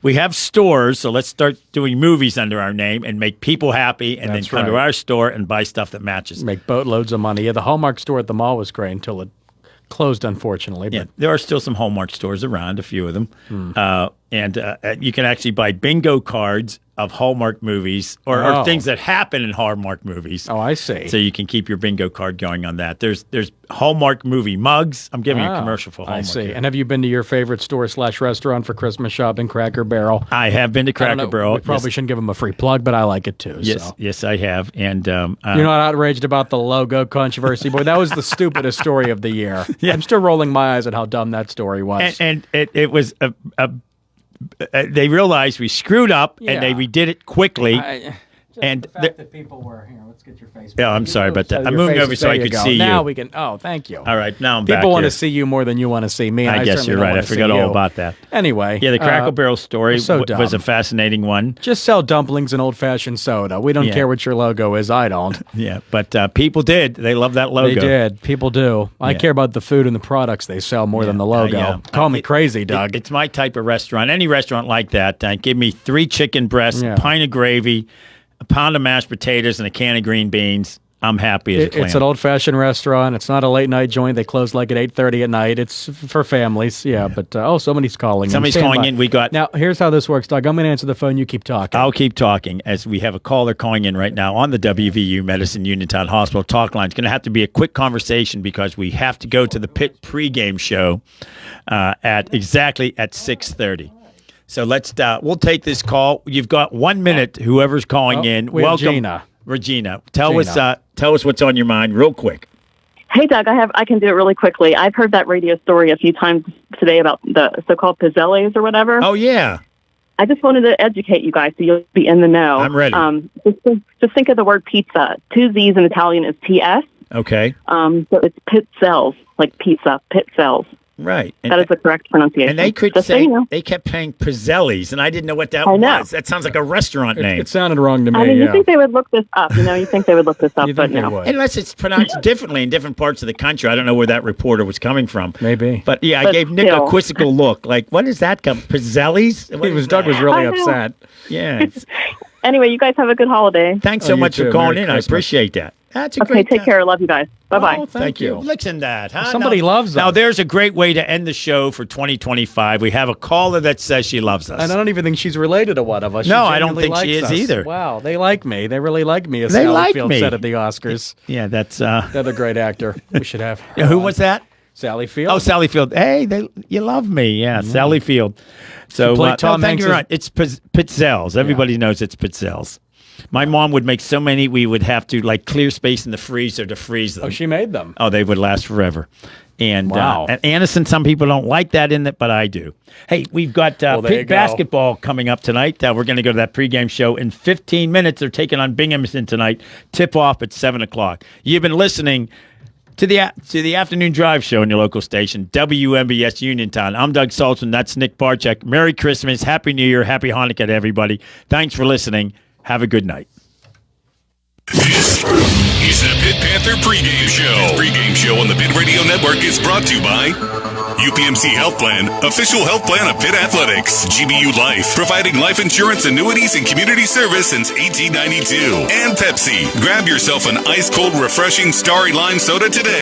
we have stores, so let's start doing movies under our name and make people happy, and That's then come to right. our store and buy stuff that matches. Make boatloads of money. Yeah, the Hallmark store at the mall was great until it closed, unfortunately. Yeah, But there are still some Hallmark stores around, a few of them, and you can actually buy bingo cards of Hallmark movies or things that happen in Hallmark movies. Oh, I see. So you can keep your bingo card going on that. There's Hallmark movie mugs. I'm giving you a commercial for Hallmark. I see. here. And have you been to your favorite store/restaurant for Christmas shopping, Cracker Barrel? I have been to I don't Cracker know, Barrel. We probably shouldn't give them a free plug, but I like it too. Yes, So. yes, I have. And You're not outraged about the logo controversy, boy. That was the stupidest story of the year. I'm still rolling my eyes at how dumb that story was. and it was they realized we screwed up and they redid it quickly. And the fact that people were here. Let's get your face. Yeah, I'm sorry about that. Show I'm your moving face. over so There I you could go. see Now you. we can. Oh, thank you. All right, now I'm back People want here. to see you more than you want to see me. And I guess certainly you're don't right. I wanna see forgot all you. about that. Anyway, Yeah, the Cracker Barrel story so was a dumb. fascinating one. Just sell dumplings and old-fashioned soda. We don't Yeah. care what your logo is. I don't. Yeah, but people did. They love that logo. They did. People do. I Yeah. care about the food and the products they sell more than the logo. yeah. Call me crazy, Doug. It's my type of restaurant. Any restaurant like that, give me 3 chicken breasts, Yeah. a pint of gravy, a pound of mashed potatoes, and a can of green beans. I'm happy as a clam. It's an old-fashioned restaurant. It's not a late-night joint. They close like at 8:30 at night. It's for families. Yeah, but somebody's calling. Somebody's Stand calling by. in. We got. Now, here's how this works, Doug. I'm going to answer the phone. You keep talking. I'll keep talking as we have a caller calling in right now on the WVU Medicine Uniontown Hospital talk line. It's going to have to be a quick conversation because we have to go to the Pitt pregame show at 6:30. So we'll take this call. You've got 1 minute. Whoever's calling in, we have welcome, Regina. Tell Gina. us what's on your mind, real quick. Hey, Doug, I can do it really quickly. I've heard that radio story a few times today about the so-called pizzelles or whatever. Oh, yeah. I just wanted to educate you guys so you'll be in the know. I'm ready. Just think of the word pizza. 2 Z's in Italian is T-S. Okay. So it's pizzelles, like pizza, pizzelles. Right. That is the correct pronunciation. And they could Just so say, you know. they kept paying Pizzelli's, and I didn't know what that I know. was. That sounds like a restaurant name. It sounded wrong to me. I mean, yeah. you think they would look this up. You think they would look this up, but no. Unless it's pronounced differently in different parts of the country. I don't know where that reporter was coming from. Maybe. But yeah, I But gave Nick still. a quizzical look. Like, what is that? Pizzelli's? Doug was really I know. upset. Yeah. Anyway, you guys have a good holiday. Thanks so you much too. for calling Merry in. I Christmas. appreciate that. That's a Okay, great take care. Love you guys. Bye-bye. Oh, thank you. Listen to that, huh? Somebody loves Now, us. there's a great way to end the show for 2025. We have a caller that says she loves us. And I don't even think she's related to one of us. No, She I don't genuinely think she likes is us. either. Wow, they like me. They really like me, as They Sally like Field me. said at the Oscars. Yeah, that's... The other great actor. We should have her Yeah, who on. was that? Sally Field. Oh, Sally Field. Hey, you love me. Yeah, Sally Field. So, She played Tom thank you. Hanks's- Right. It's Pizzelles. Everybody knows it's Pizzelles. My mom would make so many, we would have to clear space in the freezer to freeze them. Oh, she made them. Oh, they would last forever. And Wow. and Anderson, some people don't like that in it, but I do. Hey, we've got Well, there you Pitt go. basketball coming up tonight. We're going to go to that pregame show in 15 minutes. They're taking on Binghamton tonight. Tip off at 7:00. You've been listening to the afternoon drive show on your local station, WMBS Uniontown. I'm Doug Sultan. That's Nick Barczyk. Merry Christmas, Happy New Year, Happy Hanukkah to everybody. Thanks for listening. Have a good night. This is the Pitt Panther pregame show. This pregame show on the Pitt Radio Network is brought to you by UPMC Health Plan, official health plan of Pitt Athletics. GBU Life, providing life insurance, annuities, and community service since 1892. And Pepsi. Grab yourself an ice-cold, refreshing Starry Lime soda today.